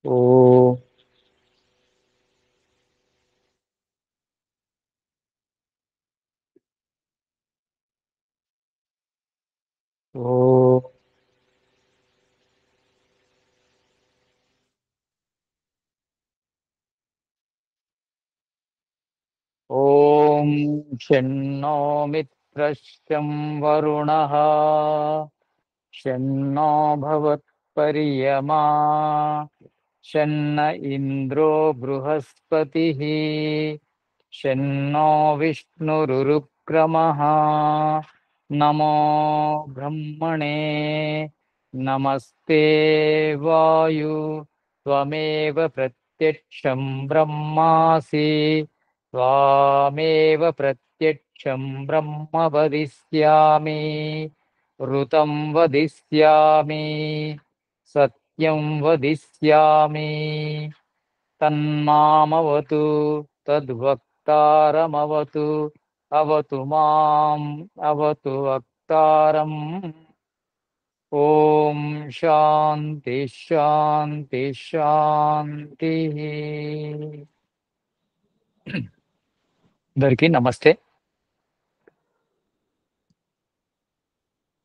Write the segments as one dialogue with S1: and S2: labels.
S1: ఓం ఓం ఓం షణ్ణో మిత్రశ్చం వరుణః షణ్ణో భవత్పర్యమా షణ్ణ ఇంద్రో బృహస్పతిః షణ్ణో విష్ణురురుక్రమః నమో బ్రహ్మణే నమస్తే వాయు త్వమేవ ప్రత్యక్షం బ్రహ్మాసి త్వామేవ ప్రత్యక్షం బ్రహ్మ వదిష్యామి ఋతం వదిష్యామి సత్యం వదిష్యామి తన్మామవతు తద్వక్తారమవతు అవతు మాం అవతు వక్తారం. ఓం శాంతి శాంతి శాంతి. అందరికీ నమస్తే.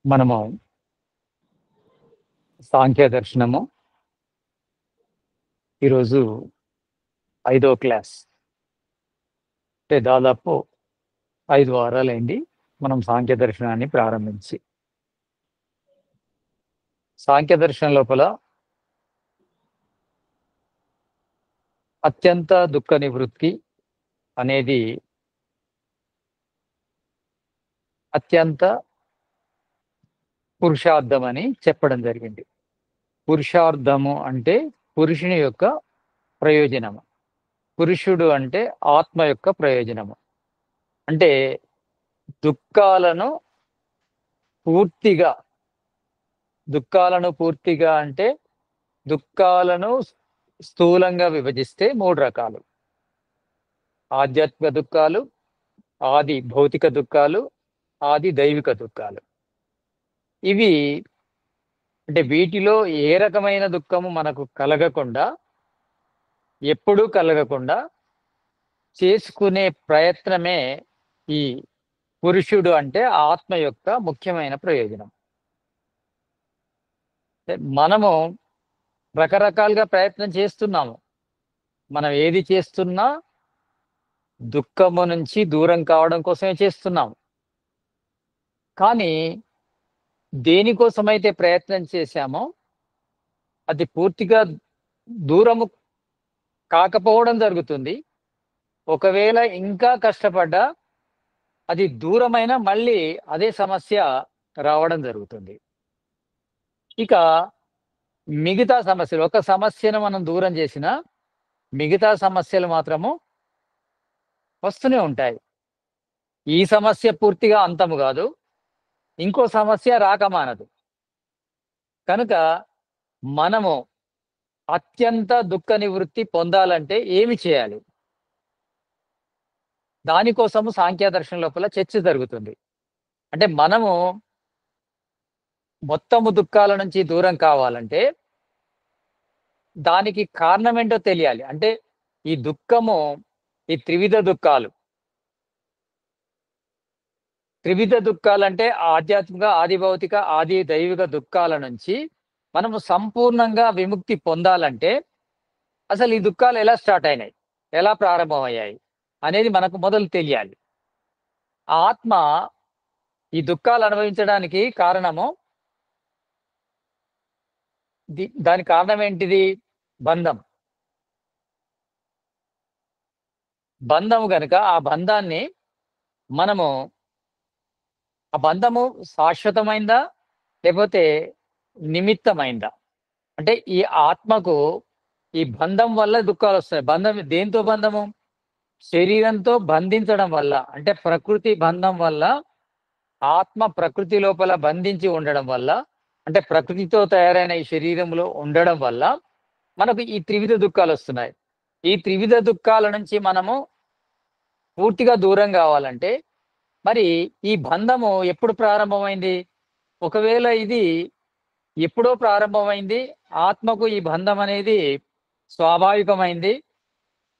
S1: మనము సాంఖ్య దర్శనము ఈరోజు 5వ క్లాస్, అంటే దాదాపు 5 వారాలైంది మనం సాంఖ్య దర్శనాన్ని ప్రారంభించి. సాంఖ్య దర్శనం లోపల అత్యంత దుఃఖ నివృత్తి అనేది అత్యంత పురుషార్థం అని చెప్పడం జరిగింది. పురుషార్థము అంటే పురుషుని యొక్క ప్రయోజనము, పురుషుడు అంటే ఆత్మ యొక్క ప్రయోజనము. అంటే దుఃఖాలను పూర్తిగా అంటే దుఃఖాలను స్థూలంగా విభజిస్తే 3 రకాలు: ఆధ్యాత్మిక దుఃఖాలు, ఆది భౌతిక దుఃఖాలు, ఆది దైవిక దుఃఖాలు. ఇవి అంటే వీటిలో ఏ రకమైన దుఃఖము మనకు కలగకుండా, ఎప్పుడూ కలగకుండా చేసుకునే ప్రయత్నమే ఈ పురుషుడు అంటే ఆత్మ యొక్క ముఖ్యమైన ప్రయోజనం. మనము రకరకాలుగా ప్రయత్నం చేస్తున్నాము. మనం ఏది చేస్తున్నా దుఃఖము నుంచి దూరం కావడం కోసమే చేస్తున్నాము. కానీ దేనికోసమైతే ప్రయత్నం చేశామో అది పూర్తిగా దూరము కాకపోవడం జరుగుతుంది. ఒకవేళ ఇంకా కష్టపడ్డా అది దూరమైన మళ్ళీ అదే సమస్య రావడం జరుగుతుంది. ఇక మిగతా సమస్యలు, ఒక సమస్యను మనం దూరం చేసినా మిగతా సమస్యలు మాత్రము వస్తూనే ఉంటాయి. ఈ సమస్య పూర్తిగా అంతము కాదు, ఇంకో సమస్య రాకమానదు. కనుక మనము అత్యంత దుఃఖ నివృత్తి పొందాలంటే ఏమి చేయాలి? దానికోసము సాంఖ్య దర్శనం లోపల చర్చ జరుగుతుంది. అంటే మనము మొత్తము దుఃఖాల నుంచి దూరం కావాలంటే దానికి కారణం ఏంటో తెలియాలి. అంటే ఈ దుఃఖము, ఈ త్రివిధ దుఃఖాలంటే ఆధ్యాత్మిక, ఆది భౌతిక, ఆది దైవిక దుఃఖాల నుంచి మనము సంపూర్ణంగా విముక్తి పొందాలంటే అసలు ఈ దుఃఖాలు ఎలా స్టార్ట్ అయినాయి, ఎలా ప్రారంభమయ్యాయి అనేది మనకు మొదలు తెలియాలి. ఆత్మ ఈ దుఃఖాలు అనుభవించడానికి కారణము, దాని కారణం ఏంటిది? బంధం. బంధము గనుక ఆ బంధాన్ని మనము, ఆ బంధము శాశ్వతమైందా లేకపోతే నిమిత్తమైందా? అంటే ఈ ఆత్మకు ఈ బంధం వల్ల దుఃఖాలు వస్తాయి. బంధం దేంతో బంధము? శరీరంతో బంధించడం వల్ల, అంటే ప్రకృతి బంధం వల్ల, ఆత్మ ప్రకృతి లోపల బంధించి ఉండడం వల్ల, అంటే ప్రకృతితో తయారైన ఈ శరీరంలో ఉండడం వల్ల మనకు ఈ త్రివిధ దుఃఖాలు వస్తున్నాయి. ఈ త్రివిధ దుఃఖాల నుంచి మనము పూర్తిగా దూరం కావాలంటే మరి ఈ బంధము ఎప్పుడు ప్రారంభమైంది? ఒకవేళ ఇది ఎప్పుడో ప్రారంభమైంది, ఆత్మకు ఈ బంధం అనేది స్వాభావికమైంది.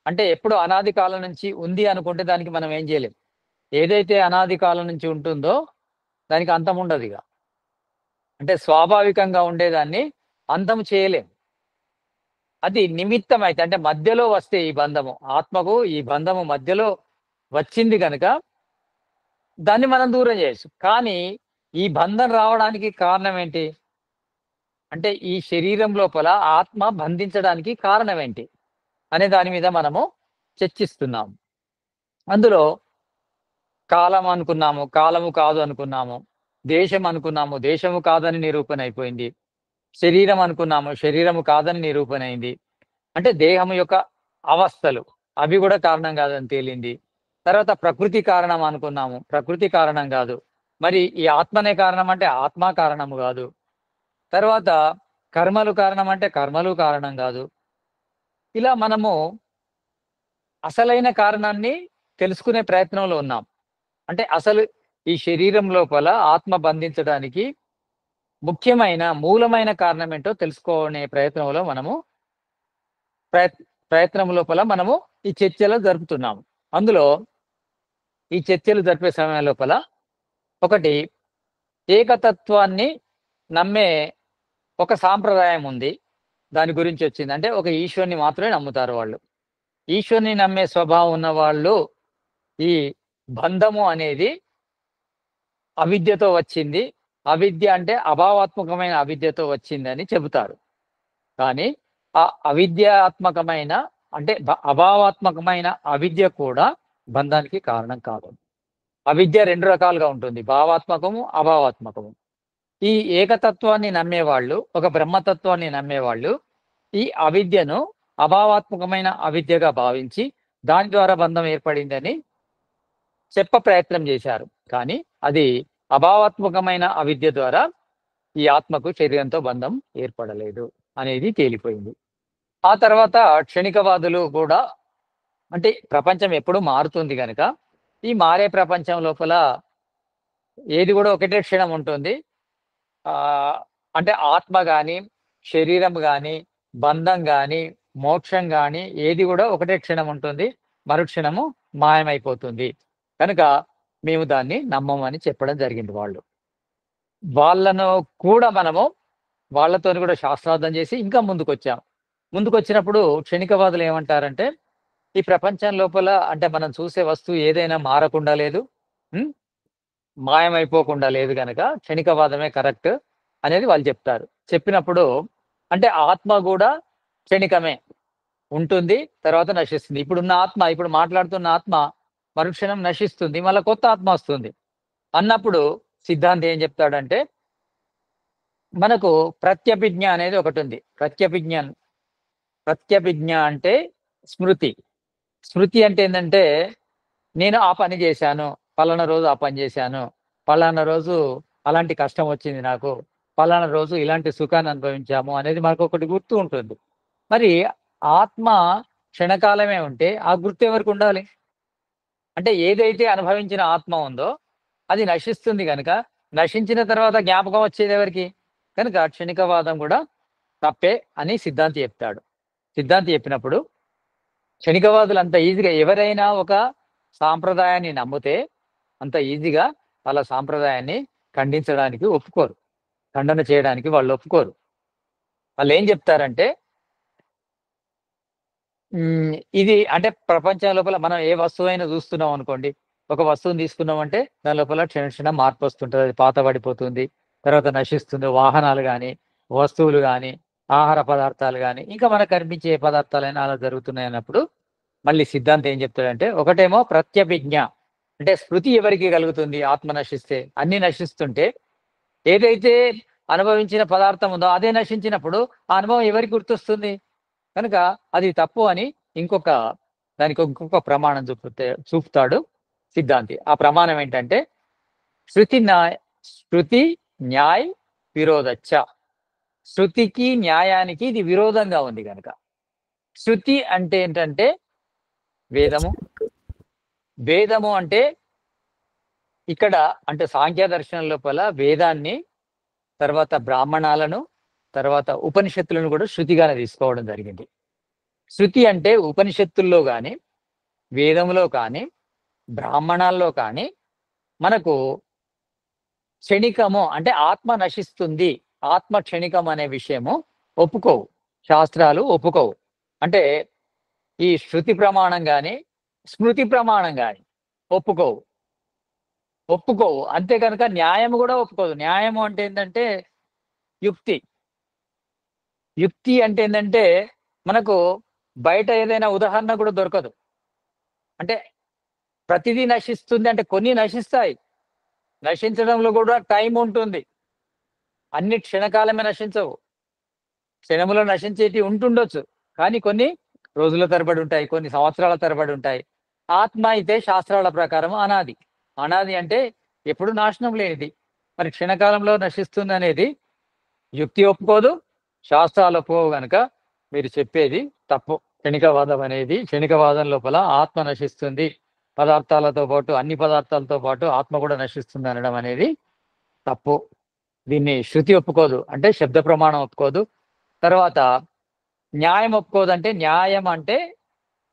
S1: అంటే ఎప్పుడు అనాది కాలం నుంచి ఉంది అనుకుంటే దానికి మనం ఏం చేయలేం. ఏదైతే అనాది కాలం నుంచి ఉంటుందో దానికి అంతం ఉండదిగ. అంటే స్వాభావికంగా ఉండేదాన్ని అంతం చేయలేం. అది నిమిత్తమైతే అంటే మధ్యలో వస్తే ఈ బంధము, ఆత్మకు ఈ బంధము మధ్యలో వచ్చింది గనక దాన్ని మనం దూరం చేయొచ్చు. కానీ ఈ బంధం రావడానికి కారణం ఏంటి? అంటే ఈ శరీరం లోపల ఆత్మ బంధించడానికి కారణం ఏంటి? అనే దాని మీద మనము చర్చిస్తున్నాం. అందులో కాలం అనుకున్నాము, కాలము కాదు అనుకున్నాము. దేశం అనుకున్నాము, దేశము కాదని నిరూపణ అయిపోయింది. శరీరం అనుకున్నాము, శరీరము కాదని నిరూపణ అయింది. అంటే దేహము యొక్క అవస్థలు అవి గూడా కారణం కాదని తేలింది. తర్వాత ప్రకృతి కారణం అనుకున్నాము, ప్రకృతి కారణం గాదు. మరి ఈ ఆత్మనే కారణం అంటే ఆత్మ కారణము గాదు. తర్వాత కర్మలు కారణం అంటే కర్మలు కారణం గాదు. ఇలా మనము అసలైన కారణాన్ని తెలుసుకునే ప్రయత్నంలో ఉన్నాం. అంటే అసలు ఈ శరీరం లోపల ఆత్మ బంధించడానికి ముఖ్యమైన, మూలమైన కారణం ఏంటో తెలుసుకునే ప్రయత్నంలో మనము ప్రయత్ ప్రయత్నం లోపల మనము ఈ చర్చలు జరుపుతున్నాము. అందులో ఈ చర్చలు జరిపే సమయం లోపల ఒకటి ఏకతత్వాన్ని నమ్మే ఒక సాంప్రదాయం ఉంది. దాని గురించొచ్చింది. అంటే ఒక ఈశ్వరుని మాత్రమే నమ్ముతారు వాళ్ళు. ఈశ్వరుని నమ్మే స్వభావం ఉన్నవాళ్ళు ఈ బంధము అనేది అవిద్యతో వచ్చింది. అవిద్య అంటే అభావాత్మకమైన అవిద్యతో వచ్చిందని చెబుతారు. కానీ ఆ అవిద్యాత్మకమైన అంటే అభావాత్మకమైన అవిద్య కూడా బంధానికి కారణం కాదు. అవిద్య 2 రకాలుగా ఉంటుంది. భావాత్మకము, అభావాత్మకము. ఈ ఏకతత్వాన్ని నమ్మేవాళ్ళు, ఒక బ్రహ్మతత్వాన్ని నమ్మేవాళ్ళు ఈ అవిద్యను అభావాత్మకమైన అవిద్యగా భావించి దాని ద్వారా బంధం ఏర్పడిందని ప్రయత్నం చేశారు. కానీ అది అభావాత్మకమైన అవిద్య ద్వారా ఈ ఆత్మకు శరీరంతో బంధం ఏర్పడలేదు అనేది తేలిపోయింది. ఆ తర్వాత క్షణికవాదులు కూడా అంటే ప్రపంచం ఎప్పుడూ మారుతుంది గనక, ఈ మారే ప్రపంచం లోపల ఏది కూడా ఒకటే క్షణం ఉంటుంది. అంటే ఆత్మ గాని, శరీరం గాని, బంధం గాని, మోక్షం గాని ఏది కూడా ఒకటే క్షణం ఉంటుంది. మరుక్షణము మాయమైపోతుంది. కనుక మేము దాన్ని నమ్మమని చెప్పడం జరిగింది వాళ్ళు. వాళ్ళను కూడా మనము వాళ్ళతోని కూడా శాస్త్రార్థం చేసి ఇంకా ముందుకొచ్చాం. ముందుకొచ్చినప్పుడు క్షణికవాదులు ఏమంటారంటే, ఈ ప్రపంచం లోపల అంటే మనం చూసే వస్తువు ఏదైనా మారకుండా లేదు. హ్మ్. మాయమైపోకుండా లేదు గనక క్షణికవాదమే కరెక్ట్ అనేది వాళ్ళు చెప్తారు. చెప్పినప్పుడు అంటే ఆత్మ గూడా క్షణికమే. ఉంటుంది. తర్వాత నశిస్తుంది. ఇప్పుడున్న ఆత్మ ఇప్పుడు మాట్లాడుతున్న ఆత్మ మరుక్షణం నశిస్తుంది. మళ్ళా కొత్త ఆత్మ వస్తుంది. అన్నప్పుడు సిద్ధాంతి ఏం చెప్తాడంటే, మనకు ప్రత్యభిజ్ఞ అనేది ఒకటుంది. ప్రత్యభిజ్ఞ అంటే స్మృతి. స్మృతి అంటే ఏందంటే, నేను ఆ పని చేశాను. పలానా రోజు ఆ పని చేశాను. పలానా రోజు అలాంటి కష్టం వచ్చింది నాకు. పలానా రోజు ఇలాంటి సుఖాన్ని అనుభవించాము అనేది మనకొకటి గుర్తు ఉంటుంది. మరి ఆత్మ క్షణకాలమే ఉంటే, ఆ గుర్తు ఎవరికుండాలి? అంటే ఏదైతే అనుభవించిన ఆత్మ ఉందో, అది నశిస్తుంది గనక, నశించిన తర్వాత జ్ఞాపకం వచ్చేదెవరికి? కనుక క్షణికవాదం గూడా తప్పే అని సిద్ధాంతి చెప్తాడు. సిద్ధాంతి చెప్పినప్పుడు, క్షణికవాదులు అంత ఈజీగా ఎవరైనా ఒక సాంప్రదాయాన్ని నమ్మితే, అంత ఈజీగా వాళ్ళ సాంప్రదాయాన్ని ఖండించడానికి ఒప్పుకోరు. ఖండన చేయడానికి వాళ్ళు ఒప్పుకోరు. వాళ్ళేం జెప్తారంటే ఇది అంటే ప్రపంచం లోపల మనం ఏ వస్తువైనా చూస్తున్నాం అనుకోండి. ఒక వస్తువుని తీసుకున్నామంటే దాని లోపల క్షణ క్షణం మార్పొస్తుంటది. అది పాతబడిపోతుంది. తర్వాత నశిస్తుంది. వాహనాలు గాని, వస్తువులు గాని, ఆహార పదార్థాలు గాని, ఇంకా మనకు కనిపించే ఏ పదార్థాలైనా అలా జరుగుతున్నాయన్నప్పుడు మళ్ళీ సిద్ధాంతం ఏం చెప్తాడంటే ఒకటేమో ప్రత్యభిజ్ఞ. అంటే స్మృతి ఎవరికి కలుగుతుంది ఆత్మ నశిస్తే? అన్నీ నశిస్తుంటే ఏదైతే అనుభవించిన పదార్థం ఉందో అదే నశించినప్పుడు ఆ అనుభవం ఎవరికి గుర్తొస్తుంది? కనుక అది తప్పు అని ఇంకొక ఇంకొక ప్రమాణం చూపుతాడు సిద్ధాంతి. ఆ ప్రమాణం ఏంటంటే శృతి న్యాయ్ విరోధచ్చ. శృతికి, న్యాయానికి ఇది విరోధంగా ఉంది గనక. శృతి అంటే ఏంటంటే వేదము. వేదము అంటే ఇక్కడ అంటే సాంఖ్య దర్శనం లోపల వేదాన్ని, తర్వాత బ్రాహ్మణాలను, తర్వాత ఉపనిషత్తులను కూడా శృతిగానే తీసుకోవడం జరిగింది. శృతి అంటే ఉపనిషత్తుల్లో కానీ, వేదంలో కానీ, బ్రాహ్మణాల్లో కానీ మనకు క్షణికము అంటే ఆత్మ నశిస్తుంది, ఆత్మ క్షణికం అనే విషయము ఒప్పుకోవు. శాస్త్రాలు ఒప్పుకోవు. అంటే ఈ శృతి ప్రమాణం గాని, స్మృతి ప్రమాణం గాని ఒప్పుకోవు. ఒప్పుకోవు. అంతే గనుక న్యాయము గూడా ఒప్పుకోదు. న్యాయము అంటే ఏందంటే యుక్తి. యుక్తి అంటే ఏందంటే మనకు బయట ఏదైనా ఉదాహరణ కూడా దొరకదు. అంటే ప్రతిదీ నశిస్తుంది అంటే కొన్ని నశిస్తాయి. నశించడంలో కూడా టైం ఉంటుంది. అన్ని క్షణకాలమే నశించవు. క్షణములో నశించేటివి ఉంటుండొచ్చు. కానీ కొన్ని రోజుల తరబడి ఉంటాయి. కొన్ని సంవత్సరాల తరబడి ఉంటాయి. ఆత్మ అయితే శాస్త్రాల ప్రకారం అనాది. అనాది అంటే ఎప్పుడు నాశనం లేనిది. మరి క్షణకాలంలో నశిస్తుందనేది యుక్తి ఒప్పుకోదు. శాస్త్రాలు ఒప్పుకోవు గనుక మీరు చెప్పేది తప్పు. క్షణికవాదం అనేది క్షణికవాదం లోపల ఆత్మ నశిస్తుంది. పదార్థాలతో పాటు అన్ని పదార్థాలతో పాటు ఆత్మ కూడా నశిస్తుంది అనడం అనేది తప్పు. దీన్ని శృతి ఒప్పుకోదు. అంటే శబ్ద ప్రమాణం ఒప్పుకోదు. తర్వాత న్యాయం ఒప్పుకోదంటే న్యాయం అంటే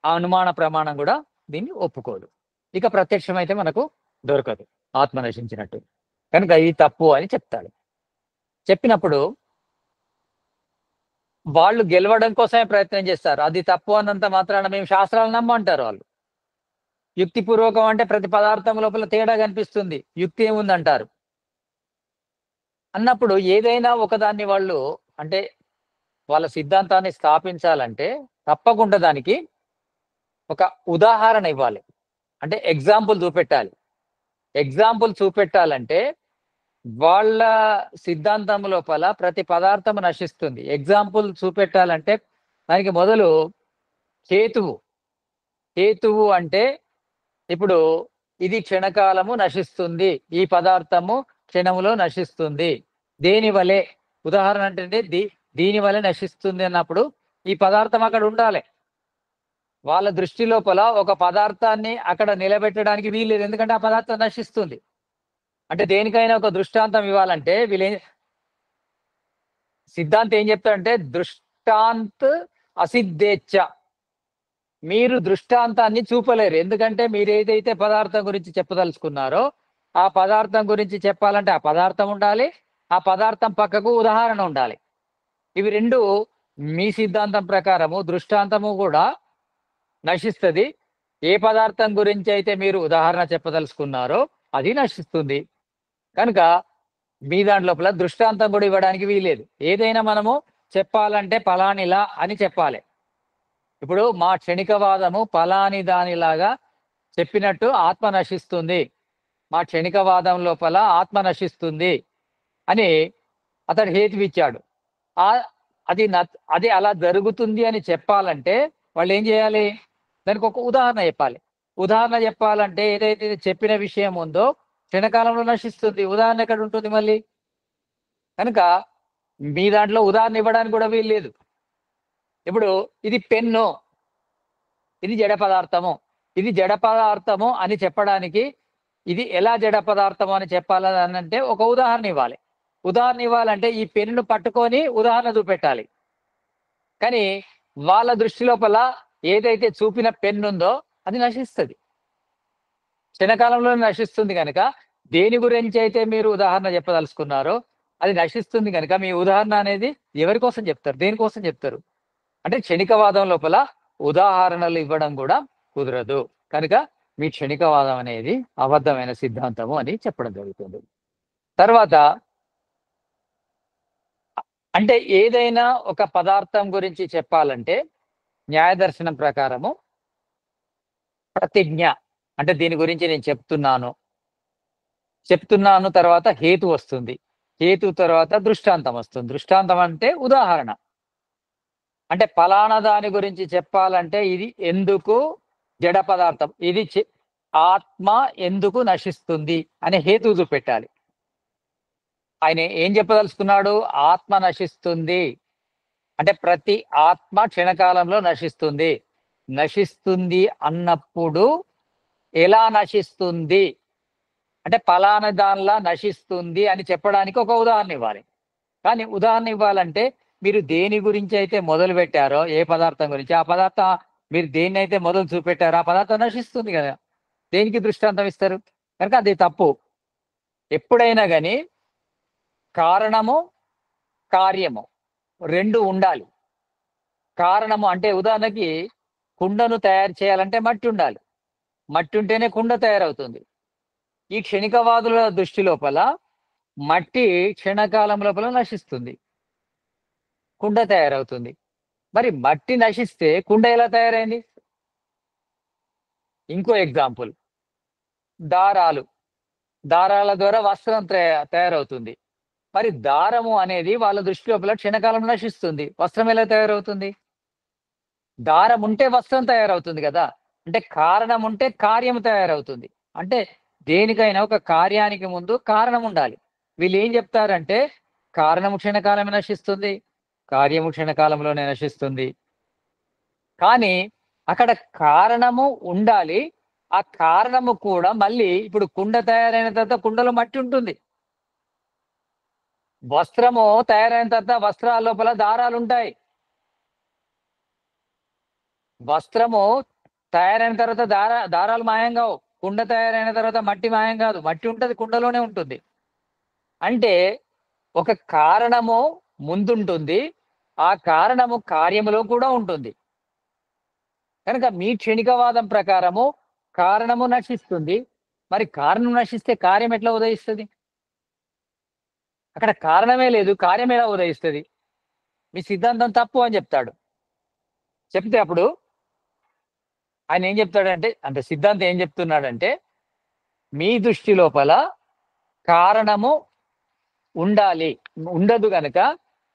S1: ఆ అనుమాన ప్రమాణం కూడా దీన్ని ఒప్పుకోదు. ఇక ప్రత్యక్షమైతే మనకు దొరకదు ఆత్మ నశించినట్టు. కనుక ఇది తప్పు అని చెప్తాడు. చెప్పినప్పుడు వాళ్ళు గెలవడం కోసమే ప్రయత్నం చేస్తారు. అది తప్పు అన్నంత మాత్రాన మేము శాస్త్రాలు నమ్మంటారు వాళ్ళు. యుక్తిపూర్వకం అంటే ప్రతి పదార్థం లోపల తేడా కనిపిస్తుంది. యుక్తి ఏముందంటారు. అన్నప్పుడు ఏదైనా ఒకదాన్ని వాళ్ళు అంటే వాళ్ళ సిద్ధాంతాన్ని స్థాపించాలంటే తప్పకుండా దానికి ఒక ఉదాహరణ ఇవ్వాలి. అంటే ఎగ్జాంపుల్ చూపెట్టాలి. ఎగ్జాంపుల్ చూపెట్టాలంటే వాళ్ళ సిద్ధాంతం లోపల ప్రతి పదార్థం నశిస్తుంది. ఎగ్జాంపుల్ చూపెట్టాలంటే దానికి మొదలు హేతువు. హేతువు అంటే ఇప్పుడు ఇది క్షణకాలము నశిస్తుంది. ఈ పదార్థము క్షణములో నశిస్తుంది. దేని వలె ఉదాహరణ అంటే దీని వలె నశిస్తుంది అన్నప్పుడు ఈ పదార్థం అక్కడ ఉండాలి. వాళ్ళ దృష్టి లోపల ఒక పదార్థాన్ని అక్కడ నిలబెట్టడానికి వీల్లేదు. ఎందుకంటే ఆ పదార్థం నశిస్తుంది. అంటే దేనికైనా ఒక దృష్టాంతం ఇవ్వాలంటే సిద్ధాంతం ఏం చెప్తాడంటే దృష్టాంత్ అసిద్ధేచ్ఛ. మీరు దృష్టాంతాన్ని చూపలేరు. ఎందుకంటే మీరు ఏదైతే పదార్థం గురించి చెప్పదలుచుకున్నారో ఆ పదార్థం గురించి చెప్పాలంటే ఆ పదార్థం ఉండాలి. ఆ పదార్థం పక్కకు ఉదాహరణ ఉండాలి. ఇవి రెండు మీ సిద్ధాంతం ప్రకారము దృష్టాంతము కూడా నశిస్తది. ఏ పదార్థం గురించి అయితే మీరు ఉదాహరణ చెప్పదలుచుకున్నారో అది నశిస్తుంది. కనుక మీ దాని లోపల దృష్టాంతం కూడా ఇవ్వడానికి వీల్లేదు. ఏదైనా మనము చెప్పాలంటే పలానిలా అని చెప్పాలి. ఇప్పుడు మా క్షణికవాదము పలాని దానిలాగా చెప్పినట్టు ఆత్మ నశిస్తుంది. మా క్షణికవాదం లోపల ఆత్మ నశిస్తుంది అని అతడు హేతువిచ్చాడు. ఆ అది అలా జరుగుతుంది అని చెప్పాలంటే వాళ్ళు ఏం చేయాలి? దానికి ఒక ఉదాహరణ చెప్పాలి. ఉదాహరణ చెప్పాలంటే ఏదైతే చెప్పిన విషయం ఉందో క్షణకాలంలో నశిస్తుంది. ఉదాహరణ ఎక్కడ ఉంటుంది మళ్ళీ? కనుక మీ దాంట్లో ఉదాహరణ ఇవ్వడానికి కూడా వీల్లేదు. ఇప్పుడు ఇది పెన్ను, ఇది జడ పదార్థము. ఇది జడ పదార్థము అని చెప్పడానికి ఇది ఎలా జడ పదార్థము అని చెప్పాలని అంటే ఒక ఉదాహరణ ఇవ్వాలి. ఉదాహరణ ఇవ్వాలంటే ఈ పెన్నును పట్టుకొని ఉదాహరణ చూపెట్టాలి. కానీ వాళ్ళ దృష్టి లోపల ఏదైతే చూపిన పెన్ను ఉందో అది నశిస్తది. క్షణకాలంలో నశిస్తుంది గనక దేని గురించి అయితే మీరు ఉదాహరణ చెప్పదలుచుకున్నారో అది నశిస్తుంది గనక మీ ఉదాహరణ అనేది ఎవరి కోసం చెప్తారు? దేనికోసం చెప్తారు? అంటే క్షణికవాదం లోపల ఉదాహరణలు ఇవ్వడం కూడా కుదరదు. కనుక మీ క్షణికవాదం అనేది అబద్ధమైన సిద్ధాంతము అని చెప్పడం జరుగుతుంది. తర్వాత అంటే ఏదైనా ఒక పదార్థం గురించి చెప్పాలంటే న్యాయ దర్శనం ప్రకారము ప్రతిజ్ఞ అంటే దీని గురించి నేను చెప్తున్నాను తర్వాత హేతు వస్తుంది. హేతు తర్వాత దృష్టాంతం వస్తుంది. దృష్టాంతం అంటే ఉదాహరణ. అంటే పలానా దాని గురించి చెప్పాలంటే ఇది ఎందుకు జడ పదార్థం, ఇది ఆత్మ ఎందుకు నశిస్తుంది అనే హేతువు చూపెట్టాలి. ఆయన ఏం చెప్పదలుచుకున్నాడు? ఆత్మ నశిస్తుంది అంటే ప్రతి ఆత్మ క్షణకాలంలో నశిస్తుంది. నశిస్తుంది అన్నప్పుడు ఎలా నశిస్తుంది అంటే పలానా దానిలా నశిస్తుంది అని చెప్పడానికి ఒక ఉదాహరణ ఇవ్వాలి. కానీ ఉదాహరణ ఇవ్వాలంటే మీరు దేని గురించి అయితే మొదలు పెట్టారో, ఏ పదార్థం గురించి, ఆ పదార్థం మీరు దేన్నైతే మొదలు చూపెట్టారో ఆ పదార్థం నశిస్తుంది గదా! దేనికి దృష్టాంతం ఇస్తారు? కనుక అది తప్పు. ఎప్పుడైనా గాని కారణము, కార్యము 2 ఉండాలి. కారణము అంటే ఉదాహరణకి కుండను తయారు చేయాలంటే మట్టి ఉండాలి. మట్టి ఉంటేనే కుండ తయారవుతుంది. ఈ క్షణికవాదుల దృష్టి లోపల మట్టి క్షణకాలం లోపల నశిస్తుంది. కుండ తయారవుతుంది. మరి మట్టి నశిస్తే కుండ ఎలా తయారైంది? ఇంకో ఎగ్జాంపుల్ దారాలు. దారాల ద్వారా వస్త్రం తయారవుతుంది. మరి దారము అనేది వాళ్ళ దృష్టి లోపల క్షణకాలం నశిస్తుంది. వస్త్రం ఎలా తయారవుతుంది? దారం ఉంటే వస్త్రం తయారవుతుంది గదా! అంటే కారణం ఉంటే కార్యం తయారవుతుంది. అంటే దేనికైనా ఒక కార్యానికి ముందు కారణం ఉండాలి. వీళ్ళేం జెప్తారంటే కారణము క్షణకాలమే నశిస్తుంది. కార్యము క్షణకాలంలోనే నశిస్తుంది. కానీ అక్కడ కారణము ఉండాలి. ఆ కారణము కూడా మళ్ళీ ఇప్పుడు కుండ తయారైన తర్వాత కుండలో మట్టి ఉంటుంది. వస్త్రము తయారైన తర్వాత వస్త్రాల లోపల దారాలుంటాయి. వస్త్రము తయారైన తర్వాత దారాలు మాయం గావు. కుండ తయారైన తర్వాత మట్టి మాయం గాదు. మట్టి ఉంటది, కుండలోనే ఉంటుంది. అంటే ఒక కారణము ముందుంటుంది. ఆ కారణము కార్యములో కూడా ఉంటుంది. కనుక మీ క్షణికవాదం ప్రకారము కారణము నశిస్తుంది. మరి కారణం నశిస్తే కార్యం ఎట్లా ఉదయిస్తది? అక్కడ కారణమే లేదు. కార్యం ఎలా ఉదయిస్తది? మీ సిద్ధాంతం తప్పు అని జెప్తాడు. చెప్తే అప్పుడు ఆయన ఏం జెప్తాడంటే అంటే సిద్ధాంతం ఏం జెప్తున్నాడంటే, మీ దృష్టి లోపల కారణము ఉండాలి. ఉండదు గనక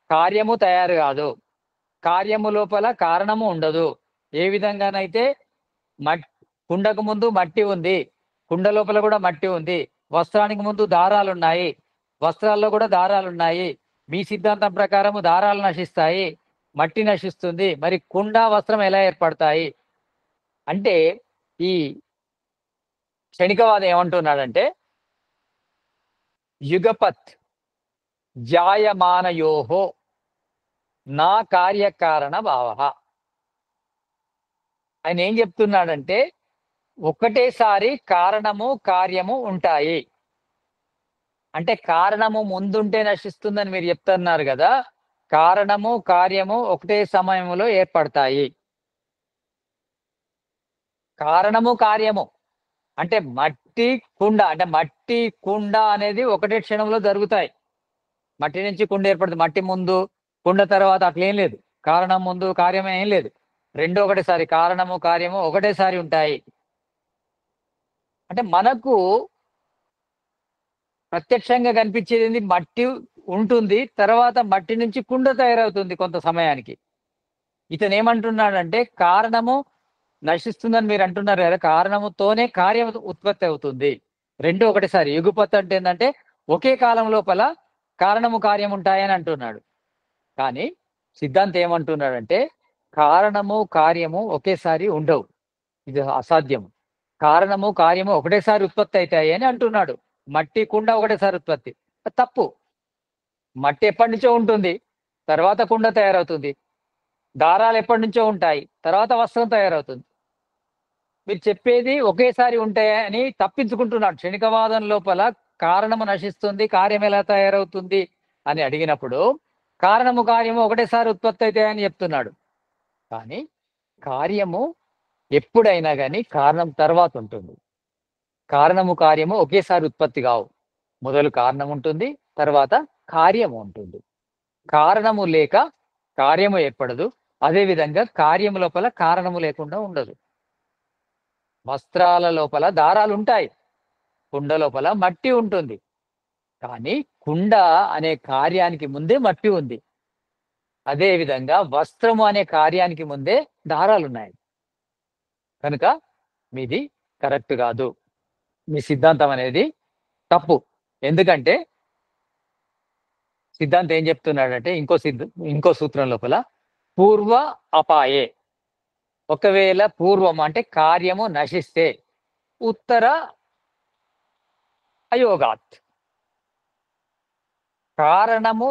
S1: కార్యము తయారు గాదు. కార్యము లోపల కారణము ఉండదు. ఏ విధంగానైతే మట్ కుండకు ముందు మట్టి ఉంది. కుండ లోపల గూడా మట్టి ఉంది. వస్త్రానికి ముందు దారాలున్నాయి. వస్త్రాల్లో గూడా దారాలున్నాయి. మీ సిద్ధాంతం ప్రకారము దారాలు నశిస్తాయి. మట్టి నశిస్తుంది. మరి కుండ, వస్త్రం ఎలా ఏర్పడతాయి? అంటే ఈ క్షణికవాదం ఏమంటున్నాడంటే, యుగపత్ జాయమానయోహో నా కార్యకారణ భావః. ఆయన ఏం చెప్తున్నాడంటే, ఒకటేసారి కారణము, కార్యము ఉంటాయి. అంటే కారణము ముందుంటే నశిస్తుందని మీరు చెప్తున్నారు గదా! కారణము, కార్యము ఒకటే సమయంలో ఏర్పడతాయి. కారణము, కార్యము అంటే మట్టి, కుండ అంటే మట్టి, కుండ అనేది ఒకటే క్షణంలో జరుగుతాయి. మట్టి నుంచి కుండ ఏర్పడుతుంది. మట్టి ముందు, కుండ తర్వాత అట్లేం లేదు. కారణం ముందు, కార్యం ఏం లేదు. 2 ఒకటేసారి కారణము, కార్యము ఒకటేసారి ఉంటాయి. అంటే మనకు ప్రత్యక్షంగా కనిపించేదేంది మట్టి ఉంటుంది. తర్వాత మట్టి నుంచి కుండ తయారవుతుంది కొంత సమయానికి. ఇతనేమంటున్నాడంటే కారణము నశిస్తుందని మీరు అంటున్నారు గదా! కారణముతోనే కార్యం ఉత్పత్తి అవుతుంది. 2 ఒకటేసారి. యుగపత్ అంటే ఏందంటే ఒకే కాలం లోపల కారణము, కార్యం ఉంటాయని అంటున్నాడు. కానీ సిద్ధాంతం ఏమంటున్నాడంటే కారణము, కార్యము ఒకేసారి ఉండవు. ఇది అసాధ్యం. కారణము, కార్యము ఒకటేసారి ఉత్పత్తి అయితాయి అని అంటున్నాడు. మట్టి, కుండ ఒకటేసారి ఉత్పత్తి. అది తప్పు. మట్టి ఎప్పటినుంచో ఉంటుంది. తర్వాత కుండ తయారవుతుంది. దారాలు ఎప్పటినుంచో ఉంటాయి. తర్వాత వస్త్రం తయారవుతుంది. మీరు చెప్పేది ఒకేసారి ఉంటాయని తప్పించుకుంటున్నాడు. క్షణికవాదం లోపల కారణము నశిస్తుంది. కార్యం ఎలా తయారవుతుంది అని అడిగినప్పుడు, కారణము, కార్యము ఒకటేసారి ఉత్పత్తి అయితాయని చెప్తున్నాడు. కానీ కార్యము ఎప్పుడైనా గాని కారణం తర్వాత ఉంటుంది. కారణము, కార్యము ఒకేసారి ఉత్పత్తి కావు. మొదలు కారణం ఉంటుంది. తర్వాత కార్యము ఉంటుంది. కారణము లేక కార్యము ఏర్పడదు. అదే విధంగా కార్యము లోపల కారణము లేకుండా ఉండదు. వస్త్రాల లోపల దారాలుంటాయి. కుండ లోపల మట్టి ఉంటుంది. కానీ కుండ అనే కార్యానికి ముందే మట్టి ఉంది. అదే విధంగా వస్త్రము అనే కార్యానికి ముందే దారాలున్నాయి. కనుక మీది కరెక్ట్ గాదు. మీ సిద్ధాంతం అనేది తప్పు. ఎందుకంటే సిద్ధాంతం ఏం చెప్తున్నాడంటే ఇంకో సూత్రం లోపల పూర్వ అపాయే. ఒకవేళ పూర్వం అంటే కార్యము నశిస్తే ఉత్తర అయోగాత్. కారణము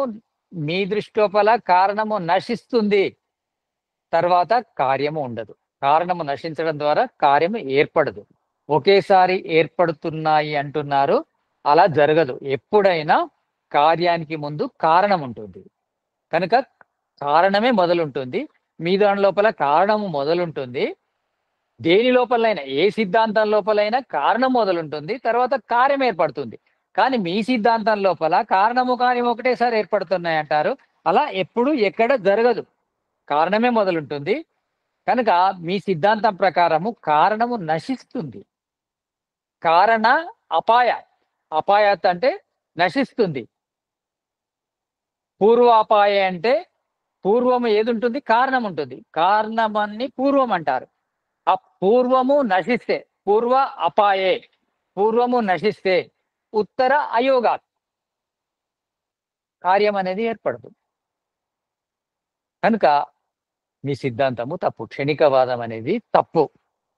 S1: మీ దృష్టి లోపల కారణము నశిస్తుంది, తర్వాత కార్యము ఉండదు. కారణము నశించడం ద్వారా కార్యము ఏర్పడదు. ఒకేసారి ఏర్పడుతున్నాయి అంటున్నారు, అలా జరగదు. ఎప్పుడైనా కార్యానికి ముందు కారణం ఉంటుంది. కనుక కారణమే మొదలుంటుంది. మీ దాని లోపల కారణము మొదలుంటుంది. దేని లోపలైనా, ఏ సిద్ధాంతం లోపలైనా కారణం మొదలుంటుంది. తర్వాత కార్యం ఏర్పడుతుంది. కానీ మీ సిద్ధాంతం లోపల కారణము, కార్యం ఒకటేసారి ఏర్పడుతున్నాయంటారు. అలా ఎప్పుడు ఎక్కడ జరగదు. కారణమే మొదలుంటుంది. కనుక మీ సిద్ధాంతం ప్రకారము కారణము నశిస్తుంది. కారణ అపాయ. అపాయత్ అంటే నశిస్తుంది. పూర్వాపాయ అంటే పూర్వము ఏదుంటుంది? కారణం ఉంటుంది. కారణమని పూర్వం అంటారు. ఆ పూర్వము నశిస్తే పూర్వ అపాయే, పూర్వము నశిస్తే ఉత్తర అయోగాత్, కార్యం అనేది ఏర్పడదు. కనుక మీ సిద్ధాంతము తప్పు. క్షణికవాదం అనేది తప్పు.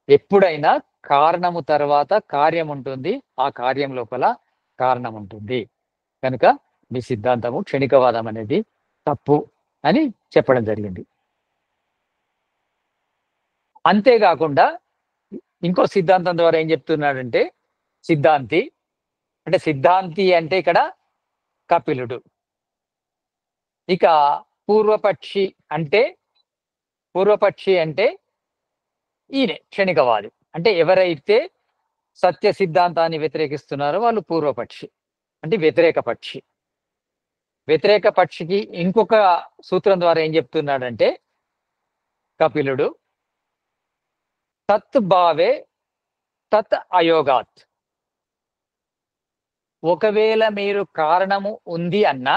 S1: ఎప్పుడైనా కారణము తర్వాత కార్యం ఉంటుంది. ఆ కార్యం లోపల కారణం ఉంటుంది. కనుక మీ సిద్ధాంతము క్షణికవాదం అనేది తప్పు అని చెప్పడం జరిగింది. అంతేకాకుండా ఇంకో సిద్ధాంతం ద్వారా ఏం చెప్తున్నాడంటే, సిద్ధాంతి అంటే సిద్ధాంతి అంటే ఇక్కడ కపిలుడు. ఇక పూర్వపక్షి అంటే పూర్వపక్షి అంటే ఈయనే క్షణికవాది. అంటే ఎవరైతే సత్య సిద్ధాంతాన్ని వ్యతిరేకిస్తున్నారో వాళ్ళు పూర్వపక్షి. అంటే వ్యతిరేక పక్షి. వ్యతిరేక పక్షికి ఇంకొక సూత్రం ద్వారా ఏం చెప్తున్నాడంటే కపిలుడు, తత్ భావే తత్ అయోగాత్. ఒకవేళ మీరు కారణము ఉంది అన్నా,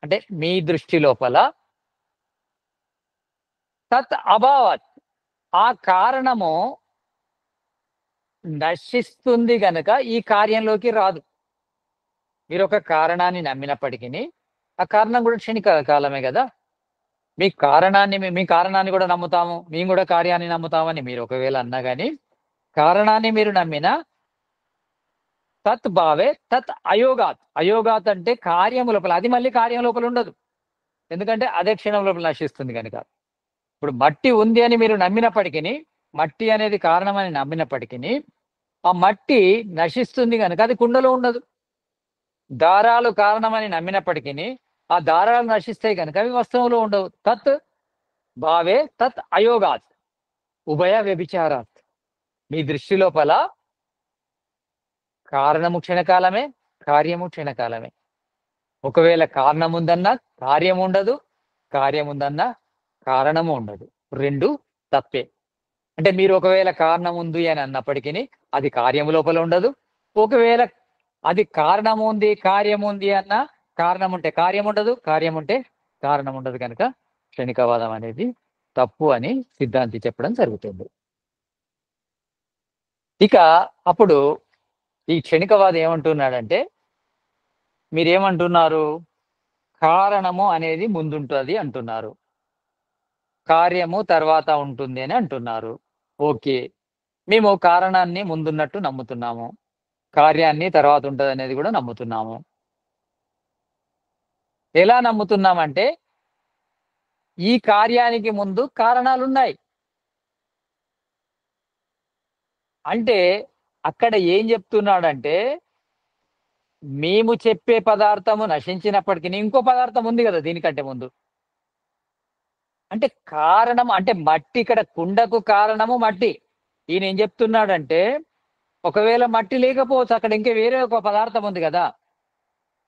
S1: అంటే మీ దృష్టి లోపల తత్ అభావాత్, ఆ కారణము నశిస్తుంది గనక ఈ కార్యంలోకి రాదు. మీరు ఒక కారణాన్ని నమ్మినప్పటికీ ఆ కారణం కూడా క్షణిక కాలమే కదా. మీ కారణాన్ని కూడా నమ్ముతాము, మేము కూడా కార్యాన్ని నమ్ముతామని మీరు ఒకవేళ అన్నా గాని, కారణాన్ని మీరు నమ్మిన తత్ భావే తత్ అయోగాత్. అయోగాత్ అంటే కార్యము లోపల, అది మళ్ళీ కార్యం లోపల ఉండదు. ఎందుకంటే అదే క్షణం లోపల నశిస్తుంది కనుక. ఇప్పుడు మట్టి ఉంది అని మీరు నమ్మినప్పటికీ, మట్టి అనేది కారణమని నమ్మినప్పటికీ ఆ మట్టి నశిస్తుంది కనుక అది కుండలో ఉండదు. దారాలు కారణమని నమ్మినప్పటికీ ఆ దారాలు నశిస్తాయి కనుక అవి వస్తువులో ఉండవు. తత్ భావే తత్ అయోగాత్ ఉభయ వ్యభిచారాత్. మీ దృష్టి లోపల కారణము క్షణకాలమే, కార్యము క్షణకాలమే. ఒకవేళ కారణం ఉందన్నా కార్యం ఉండదు, కార్యం ఉందన్నా కారణము ఉండదు. రెండు తప్పే. అంటే మీరు ఒకవేళ కారణం ఉంది అని అన్నప్పటికీ అది కార్యము లోపల ఉండదు. ఒకవేళ అది కారణం ఉంది, కార్యం ఉంది అన్నా, కారణం ఉంటే కార్యం ఉండదు, కార్యం ఉంటే కారణం ఉండదు. కనుక క్షణికవాదం అనేది తప్పు అని సిద్ధాంతి చెప్పడం జరుగుతుంది. ఇక అప్పుడు ఈ క్షణికవాది ఏమంటున్నాడంటే, మీరేమంటున్నారు? కారణము అనేది ముందుంటది అంటున్నారు, కార్యము తర్వాత ఉంటుంది అని అంటున్నారు. ఓకే, మేము కారణాన్ని ముందున్నట్టు నమ్ముతున్నాము, కార్యాన్ని తర్వాత ఉంటదనేది కూడా నమ్ముతున్నాము. ఎలా నమ్ముతున్నామంటే, ఈ కార్యానికి ముందు కారణాలున్నాయి. అంటే అక్కడ ఏం చెప్తున్నాడంటే, మేము చెప్పే పదార్థము నశించినప్పటికీ ఇంకో పదార్థం ఉంది కదా దీనికంటే ముందు. అంటే కారణం అంటే మట్టి, ఇక్కడ కుండకు కారణము మట్టి. ఈయన ఏం చెప్తున్నాడంటే, ఒకవేళ మట్టి లేకపోవచ్చు, అక్కడ ఇంకా వేరే ఒక పదార్థం ఉంది కదా.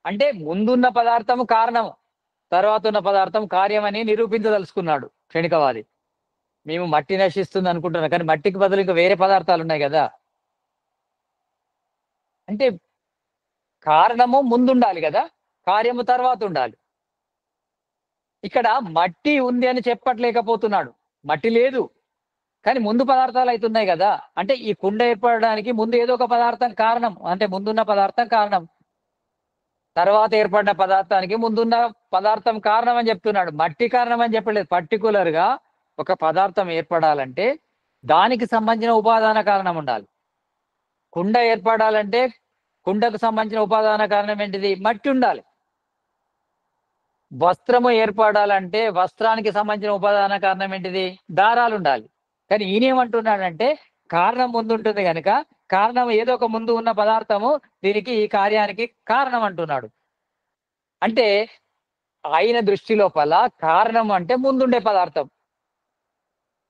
S1: అంటే ముందున్న పదార్థము కారణము, తర్వాత ఉన్న పదార్థం కార్యం అని నిరూపించదలుచుకున్నాడు క్షణికవాది. మేము మట్టి నశిస్తుంది అనుకుంటున్నాం, కానీ మట్టికి బదులు ఇంకా వేరే పదార్థాలు ఉన్నాయి కదా. అంటే కారణము ముందుండాలి కదా, కార్యము తర్వాత ఉండాలి. ఇక్కడ మట్టి ఉంది అని చెప్పట్లేకపోతున్నాడు. మట్టి లేదు, కానీ ముందు పదార్థాలు అయితున్నాయి కదా. అంటే ఈ కుండ ఏర్పడడానికి ముందు ఏదో ఒక పదార్థం కారణం, అంటే ముందున్న పదార్థం కారణం, తర్వాత ఏర్పడిన పదార్థానికి ముందున్న పదార్థం కారణం అని చెప్తున్నాడు. మట్టి కారణం అని చెప్పలేదు. పర్టికులర్ గా ఒక పదార్థం ఏర్పడాలంటే దానికి సంబంధించిన ఉపాదాన కారణం ఉండాలి. కుండ ఏర్పడాలంటే కుండకు సంబంధించిన ఉపాదాన కారణం ఏంటిది? మట్టి ఉండాలి. వస్త్రము ఏర్పడాలంటే వస్త్రానికి సంబంధించిన ఉపాదాన కారణం ఏంటిది? దారాలుండాలి. కానీ ఈయనేమంటున్నాడంటే కారణం ముందుంటుంది గనక, కారణం ఏదో ఒక ముందు ఉన్న పదార్థము దీనికి ఈ కార్యానికి కారణం అంటున్నాడు. అంటే ఆయన దృష్టి లోపల కారణం అంటే ముందుండే పదార్థం.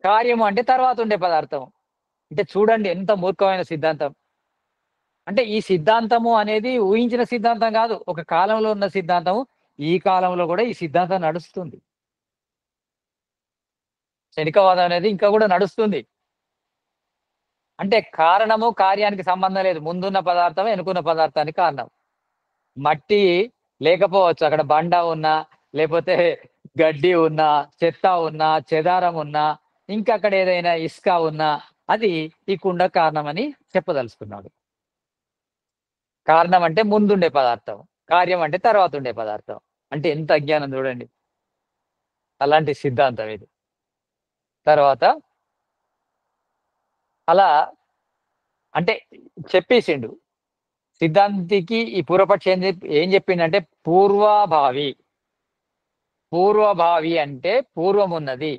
S1: కార్యము అంటే తర్వాత ఉండే పదార్థం. అంటే చూడండి ఎంత మూర్ఖమైన సిద్ధాంతం. అంటే ఈ సిద్ధాంతము అనేది ఊహించిన సిద్ధాంతం గాదు. ఒక కాలంలో ఉన్న సిద్ధాంతము. ఈ కాలంలో గూడా ఈ సిద్ధాంతం నడుస్తుంది. క్షణికవాదం అనేది ఇంకా గూడా నడుస్తుంది. అంటే కారణము, కార్యానికి సంబంధం లేదు. ముందున్న పదార్థం, వెనుకున్న పదార్థానికి కారణం. మట్టి లేకపోవచ్చు. అక్కడ బండ ఉన్నా, లేపోతే గడ్డి ఉన్నా, చెత్త ఉన్నా, చెదారం ఉన్నా, ఇంకా అక్కడ ఏదైనా ఇసుక ఉన్నా, అది ఈ కుండకు కారణమని చెప్పదలుచుకున్నాడు. కారణం అంటే ముందుండే పదార్థం. కార్యం అంటే తర్వాత ఉండే పదార్థం. అంటే ఎంత అజ్ఞానం చూడండి. అలాంటి సిద్ధాంతం ఇది. తర్వాత అలా అంటే చెప్పేసిండు. సిద్ధాంతికి ఈ పూర్వపక్షి ఏం చెప్పిండంటే పూర్వభావి. పూర్వభావి అంటే పూర్వమున్నది.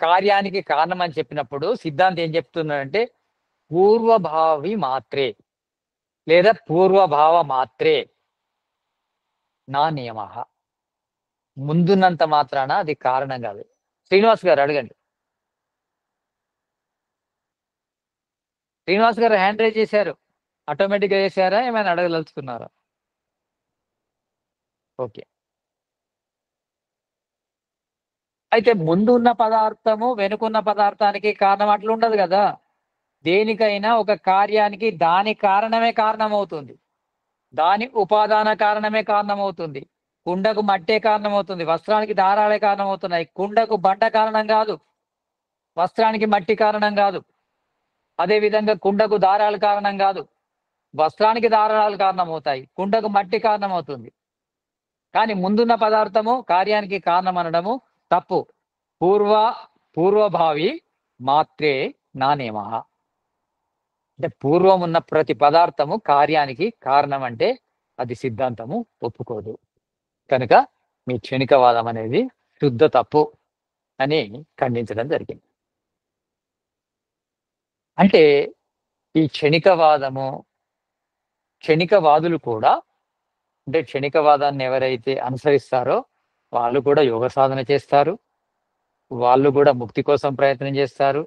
S1: కార్యానికి కారణం అని చెప్పినప్పుడు సిద్ధాంతి ఏం చెప్తున్నాడంటే పూర్వభావి మాత్రే లేదా పూర్వభావ మాత్రే నా నియమః. ముందున్నంత మాత్రాన అది కారణం కాదు. శ్రీనివాస్ గారు అడగండి. శ్రీనివాస్ గారు హ్యాండ్ రైజ్ చేశారు. ఆటోమేటిక్‌గా చేసారా? ఏమైనా అడగదలుచుకున్నారా? ఓకే. అయితే ముందున్న పదార్థము, వెనుకున్న పదార్థానికి కారణం అట్లుండదు గదా! దేనికైనా ఒక కార్యానికి దాని కారణమే కారణమవుతుంది. దాని ఉపాదాన కారణమే కారణమవుతుంది. కుండకు మట్టే కారణమవుతుంది. వస్త్రానికి దారాలే కారణమవుతున్నాయి. కుండకు బండ కారణం గాదు. వస్త్రానికి మట్టి కారణం గాదు. అదే విధంగా కుండకు దారాలు కారణం గాదు. వస్త్రానికి దారాలు కారణమవుతాయి. కుండకు మట్టి కారణమవుతుంది. కానీ ముందున్న పదార్థము కార్యానికి కారణమనడము తప్పు. పూర్వ పూర్వభావి మాత్రే నానేమః. అంటే పూర్వం ఉన్న ప్రతి పదార్థము కార్యానికి కారణం అంటే అది సిద్ధాంతము ఒప్పుకోదు. కనుక మీ క్షణికవాదం అనేది శుద్ధ తప్పు అని ఖండించడం జరిగింది. అంటే ఈ క్షణికవాదము, క్షణికవాదులు కూడా అంటే క్షణికవాదాన్ని ఎవరైతే అనుసరిస్తారో వాళ్ళు కూడా యోగ సాధన చేస్తారు. వాళ్ళు గూడా ముక్తి కోసం ప్రయత్నం చేస్తారు.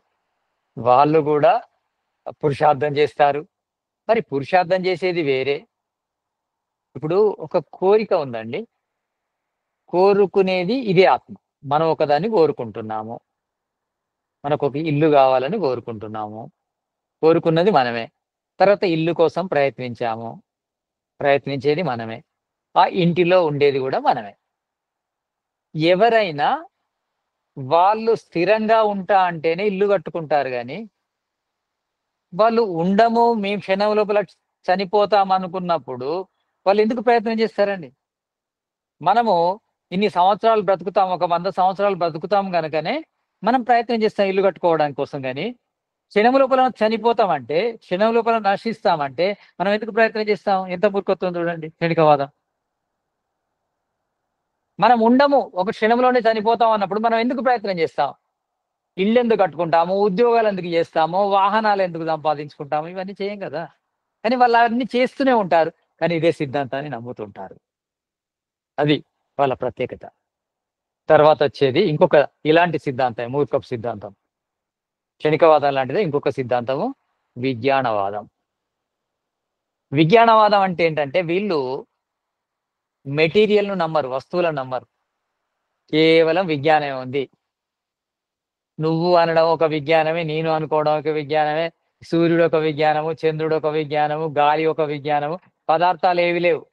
S1: వాళ్ళు గూడా పురుషార్థం చేస్తారు. మరి పురుషార్థం చేసేది వేరే. ఇప్పుడు ఒక కోరిక ఉందండి. కోరుకునేది ఇదే ఆత్మ. మనం ఒకదాన్ని కోరుకుంటున్నాము. మనకొక ఇల్లు గావాలని కోరుకుంటున్నాము. కోరుకున్నది మనమే. తర్వాత ఇల్లు కోసం ప్రయత్నించాము. ప్రయత్నించేది మనమే. ఆ ఇంటిలో ఉండేది గూడా మనమే. ఎవరైనా వాళ్ళు స్థిరంగా ఉంటా అంటేనే ఇల్లు కట్టుకుంటారు గానీ, వాళ్ళు ఉండము, మేము క్షణం లోపల చనిపోతామనుకున్నప్పుడు వాళ్ళెందుకు ప్రయత్నం చేస్తారండి? మనము ఇన్ని సంవత్సరాలు బ్రతుకుతాం. ఒక 100 సంవత్సరాలు బ్రతుకుతాం గనకనే మనం ప్రయత్నం చేస్తాం ఇల్లు కట్టుకోవడానికి కోసం గాని, క్షణం లోపల చనిపోతామంటే, క్షణం లోపల నశిస్తామంటే మనం ఎందుకు ప్రయత్నం చేస్తాం? ఎంత మూర్ఖత్వం చూడండి క్షణికవాదం. మనం ఉండము. ఒక క్షణంలోనే చనిపోతాం అన్నప్పుడు మనం ఎందుకు ప్రయత్నం చేస్తాం? ఇల్లెందుకు కట్టుకుంటాము? ఉద్యోగాలెందుకు జేస్తాము? వాహనాలెందుకు సంపాదించుకుంటాము? ఇవన్నీ చేయం గదా! కానీ వాళ్ళవన్నీ చేస్తూనే ఉంటారు. కానీ ఇదే సిద్ధాంతాన్ని నమ్ముతుంటారు. అది వాళ్ళ ప్రత్యేకత. తర్వాతొచ్చేది ఇంకొక ఇలాంటి సిద్ధాంతం మూర్ఖపు సిద్ధాంతం. క్షణికవాదం లాంటిదే ఇంకొక సిద్ధాంతము విజ్ఞానవాదం. విజ్ఞానవాదం అంటే ఏంటంటే వీళ్ళు మెటీరియల్‌ను నమ్మరు. వస్తువులను నమ్మరు. కేవలం విజ్ఞానమే ఉంది. నువ్వు అనడం ఒక విజ్ఞానమే, నేను అనుకోవడం ఒక విజ్ఞానమే, సూర్యుడు ఒక విజ్ఞానము, చంద్రుడు ఒక విజ్ఞానము, గాలి ఒక విజ్ఞానము, పదార్థాలేవి లేవు.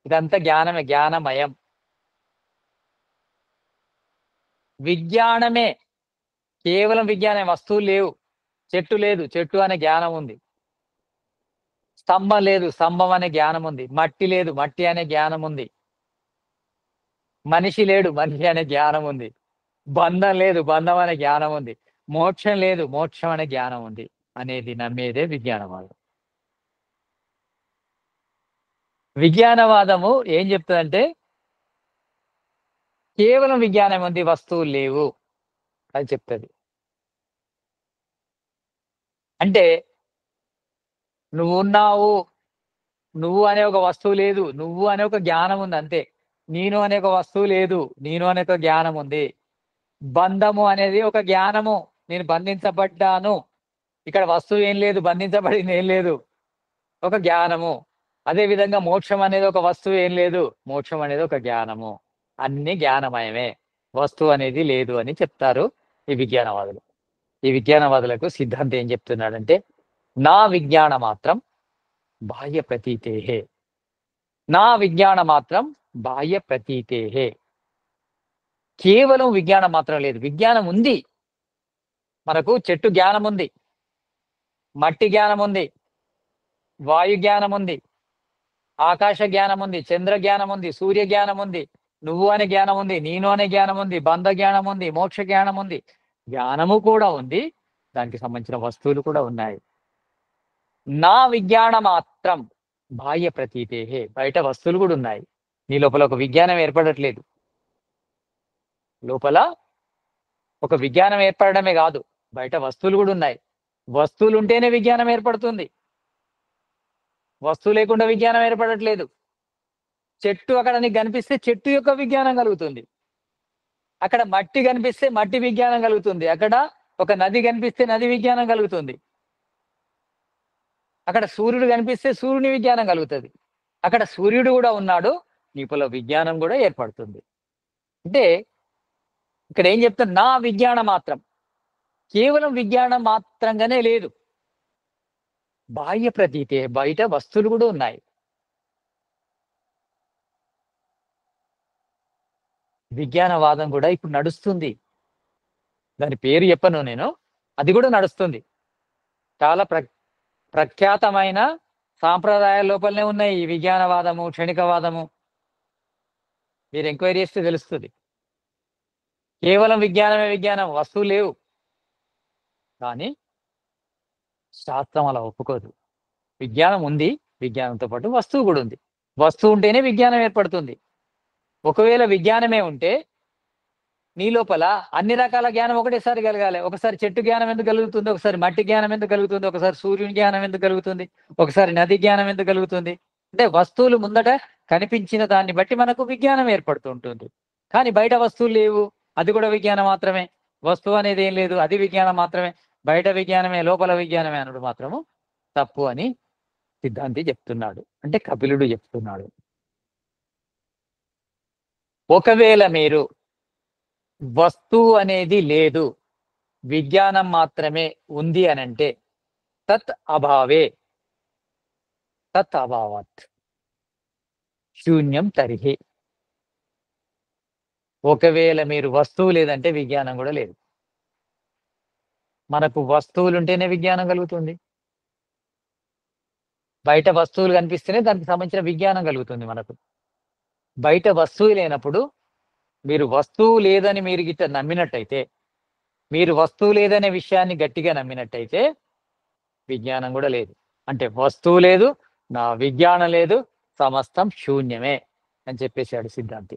S1: ఇదంతా జ్ఞానమే, జ్ఞానమయం. విజ్ఞానమే. కేవలం విజ్ఞానమే. వస్తువులు లేవు. చెట్టు లేదు. చెట్టు అనే జ్ఞానం ఉంది. స్తంభం లేదు. స్తంభం అనే జ్ఞానం ఉంది. మట్టి లేదు. మట్టి అనే జ్ఞానం ఉంది. మనిషి లేడు. మనిషి అనే జ్ఞానం ఉంది. బంధం లేదు. బంధం అనే జ్ఞానం ఉంది. మోక్షం లేదు. మోక్షం అనే జ్ఞానం ఉంది. అనేది నమ్మేదే విజ్ఞానవాదం. విజ్ఞానవాదము ఏం చెప్తదంటే, కేవలం విజ్ఞానం ఉంది, వస్తువులు లేవు అని చెప్తది. అంటే నువ్వున్నావు, నువ్వు అనే ఒక వస్తువు లేదు. నువ్వు అనే ఒక జ్ఞానం ఉంది అంతే. నేను అనే ఒక వస్తువు లేదు. నేను అనే ఒక జ్ఞానం ఉంది. బంధము అనేది ఒక జ్ఞానము. నేను బంధించబడ్డాను. ఇక్కడ వస్తువు ఏం లేదు. బంధించబడింది ఏం లేదు. ఒక జ్ఞానము. అదే విధంగా మోక్షం అనేది ఒక వస్తువు ఏం లేదు. మోక్షం అనేది ఒక జ్ఞానము. అన్నీ జ్ఞానమయమే. వస్తువు అనేది లేదు అని చెప్తారు ఈ విజ్ఞానవాదులు. ఈ విజ్ఞానవాదులకు సిద్ధాంతం ఏం చెప్తున్నాడంటే, నా విజ్ఞాన మాత్రం బాహ్య ప్రతీతేహే. నా విజ్ఞాన మాత్రం బాహ్య ప్రతీతేహే. కేవలం విజ్ఞానం మాత్రం లేదు. విజ్ఞానం ఉంది. మనకు చెట్టు జ్ఞానం ఉంది. మట్టి జ్ఞానం ఉంది. వాయు జ్ఞానం ఉంది. ఆకాశ జ్ఞానం ఉంది. చంద్ర జ్ఞానం ఉంది. సూర్య జ్ఞానం ఉంది. నువ్వు అనే జ్ఞానం ఉంది. నేను అనే జ్ఞానం ఉంది. బంధ జ్ఞానం ఉంది. మోక్ష జ్ఞానం ఉంది. జ్ఞానము కూడా ఉంది. దానికి సంబంధించిన వస్తువులు కూడా ఉన్నాయి. నా విజ్ఞాన మాత్రం బాహ్య ప్రతీతేహే. బయట వస్తువులు కూడా ఉన్నాయి. నీ లోపల ఒక విజ్ఞానం ఏర్పడట్లేదు. లోపల ఒక విజ్ఞానం ఏర్పడడమే కాదు, బయట వస్తువులు కూడా ఉన్నాయి. వస్తువులు ఉంటేనే విజ్ఞానం ఏర్పడుతుంది. వస్తువు లేకుండా విజ్ఞానం ఏర్పడట్లేదు. చెట్టు అక్కడ నీకు కనిపిస్తే చెట్టు యొక్క విజ్ఞానం కలుగుతుంది. అక్కడ మట్టి కనిపిస్తే మట్టి విజ్ఞానం కలుగుతుంది. అక్కడ ఒక నది కనిపిస్తే నది విజ్ఞానం కలుగుతుంది. అక్కడ సూర్యుడు కనిపిస్తే సూర్యుని విజ్ఞానం కలుగుతది. అక్కడ సూర్యుడు కూడా ఉన్నాడు. నీకులో విజ్ఞానం కూడా ఏర్పడుతుంది. అంటే ఇక్కడ ఏం చెప్తాను, నా విజ్ఞానం మాత్రం. కేవలం విజ్ఞానం మాత్రంగానే లేదు. బాహ్య ప్రతీతే, బయట వస్తువులు కూడా ఉన్నాయి. విజ్ఞానవాదం కూడా ఇప్పుడు నడుస్తుంది. దాని పేరు చెప్పను నేను. అది కూడా నడుస్తుంది. చాలా ప్రఖ్యాతమైన సాంప్రదాయాల లోపలనే ఉన్నాయి ఈ విజ్ఞానవాదము, క్షణికవాదము. మీరు ఎంక్వైరీ చేస్తే తెలుస్తుంది. కేవలం విజ్ఞానమే విజ్ఞానం, వస్తువులు లేవు. కానీ శాస్త్రం అలా ఒప్పుకోదు. విజ్ఞానం ఉంది. విజ్ఞానంతో పాటు వస్తువు కూడా ఉంది. వస్తువు ఉంటేనే విజ్ఞానం ఏర్పడుతుంది. ఒకవేళ విజ్ఞానమే ఉంటే నీ లోపల అన్ని రకాల జ్ఞానం ఒకటేసారి కలగాలి. ఒకసారి చెట్టు జ్ఞానం ఎందుకు కలుగుతుంది? ఒకసారి మట్టి జ్ఞానం ఎందుకు కలుగుతుంది? ఒకసారి సూర్యుని జ్ఞానం ఎందుకు కలుగుతుంది? ఒకసారి నది జ్ఞానం ఎందుకు కలుగుతుంది? అంటే వస్తువులు ముందట కనిపించిన దాన్ని బట్టి మనకు విజ్ఞానం ఏర్పడుతూ ఉంటుంది. కానీ బయట వస్తువులు లేవు. అది కూడా విజ్ఞానం మాత్రమే. వస్తువు అనేది ఏం లేదు. అది విజ్ఞానం మాత్రమే. బయట విజ్ఞానమే, లోపల విజ్ఞానమే అనుడు మాత్రము తప్పు అని సిద్ధాంతి చెప్తున్నాడు. అంటే కపిలుడు చెప్తున్నాడు. ఒకవేళ మీరు వస్తువు అనేది లేదు, విజ్ఞానం మాత్రమే ఉంది అనంటే తత్ అభావే, తత్ అభావాత్ శూన్యం తరిహి. ఒకవేళ మీరు వస్తువు లేదంటే విజ్ఞానం కూడా లేదు. మనకు వస్తువులు ఉంటేనే విజ్ఞానం కలుగుతుంది. బయట వస్తువులు కనిపిస్తేనే దానికి సంబంధించిన విజ్ఞానం కలుగుతుంది మనకు. బయట వస్తువు లేనప్పుడు మీరు వస్తువు లేదని మీరు గిట్ట నమ్మినట్టయితే, మీరు వస్తువు లేదనే విషయాన్ని గట్టిగా నమ్మినట్టయితే విజ్ఞానం కూడా లేదు. అంటే వస్తువు లేదు, నా విజ్ఞానం లేదు, సమస్తం శూన్యమే అని చెప్పేశాడు సిద్ధాంతి.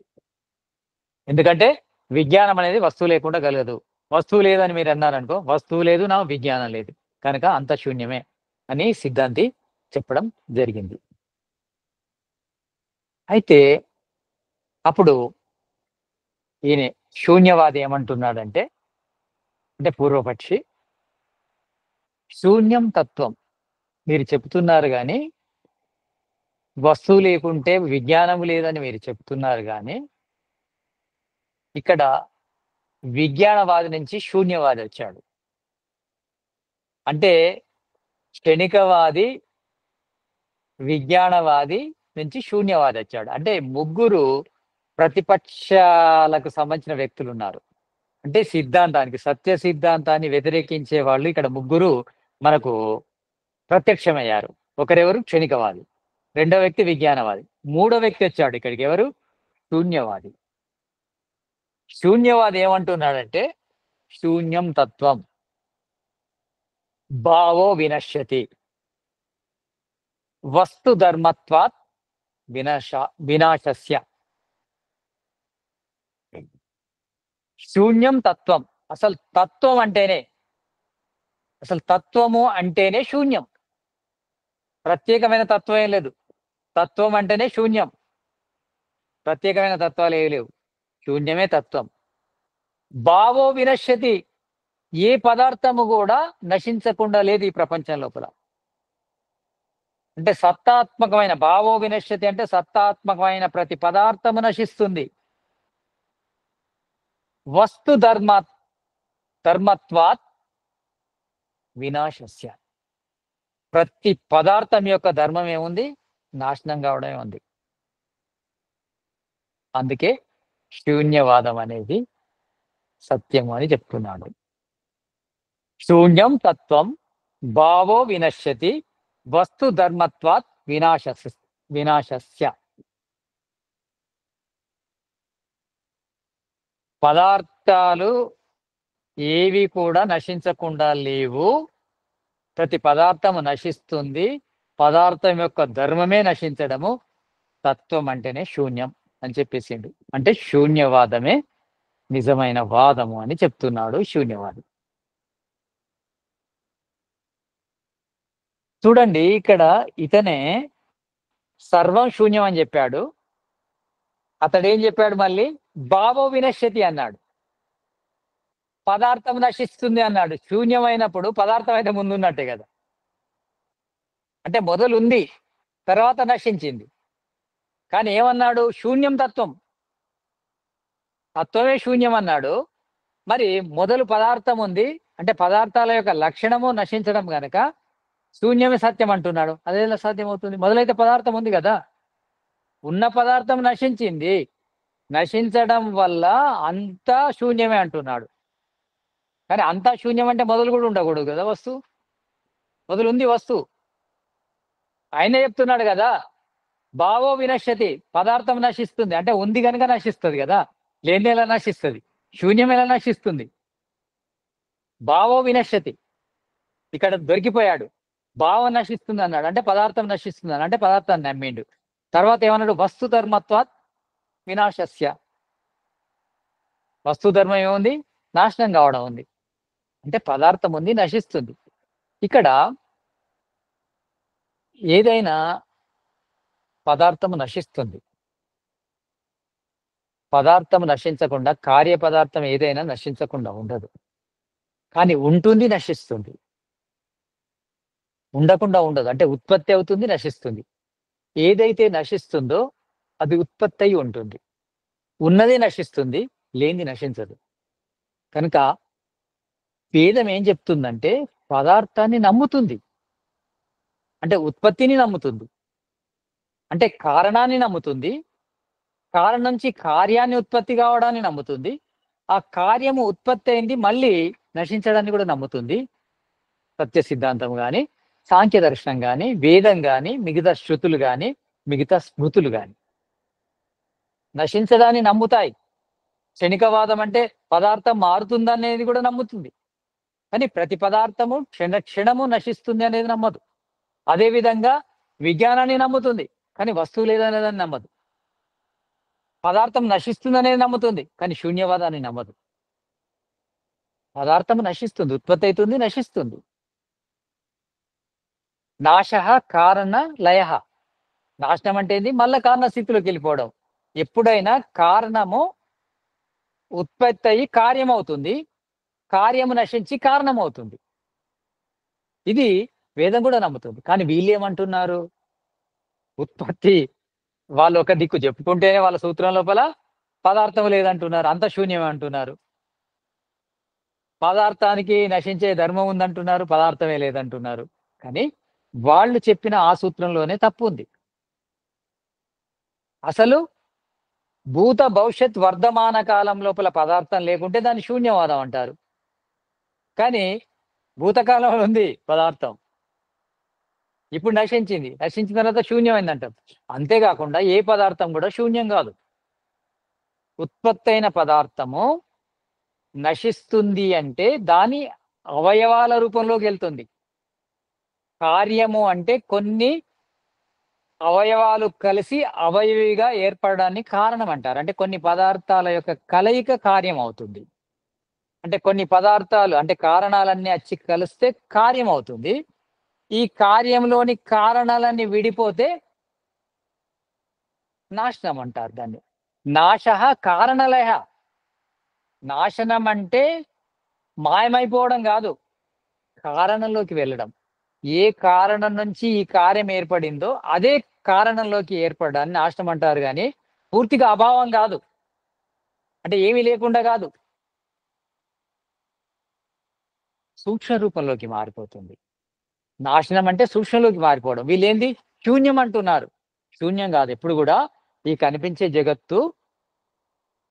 S1: ఎందుకంటే విజ్ఞానం అనేది వస్తువు లేకుండా కలగదు. వస్తువు లేదని మీరు అన్నారనుకో, వస్తువు లేదు, నా విజ్ఞానం లేదు, కనుక అంత శూన్యమే అని సిద్ధాంతి చెప్పడం జరిగింది. అయితే అప్పుడు ఈయన శూన్యవాది ఏమంటున్నాడంటే, అంటే పూర్వపక్షి, శూన్యం తత్వం మీరు చెప్తున్నారు గాని, వస్తువు లేకుంటే విజ్ఞానం లేదని మీరు చెప్తున్నారు గాని, ఇక్కడ విజ్ఞానవాది నుంచి శూన్యవాది వచ్చాడు. అంటే క్షణికవాది, విజ్ఞానవాది నుంచి శూన్యవాది వచ్చాడు. అంటే ముగ్గురు ప్రతిపక్షాలకు సంబంధించిన వ్యక్తులున్నారు. అంటే సిద్ధాంతానికి, సత్య సిద్ధాంతాన్ని వ్యతిరేకించే వాళ్ళు ఇక్కడ ముగ్గురు మనకు ప్రత్యక్షమయ్యారు. ఒకరెవరు? క్షణికవాది. రెండో వ్యక్తి విజ్ఞానవాది. మూడో వ్యక్తి వచ్చాడు ఇక్కడికి. ఎవరు? శూన్యవాది. శూన్యవాది ఏమంటున్నాడంటే, శూన్యం తత్వం భావో వినశ్యతి వస్తు ధర్మత్వాత్ వినాశస్య. శూన్యం తత్వం. అసలు తత్వం అంటేనే, అసలు తత్వము అంటేనే శూన్యం. ప్రత్యేకమైన తత్వం ఏం లేదు. తత్వం అంటేనే శూన్యం. ప్రత్యేకమైన తత్వాలు ఏవి లేవు. శూన్యమే తత్వం. భావో వినశ్యతి. ఏ పదార్థము కూడా నశించకుండా లేదు ఈ ప్రపంచం లోపల. అంటే సత్తాత్మకమైన, భావో వినశ్యతి అంటే సత్తాత్మకమైన ప్రతి పదార్థము నశిస్తుంది. వస్తు ధర్మత్వాత్ వినాశస్య. ప్రతి పదార్థం యొక్క ధర్మం ఏముంది? నాశనం కావడమే ఉంది. అందుకే శూన్యవాదం అనేది సత్యము అని చెప్తున్నాడు. శూన్యం తత్వం భావో వినశ్యతి వస్తు ధర్మత్వాత్ వినాశస్య. పదార్థాలు ఏవి కూడా నశించకుండా లేవు. ప్రతి పదార్థము నశిస్తుంది. పదార్థం యొక్క ధర్మమే నశించడము. తత్వం అంటేనే శూన్యం అని చెప్పేసిండు. అంటే శూన్యవాదమే నిజమైన వాదము అని చెప్తున్నాడు శూన్యవాది. చూడండి, ఇక్కడ ఇతనే సర్వం శూన్యం అని చెప్పాడు. అతడు ఏం చెప్పాడు? మళ్ళీ భావో వినశ్యతి అన్నాడు. పదార్థం నశిస్తుంది అన్నాడు. శూన్యమైనప్పుడు పదార్థం అయితే ముందున్నట్టే కదా. అంటే మొదలుంది, తర్వాత నశించింది. కానీ ఏమన్నాడు? శూన్యం తత్వం. తత్వమే శూన్యం అన్నాడు. మరి మొదలు పదార్థం ఉంది అంటే పదార్థాల యొక్క లక్షణము నశించడం గనక శూన్యమే సత్యం అంటున్నాడు. అదేలా సాధ్యం అవుతుంది? మొదలైతే పదార్థం ఉంది కదా. ఉన్న పదార్థం నశించింది. నశించడం వల్ల అంతా శూన్యమే అంటున్నాడు. కానీ అంతా శూన్యం అంటే మొదలు కూడా ఉండకూడదు కదా. వస్తువు మొదలు ఉంది. వస్తువు ఆయనే చెప్తున్నాడు కదా, భావో వినశ్యతి. పదార్థం నశిస్తుంది అంటే ఉంది కనుక నశిస్తుంది కదా. లేని ఎలా నశిస్తుంది? శూన్యం ఎలా నశిస్తుంది? భావో వినశ్యతి. ఇక్కడ దొరికిపోయాడు. భావం నశిస్తుంది అన్నాడు అంటే పదార్థం నశిస్తుంది అన్నాడు అంటే పదార్థాన్ని నమ్మిండు. తర్వాత ఏమన్నాడు? వస్తు ధర్మత్వాత్ వినాశస్య. వస్తు ధర్మం ఏముంది? నాశనం కావడం ఉంది. అంటే పదార్థం ఉంది, నశిస్తుంది. ఇక్కడ ఏదైనా పదార్థము నశిస్తుంది. పదార్థం నశించకుండా, కార్యపదార్థం ఏదైనా నశించకుండా ఉండదు. కానీ ఉంటుంది, నశిస్తుంది. ఉండకుండా ఉండదు. అంటే ఉత్పత్తి అవుతుంది, నశిస్తుంది. ఏదైతే నశిస్తుందో అది ఉత్పత్తి అయి ఉంటుంది. ఉన్నది నశిస్తుంది, లేనిది నశించదు. కనుక వేదం ఏం చెప్తుందంటే పదార్థాన్ని నమ్ముతుంది. అంటే ఉత్పత్తిని నమ్ముతుంది. అంటే కారణాన్ని నమ్ముతుంది. కారణం నుంచి కార్యాన్ని ఉత్పత్తి కావడాన్ని నమ్ముతుంది. ఆ కార్యము ఉత్పత్తి అయింది మళ్ళీ నశించడాన్ని కూడా నమ్ముతుంది. సత్య సిద్ధాంతం కానీ, సాంఖ్య దర్శనం కానీ, వేదం కానీ, మిగతా శృతులు కానీ, మిగతా స్మృతులు కానీ నశించడాన్ని నమ్ముతాయి. క్షణికవాదం అంటే పదార్థం మారుతుందనేది కూడా నమ్ముతుంది. కానీ ప్రతి పదార్థము క్షణము నశిస్తుంది అనేది నమ్మదు. అదేవిధంగా విజ్ఞానాన్ని నమ్ముతుంది, కానీ వస్తువు లేదనేదాన్ని నమ్మదు. పదార్థం నశిస్తుంది అనేది నమ్ముతుంది, కానీ శూన్యవాదాన్ని నమ్మదు. పదార్థం నశిస్తుంది, ఉత్పత్తి అవుతుంది, నశిస్తుంది. నాశ కారణ లయ. నాశనం అంటే ఏంది? మళ్ళా కారణ స్థితిలోకి వెళ్ళిపోవడం. ఎప్పుడైనా కారణము ఉత్పత్తి అయ్యి కార్యం అవుతుంది, కార్యము నశించి కారణం అవుతుంది. ఇది వేదం కూడా నమ్ముతుంది. కానీ వీళ్ళు ఏమంటున్నారు? ఉత్పత్తి వాళ్ళు ఒక దిక్కు చెప్పుకుంటేనే వాళ్ళ సూత్రం లోపల పదార్థం లేదంటున్నారు, అంత శూన్యమే అంటున్నారు. పదార్థానికి నశించే ధర్మం ఉందంటున్నారు, పదార్థమే లేదంటున్నారు. కానీ వాళ్ళు చెప్పిన ఆ సూత్రంలోనే తప్పు ఉంది. అసలు భూత భవిష్యత్ వర్ధమాన కాలం లోపల పదార్థం లేకుంటే దాన్ని శూన్యవాదం అంటారు. కానీ భూతకాలంలో ఉంది పదార్థం, ఇప్పుడు నశించింది, నశించిన తర్వాత శూన్యమైంది అంటాం. అంతేకాకుండా ఏ పదార్థం కూడా శూన్యం కాదు. ఉత్పత్తి అయిన పదార్థము నశిస్తుంది అంటే దాని అవయవాల రూపంలోకి వెళ్తుంది. కార్యము అంటే కొన్ని అవయవాలు కలిసి అవయవిగా ఏర్పడడాన్ని కారణం అంటారు. అంటే కొన్ని పదార్థాల యొక్క కలయిక కార్యం అవుతుంది. అంటే కొన్ని పదార్థాలు అంటే కారణాలన్నీ అచ్చి కలిస్తే కార్యం అవుతుంది. ఈ కార్యంలోని కారణాలన్నీ విడిపోతే నాశనం అంటారు దాన్ని. నాశః కారణలయః. నాశనం అంటే మాయమైపోవడం గాదు. కారణంలోకి వెళ్ళడం. ఏ కారణం నుంచి ఈ కార్యం ఏర్పడిందో అదే కారణంలోకి ఏర్పడడాన్ని నాశనం అంటారు గానీ, పూర్తిగా అభావం గాదు. అంటే ఏమీ లేకుండా గాదు. సూక్ష్మ రూపంలోకి మారిపోతుంది. నాశనం అంటే సూక్ష్మంలోకి మారిపోవడం. వీళ్ళేంది శూన్యం అంటున్నారు. శూన్యం గాదు. ఎప్పుడు గూడా ఈ కనిపించే జగత్తు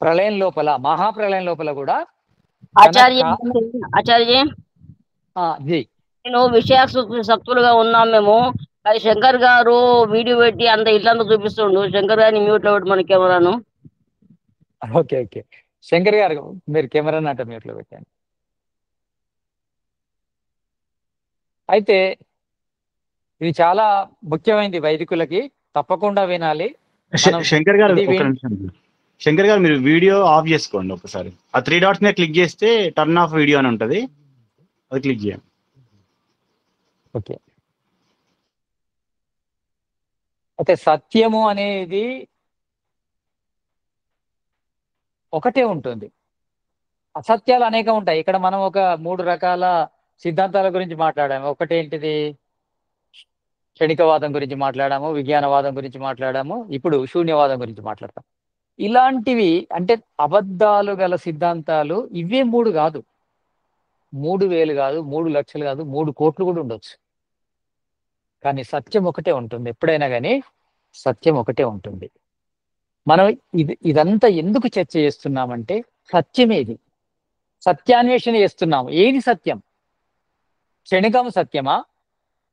S1: ప్రళయం లోపల, మహాప్రళయం లోపల గూడా తన
S2: ఆచార్య
S1: కారణ
S2: ఆచార్య
S1: జీ.
S2: నేను సక్తులుగా ఉన్నాం మేము. అది శంకర్ గారు వీడియో పెట్టి అంత ఇట్లంతా చూపిస్తుండు. శంకర్ గారిని మ్యూట్ లో పెట్టి మన కెమెరాను.
S1: ఓకే. ఓకే. శంకర్ గారు మీరు కెమెరాని అట్ట మ్యూట్‌లో పెట్టండి. అయితే ఇది చాలా ముఖ్యమైనది వైదికులకి. తప్పకుండా వినాలి. మనం
S3: శంకర్ గారు
S1: ఇది
S3: ఒక నిమిషం. శంకర్ గారు మీరు వీడియో ఆఫ్ చేసుకోండి ఒకసారి. ఆ 3 డాట్స్ మీద క్లిక్ చేస్తే టర్న్ ఆఫ్ వీడియో అని ఉంటది. అది క్లిక్ చేయండి.
S1: ఓకే. అయితే సత్యము అనేది ఒకటే ఉంటుంది. అసత్యాలు అనేకం ఉంటాయి. ఇక్కడ మనం ఒక 3 రకాల సిద్ధాంతాల గురించి మాట్లాడాము. ఒకటేంటిది? క్షణికవాదం గురించి మాట్లాడాము, విజ్ఞానవాదం గురించి మాట్లాడాము. ఇప్పుడు శూన్యవాదం గురించి మాట్లాడతాం. ఇలాంటివి అంటే అబద్ధాలు గల సిద్ధాంతాలు ఇవే 3 గాదు. 3000 గాదు, 3,00,000 గాదు, 3,00,00,000 కూడా ఉండొచ్చు. కానీ సత్యం ఒకటే ఉంటుంది. ఎప్పుడైనా గాని సత్యం ఒకటే ఉంటుంది. మనం ఇదంతా ఎందుకు చర్చ చేస్తున్నామంటే సత్యమేది? సత్యాన్వేషణ చేస్తున్నాము. ఏది సత్యం? క్షణికం సత్యమా?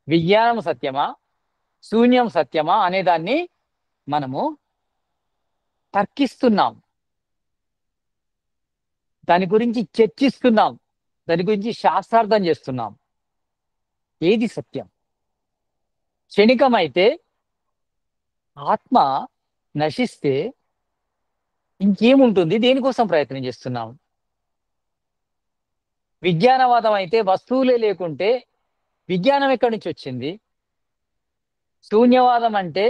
S1: విజ్ఞానం సత్యమా? శూన్యం సత్యమా? అనేదాన్ని మనము తర్కిస్తున్నాం. దాని గురించి చర్చిస్తున్నాం. దాని గురించి శాస్త్రార్థం చేస్తున్నాం. ఏది సత్యం? క్షణికమైతే ఆత్మ నశిస్తే ఇంకేముంటుంది? దేనికోసం ప్రయత్నం చేస్తున్నాం? విజ్ఞానవాదం అయితే వస్తువులే లేకుంటే విజ్ఞానం ఎక్కడి నుంచి వచ్చింది? శూన్యవాదం అంటే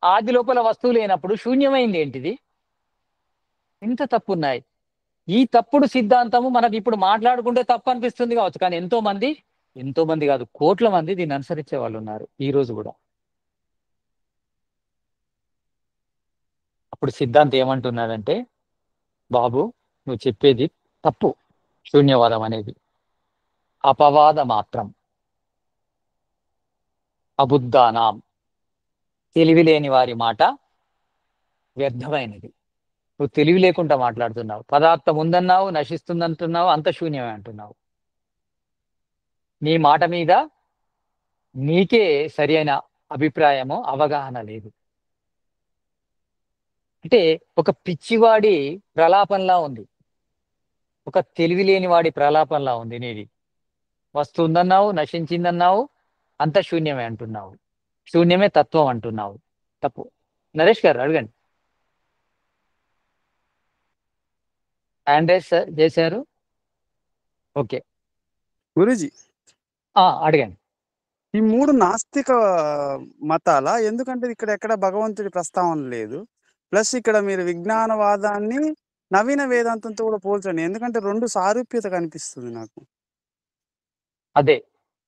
S1: ఆది లోపల వస్తువు లేనప్పుడు శూన్యమైంది ఏంటిది? ఇంత తప్పున్నాయి. ఈ తప్పుడు సిద్ధాంతము మనకు ఇప్పుడు మాట్లాడుకుంటే తప్పు అనిపిస్తుంది కావచ్చు. కానీ ఎంతో మంది కాదు, కోట్ల మంది దీన్ని అనుసరించే వాళ్ళు ఉన్నారు ఈ రోజు కూడా. అప్పుడు సిద్ధాంతం ఏమంటున్నాడంటే, బాబు నువ్వు చెప్పేది తప్పు. శూన్యవాదం అనేది అపవాద మాత్రం, అబుద్ధానాం, తెలివి లేని వారి మాట వ్యర్థమైనది. నువ్వు తెలివి లేకుండా మాట్లాడుతున్నావు. పదార్థం ఉందన్నావు, నశిస్తుందంటున్నావు, అంత శూన్యమే అంటున్నావు. నీ మాట మీద నీకే సరి అయిన అభిప్రాయము, అవగాహన లేదు. అంటే ఒక పిచ్చివాడి ప్రలాపంలా ఉంది, ఒక తెలివి లేని వాడి ప్రలాపంలా ఉంది నీది. వస్తువు ఉందన్నావు, నశించిందన్నావు, అంత శూన్యమే అంటున్నావు. శూన్యమే తత్వం అంటున్నావు. తప్పు. నరేష్ గారు అడగండి. హ్యాండ్ రైజ్ చేశారు. ఓకే,
S4: గురూజీ,
S1: అడగండి.
S4: ఈ 3 నాస్తిక మతాల, ఎందుకంటే ఇక్కడ ఎక్కడ భగవంతుడి ప్రస్తావన లేదు. ప్లస్ ఇక్కడ మీరు విజ్ఞానవాదాన్ని నవీన వేదాంతంతో కూడా పోల్చండి. ఎందుకంటే 2 సారూప్యత కనిపిస్తుంది నాకు.
S1: అదే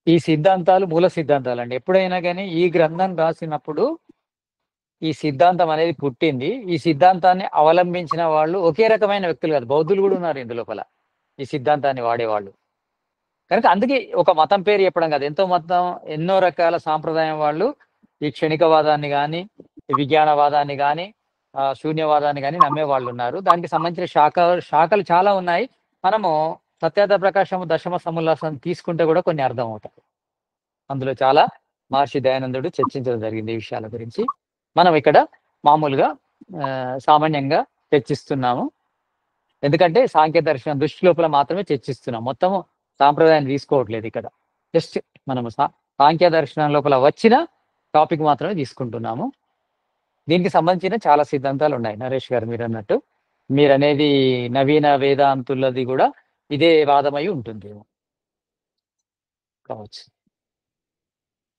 S1: ఈ సిద్ధాంతాలు మూల సిద్ధాంతాలు అండి. ఎప్పుడైనా కానీ ఈ గ్రంథం రాసినప్పుడు ఈ సిద్ధాంతం అనేది పుట్టింది. ఈ సిద్ధాంతాన్ని అవలంబించిన వాళ్ళు ఒకే రకమైన వ్యక్తులు కాదు, బౌద్ధులు కూడా ఉన్నారు ఇందులోపల, ఈ సిద్ధాంతాన్ని వాడేవాళ్ళు. కనుక అందుకే ఒక మతం పేరు చెప్పడం కాదు, ఎన్నో రకాల సాంప్రదాయం వాళ్ళు ఈ క్షణికవాదాన్ని కానీ, విజ్ఞానవాదాన్ని కానీ, శూన్యవాదాన్ని కానీ నమ్మే వాళ్ళు ఉన్నారు. దానికి సంబంధించిన శాఖలు చాలా ఉన్నాయి. మనము సత్యార్థ ప్రకాశం దశమ సముల్లాసం తీసుకుంటే కూడా కొన్ని అర్థం అవుతాయి. అందులో చాలా మహర్షి దయానందుడు చర్చించడం జరిగింది ఈ విషయాల గురించి. మనం ఇక్కడ మామూలుగా సామాన్యంగా చర్చిస్తున్నాము. ఎందుకంటే సాంఖ్య దర్శనం దృష్టి లోపల మాత్రమే చర్చిస్తున్నాం. మొత్తము సాంప్రదాయాన్ని తీసుకోవట్లేదు ఇక్కడ. జస్ట్ మనము సాంఖ్య దర్శనం లోపల వచ్చిన టాపిక్ మాత్రమే తీసుకుంటున్నాము. దీనికి సంబంధించిన చాలా సిద్ధాంతాలు ఉన్నాయి. నరేష్ గారు మీరు అన్నట్టు, మీరనేది నవీన వేదాంతులది కూడా ఇదే వాదమై ఉంటుంది కావచ్చు.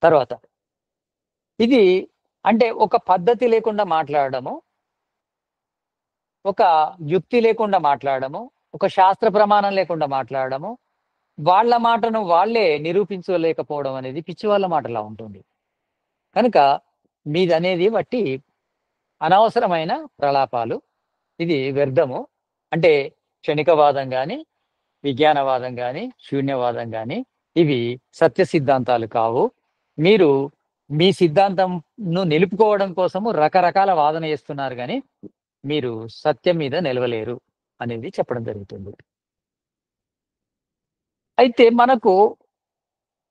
S1: తర్వాత ఇది అంటే ఒక పద్ధతి లేకుండా మాట్లాడడము, ఒక యుక్తి లేకుండా మాట్లాడము, ఒక శాస్త్ర ప్రమాణం లేకుండా మాట్లాడము, వాళ్ళ మాటను వాళ్ళే నిరూపించలేకపోవడం అనేది పిచ్చి వాళ్ళ మాటలా ఉంటుంది. కనుక మీదనేది బట్టి అనవసరమైన ప్రలాపాలు, ఇది వ్యర్థము. అంటే క్షణికవాదం కానీ, విజ్ఞానవాదం కానీ, శూన్యవాదం కానీ ఇవి సత్య సిద్ధాంతాలు కావు. మీరు మీ సిద్ధాంతంను నిలుపుకోవడం కోసము రకరకాల వాదన చేస్తున్నారు కానీ మీరు సత్యం మీద నిలవలేరు అనేది చెప్పడం జరుగుతుంది. అయితే మనకు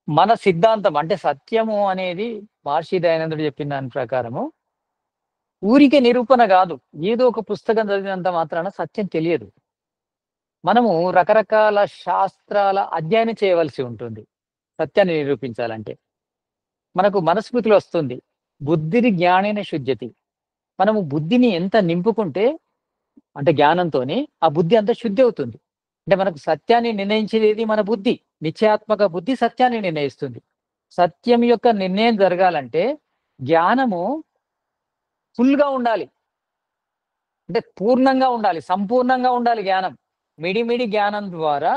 S1: మన సిద్ధాంతం అంటే సత్యము అనేది మహర్షి దయానందుడు చెప్పిన దాని ప్రకారము ఊరికే నిరూపణ కాదు. ఏదో ఒక పుస్తకం చదివినంత మాత్రాన సత్యం తెలియదు. మనము రకరకాల శాస్త్రాల అధ్యయనం చేయవలసి ఉంటుంది సత్యాన్ని నిరూపించాలంటే. మనకు మనస్మృతిలో వస్తుంది, బుద్ధిని జ్ఞానేన శుద్ధ్యతి. మనము బుద్ధిని ఎంత నింపుకుంటే అంటే జ్ఞానంతోనే ఆ బుద్ధి అంత శుద్ధి అవుతుంది. అంటే మనకు సత్యాన్ని నిర్ణయించేది మన బుద్ధి, నిశ్చయాత్మక బుద్ధి సత్యాన్ని నిర్ణయిస్తుంది. సత్యం యొక్క నిర్ణయం జరగాలంటే జ్ఞానము ఫుల్గా ఉండాలి, అంటే పూర్ణంగా ఉండాలి, సంపూర్ణంగా ఉండాలి జ్ఞానం. మిడిమిడి జ్ఞానం ద్వారా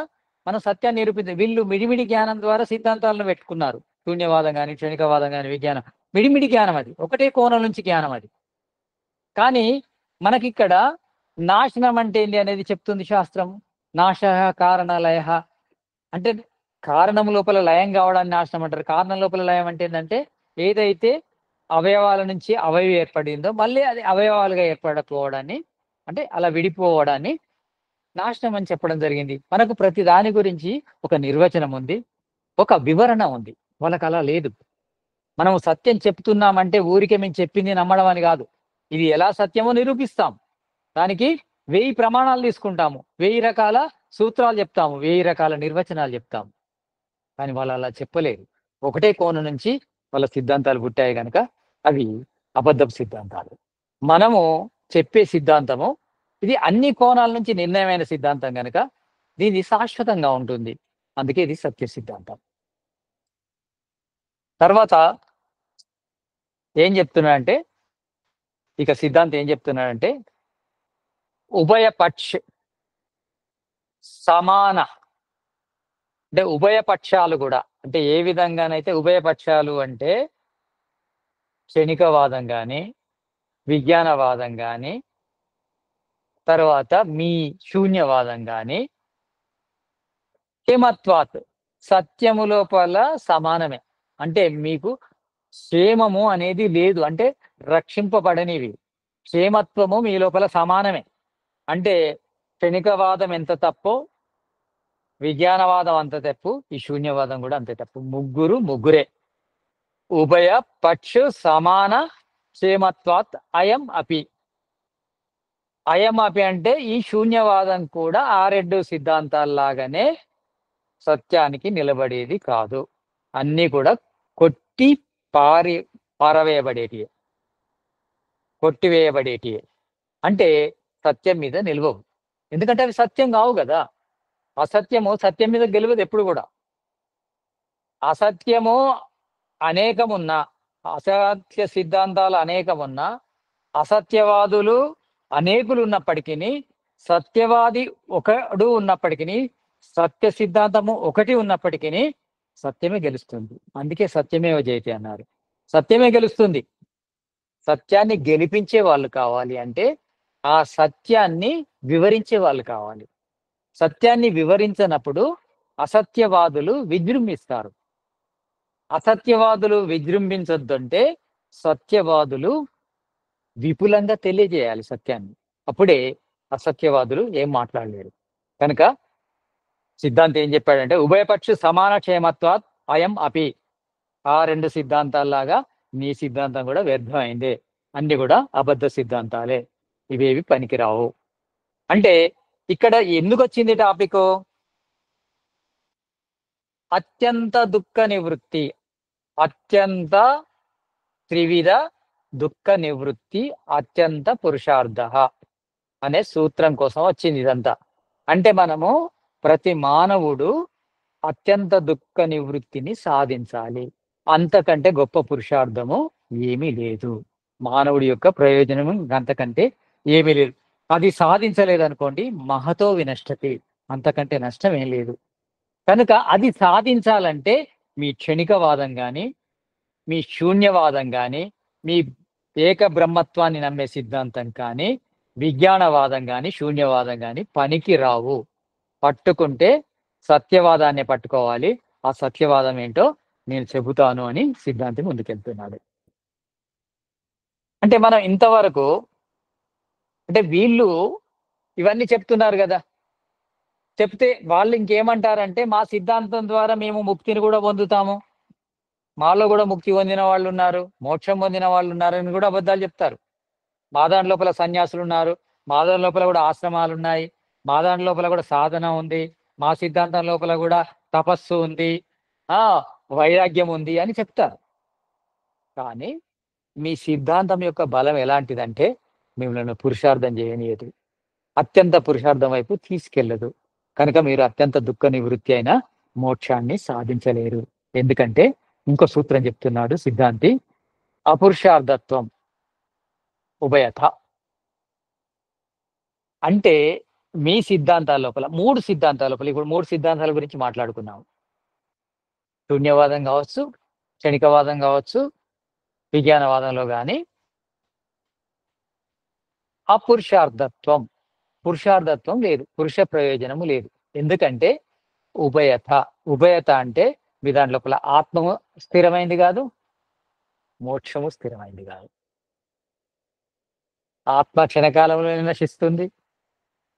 S1: మనం సత్యాన్ని నిరూపించాలి. వీళ్ళు మిడిమిడి జ్ఞానం ద్వారా సిద్ధాంతాలను పెట్టుకున్నారు. శూన్యవాదం కానీ, క్షణికవాదం కానీ, విజ్ఞానం మిడిమిడి జ్ఞానం, అది ఒకటే కోణం నుంచి జ్ఞానం అది. కానీ మనకిక్కడ నాశనం అంటే ఏంటి అనేది చెప్తుంది శాస్త్రం. నాశ కారణలయ అంటే కారణం లోపల లయం కావడాన్ని నాశనం అంటారు. కారణం లోపల లయం అంటే ఏంటంటే ఏదైతే అవయవాల నుంచి అవయవం ఏర్పడిందో మళ్ళీ అది అవయవాలుగా ఏర్పడకపోవడాన్ని, అంటే అలా విడిపోవడాన్ని నాశనం అని చెప్పడం జరిగింది. మనకు ప్రతి దాని గురించి ఒక నిర్వచనం ఉంది, ఒక వివరణ ఉంది. వాళ్ళకి అలా లేదు. మనం సత్యం చెప్తున్నామంటే ఊరికే మేము చెప్పింది నమ్మడం అని కాదు. ఇది ఎలా సత్యమో నిరూపిస్తాం. దానికి 1000 ప్రమాణాలు తీసుకుంటాము, 1000 రకాల సూత్రాలు చెప్తాము, 1000 రకాల నిర్వచనాలు చెప్తాము. కానీ వాళ్ళు అలా చెప్పలేరు. ఒకటే కోణం నుంచి వాళ్ళ సిద్ధాంతాలు పుట్టాయి కనుక అవి అబద్ధపు సిద్ధాంతాలు. మనము చెప్పే సిద్ధాంతము ఇది అన్ని కోణాల నుంచి నిర్ణయమైన సిద్ధాంతం కనుక దీన్ని శాశ్వతంగా ఉంటుంది. అందుకే ఇది సత్య సిద్ధాంతం. తర్వాత ఏం చెప్తున్నాడంటే, ఇక సిద్ధాంతం ఏం చెప్తున్నాడంటే ఉభయపక్ష సమాన, అంటే ఉభయపక్షాలు కూడా, అంటే ఏ విధంగానైతే ఉభయపక్షాలు అంటే క్షణికవాదం కానీ, విజ్ఞానవాదం కానీ, తర్వాత మీ శూన్యవాదం కానీ క్షేమత్వాత్ సత్యము లోపల సమానమే. అంటే మీకు క్షేమము అనేది లేదు, అంటే రక్షింపబడనివి. క్షేమత్వము మీ లోపల సమానమే. అంటే క్షణికవాదం ఎంత తప్పో విజ్ఞానవాదం అంత తప్పు, ఈ శూన్యవాదం కూడా అంతే తప్పు. ముగ్గురే. ఉభయ పక్ష సమాన క్షేమత్వాత్ అయం అపి. అయం అపి అంటే ఈ శూన్యవాదం కూడా ఆ 2 సిద్ధాంతాల్లాగానే సత్యానికి నిలబడేది కాదు. అన్నీ కూడా కొట్టివేయబడేటియే. అంటే సత్యం మీద నిలవవు. ఎందుకంటే అవి సత్యం కావు కదా. అసత్యము సత్యం మీద గెలవదు ఎప్పుడు కూడా. అసత్యము అనేకమున్నా, అసత్య సిద్ధాంతాలు అనేకమున్నా, అసత్యవాదులు అనేకులు ఉన్నప్పటికీ, సత్యవాది ఒకడు ఉన్నప్పటికీ, సత్య సిద్ధాంతము ఒకటి ఉన్నప్పటికీ సత్యమే గెలుస్తుంది. అందుకే సత్యమేవ జయతే అన్నారు. సత్యమే గెలుస్తుంది. సత్యాన్ని గెలిపించే వాళ్ళు కావాలి అంటే ఆ సత్యాన్ని వివరించే వాళ్ళు కావాలి. సత్యాన్ని వివరించినప్పుడు అసత్యవాదులు విజృంభిస్తారు. అసత్యవాదులు విజృంభించొద్దంటే సత్యవాదులు విపులంగా తెలియజేయాలి సత్యాన్ని. అప్పుడే అసత్యవాదులు ఏం మాట్లాడలేరు. కనుక సిద్ధాంతం ఏం చెప్పాడంటే ఉభయపక్ష సమాన క్షేమత్వాత్ అయం అపి. ఆ 2 సిద్ధాంతాల్లాగా నీ సిద్ధాంతం కూడా వ్యర్థమైందే. అన్ని కూడా అబద్ధ సిద్ధాంతాలే, ఇవేవి పనికిరావు. అంటే ఇక్కడ ఎందుకు వచ్చింది టాపిక్? అత్యంత దుఃఖ నివృత్తి, అత్యంత త్రివిధ దుఃఖ నివృత్తి అత్యంత పురుషార్థ అనే సూత్రం కోసం వచ్చింది ఇదంతా. అంటే మనము ప్రతి మానవుడు అత్యంత దుఃఖ నివృత్తిని సాధించాలి. అంతకంటే గొప్ప పురుషార్థము ఏమీ లేదు. మానవుడి యొక్క ప్రయోజనము అంతకంటే ఏమీ లేదు. అది సాధించలేదనుకోండి, మహతో వినష్టతి, అంతకంటే నష్టం ఏం లేదు. కనుక అది సాధించాలంటే మీ క్షణికవాదం కానీ, మీ శూన్యవాదం కానీ, మీ ఏక బ్రహ్మత్వాన్ని నమ్మే సిద్ధాంతం కానీ, విజ్ఞానవాదం కానీ, శూన్యవాదం కానీ పనికి రావు. పట్టుకుంటే సత్యవాదాన్ని పట్టుకోవాలి. ఆ సత్యవాదం ఏంటో నేను చెబుతాను అని సిద్ధాంతి ముందుకెళ్తున్నాడు. అంటే మనం ఇంతవరకు అంటే వీళ్ళు ఇవన్నీ చెప్తున్నారు కదా, చెప్తే వాళ్ళు ఇంకేమంటారంటే మా సిద్ధాంతం ద్వారా మేము ముక్తిని కూడా పొందుతాము, మాలో కూడా ముక్తి పొందిన వాళ్ళు ఉన్నారు, మోక్షం పొందిన వాళ్ళు ఉన్నారని కూడా అబద్ధాలు చెప్తారు. మా దాని లోపల సన్యాసులు ఉన్నారు, మా దాని లోపల కూడా ఆశ్రమాలు ఉన్నాయి, మా దాని లోపల కూడా సాధన ఉంది, మా సిద్ధాంతం లోపల కూడా తపస్సు ఉంది, వైరాగ్యం ఉంది అని చెప్తారు. కానీ మీ సిద్ధాంతం యొక్క బలం ఎలాంటిదంటే మిమ్మల్ని పురుషార్థం చేయనియదు, అత్యంత పురుషార్థం వైపు తీసుకెళ్ళదు. కనుక మీరు అత్యంత దుఃఖ నివృత్తి అయిన మోక్షాన్ని సాధించలేరు. ఎందుకంటే ఇంకో సూత్రం చెప్తున్నాడు సిద్ధాంతి, అపురుషార్థత్వం ఉభయత. అంటే మీ సిద్ధాంతాల లోపల మూడు సిద్ధాంతాల లోపల, ఇప్పుడు మూడు సిద్ధాంతాల గురించి మాట్లాడుకున్నాము. శూన్యవాదం కావచ్చు, క్షణికవాదం కావచ్చు, విజ్ఞానవాదంలో కానీ అపురుషార్థత్వం, పురుషార్థత్వం లేదు, పురుష ప్రయోజనము లేదు. ఎందుకంటే ఉభయత. ఉభయత అంటే మీ దాని లోపల ఆత్మము స్థిరమైంది కాదు, మోక్షము స్థిరమైంది కాదు. ఆత్మ క్షణకాలంలో నశిస్తుంది.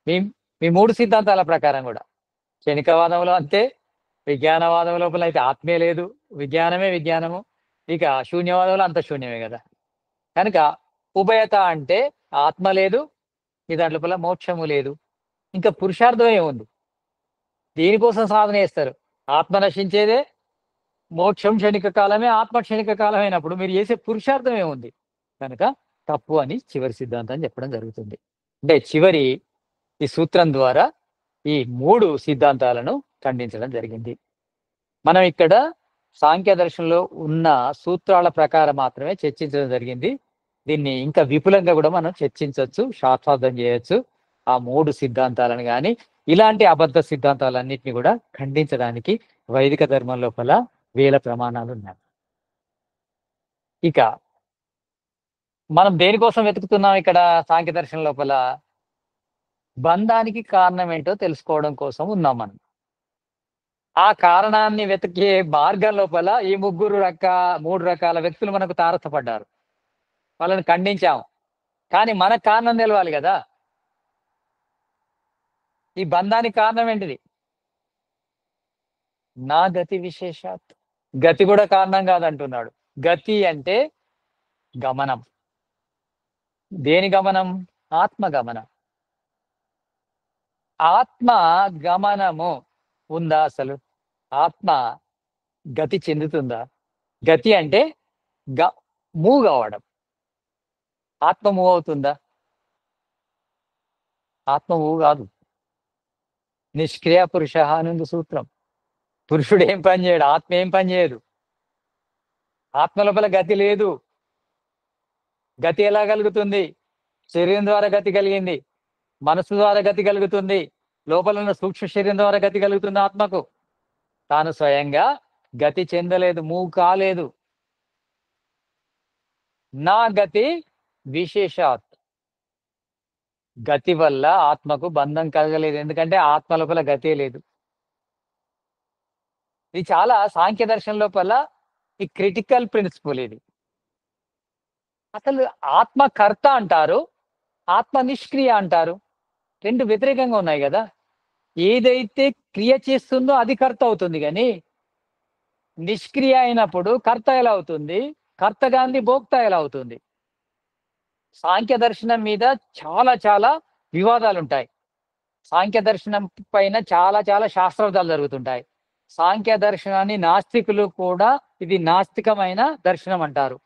S1: మీ మీ మూడు సిద్ధాంతాల ప్రకారం కూడా క్షణికవాదంలో అంతే, విజ్ఞానవాదం లోపల అయితే ఆత్మే లేదు, విజ్ఞానమే విజ్ఞానము, ఇక శూన్యవాదంలో అంత శూన్యమే కదా. కనుక ఉభయత అంటే ఆత్మ లేదు, మీ దాని లోపల మోక్షము లేదు, ఇంకా పురుషార్థమే ఉంది. దీనికోసం సాధన చేస్తారు. ఆత్మ నశించేదే, మోక్షం క్షణిక కాలమే, ఆత్మ క్షణిక కాలమైనప్పుడు మీరు చేసే పురుషార్థమే ఉంది. కనుక తప్పు అని చివరి సిద్ధాంతం చెప్పడం జరుగుతుంది. అంటే చివరి ఈ సూత్రం ద్వారా ఈ మూడు సిద్ధాంతాలను ఖండించడం జరిగింది. మనం ఇక్కడ సాంఖ్య దర్శనంలో ఉన్న సూత్రాల ప్రకారం మాత్రమే చర్చించడం జరిగింది. దీన్ని ఇంకా విపులంగా కూడా మనం చర్చించవచ్చు, శాస్త్రార్థం చేయొచ్చు. ఆ మూడు సిద్ధాంతాలను కానీ ఇలాంటి అబద్ధ సిద్ధాంతాలన్నింటినీ కూడా ఖండించడానికి వైదిక ధర్మం లోపల వేల ప్రమాణాలు ఉన్నాయి. ఇక మనం దేనికోసం వెతుకుతున్నాం ఇక్కడ సాంఖ్య దర్శనం లోపల? బంధానికి కారణం ఏంటో తెలుసుకోవడం కోసం ఉన్నాం మనం. ఆ కారణాన్ని వెతికే మార్గం లోపల ఈ మూడు రకాల వ్యక్తులు మనకు తారసపడ్డారు. వాళ్ళని ఖండించాం. కానీ మనకు కారణం తెలవాలి కదా. ఈ బంధానికి కారణం ఏంటిది? నా గతి విశేషాత్. గతి కూడా కారణం కాదంటున్నాడు. గతి అంటే గమనం. దేని గమనం? ఆత్మ గమనం. ఆత్మ గమనము ఉందా? అసలు ఆత్మ గతి చెందుతుందా? గతి అంటే మూవ్ కావడం. ఆత్మ మూవ్ అవుతుందా? ఆత్మ మూవ్ కాదు. నిష్క్రియ పురుష అనుంది సూత్రం. పురుషుడు ఏం పని చేయడు, ఆత్మ ఏం పని చేయదు. ఆత్మ లోపల గతి లేదు. గతి ఎలా కలుగుతుంది? శరీరం ద్వారా గతి కలిగింది, మనసు ద్వారా గతి కలుగుతుంది, లోపల ఉన్న సూక్ష్మ శరీరం ద్వారా గతి కలుగుతుంది ఆత్మకు. తాను స్వయంగా గతి చెందలేదు, మూవ్ కాలేదు. నా గతి విశేషాత్. గతి వల్ల ఆత్మకు బంధం కలగలేదు, ఎందుకంటే ఆత్మ లోపల గతే లేదు. ఇది చాలా సాంఖ్య దర్శనం లోపల ఈ క్రిటికల్ ప్రిన్సిపల్. ఇది అసలు ఆత్మ కర్త అంటారు, ఆత్మ నిష్క్రియ అంటారు. రెండు వ్యతిరేకంగా ఉన్నాయి కదా. ఏదైతే క్రియ చేస్తుందో అది కర్త అవుతుంది, కానీ నిష్క్రియ అయినప్పుడు కర్త ఎలా అవుతుంది? కర్త గాంధీ భోక్త ఎలా అవుతుంది? సాంఖ్య దర్శనం మీద చాలా చాలా వివాదాలు ఉంటాయి. సాంఖ్య దర్శనం పైన చాలా చాలా శాస్త్రార్థాలు జరుగుతుంటాయి. సాంఖ్య దర్శనాన్ని నాస్తికులు కూడా ఇది నాస్తికమైన దర్శనం అంటారు.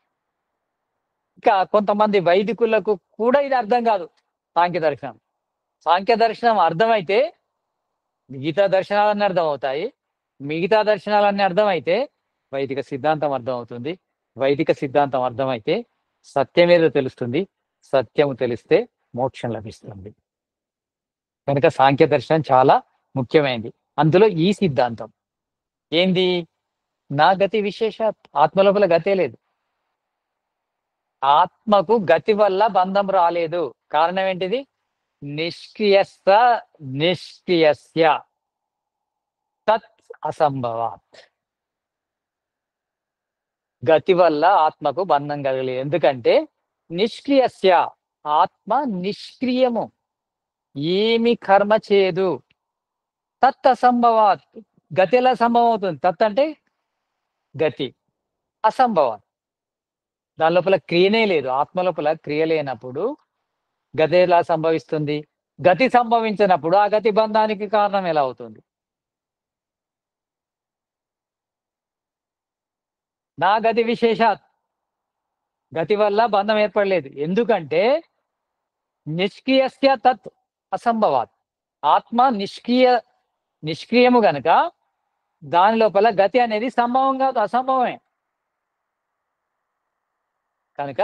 S1: ఇంకా కొంతమంది వైదికులకు కూడా ఇది అర్థం కాదు సాంఖ్య దర్శనం. సాంఖ్య దర్శనం అర్థమైతే మిగతా దర్శనాలన్నీ అర్థం అవుతాయి. మిగతా దర్శనాలన్నీ అర్థమైతే వైదిక సిద్ధాంతం అర్థం అవుతుంది. వైదిక సిద్ధాంతం అర్థమైతే సత్యమేదో తెలుస్తుంది. సత్యము తెలిస్తే మోక్షం లభిస్తుంది. కనుక సాంఖ్య దర్శనం చాలా ముఖ్యమైనది. అందులో ఈ సిద్ధాంతం ఏంది? నా గతి విశేష, ఆత్మ లోపల గతే లేదు. ఆత్మకు గతి వల్ల బంధం రాలేదు. కారణం ఏంటిది? నిష్క్రియస్త నిష్క్రియస్య తత్ అసంభవాత్. గతి వల్ల ఆత్మకు బంధం కలగలేదు. ఎందుకంటే నిష్క్రియస్య, ఆత్మ నిష్క్రియము, ఏమి కర్మ చేయదు. తత్ అసంభవాత్, గతి ఎలా సంభవం అవుతుంది? తత్ అంటే గతి, అసంభవాత్ దాని లోపల క్రియనే లేదు. ఆత్మ లోపల క్రియ లేనప్పుడు గతి ఎలా సంభవిస్తుంది? గతి సంభవించినప్పుడు ఆ గతి బంధానికి కారణం ఎలా అవుతుంది? నా గతి విశేషాత్, గతి వల్ల బంధం ఏర్పడలేదు. ఎందుకంటే నిష్క్రియస్య తత్ అసంభవాత్, ఆత్మ నిష్క్రియము గనక దాని లోపల గతి అనేది సంభవం కాదు, అసంభవమే. కనుక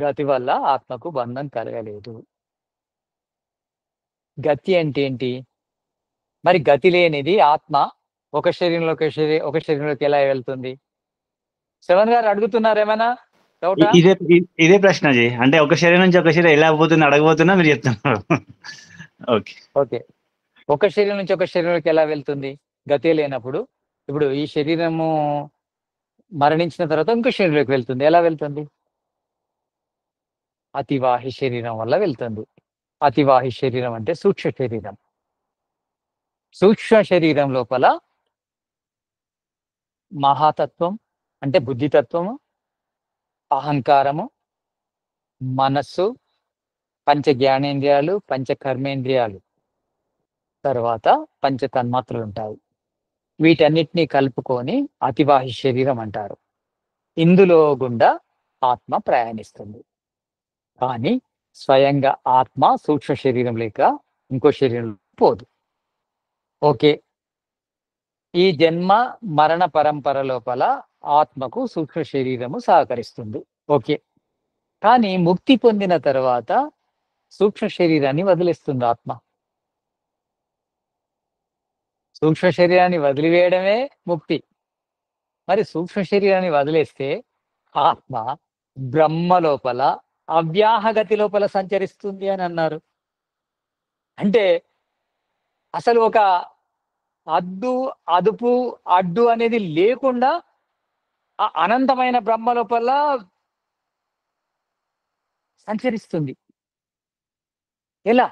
S1: గతి వల్ల ఆత్మకు బంధం కలగలేదు. గతి అంటే ఏంటి మరి? గతి లేనిది ఆత్మ ఒక శరీరంలోకి ఎలా వెళ్తుంది? శ్రవణ్ గారు అడుగుతున్నారు ఏమైనా డౌటా?
S3: ఇదే ప్రశ్న జీ. అంటే ఒక శరీరం నుంచి ఒక శరీరం ఎలా పోతుంది అడగబోతున్నా, మీరు చెప్తున్నారు.
S1: ఓకే. ఒక శరీరం నుంచి ఒక శరీరంలోకి ఎలా వెళ్తుంది? గతే లేనప్పుడు. ఇప్పుడు ఈ శరీరము మరణించిన తర్వాత ఇంకో శరీరంలోకి వెళ్తుంది. ఎలా వెళ్తుంది? అతివాహి శరీరం వల్ల వెళ్తుంది. అతివాహి శరీరం అంటే సూక్ష్మ శరీరం. సూక్ష్మ శరీరం లోపల మహాతత్వం అంటే బుద్ధితత్వము, అహంకారము, మనస్సు, పంచ జ్ఞానేంద్రియాలు, పంచ కర్మేంద్రియాలు, తర్వాత పంచ తన్మాత్రలు ఉంటాయి. వీటన్నిటినీ కలుపుకొని అతివాహి శరీరం అంటారు. ఇందులో గుండా ఆత్మ ప్రయాణిస్తుంది. కానీ స్వయంగా ఆత్మ సూక్ష్మ శరీరం లేక ఇంకో శరీరం పోదు. ఓకే. ఈ జన్మ మరణ పరంపర లోపల ఆత్మకు సూక్ష్మ శరీరము సహకరిస్తుంది. ఓకే. కానీ ముక్తి పొందిన తర్వాత సూక్ష్మ శరీరాన్ని వదిలేస్తుంది ఆత్మ. సూక్ష్మ శరీరాన్ని వదిలివేయడమే ముక్తి. మరి సూక్ష్మ శరీరాన్ని వదిలేస్తే ఆత్మ బ్రహ్మ లోపల అవ్యాహగతి లోపల సంచరిస్తుంది అని అన్నారు. అంటే అసలు ఒక అద్దు, అదుపు, అడ్డు అనేది లేకుండా ఆ అనంతమైన బ్రహ్మ లోపల సంచరిస్తుంది. ఎలా?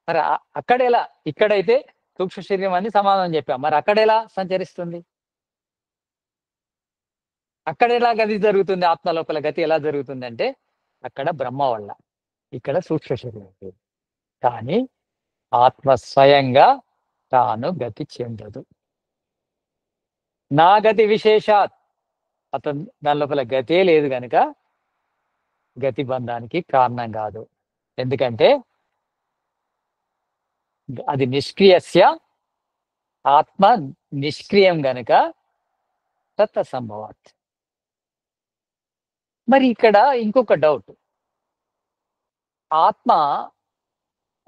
S1: మరి అక్కడెలా? ఇక్కడైతే సూక్ష్మ శరీరం అని సమాధానం చెప్పాం. మరి అక్కడ ఎలా సంచరిస్తుంది? అక్కడ ఎలా గతి జరుగుతుంది? ఆత్మ లోపల గతి ఎలా జరుగుతుంది అంటే అక్కడ బ్రహ్మ వల్ల, ఇక్కడ సూక్ష్మ శరీరం. కానీ ఆత్మ స్వయంగా తాను గతి చెందదు. నా గతి విశేషాత్, అతను దాని లోపల గతే లేదు కనుక గతి బంధానికి కారణం కాదు. ఎందుకంటే అది నిష్క్రియస్య, ఆత్మ నిష్క్రియం గనుక తత్ అసంభవాత్. మరి ఇక్కడ ఇంకొక డౌట్. ఆత్మ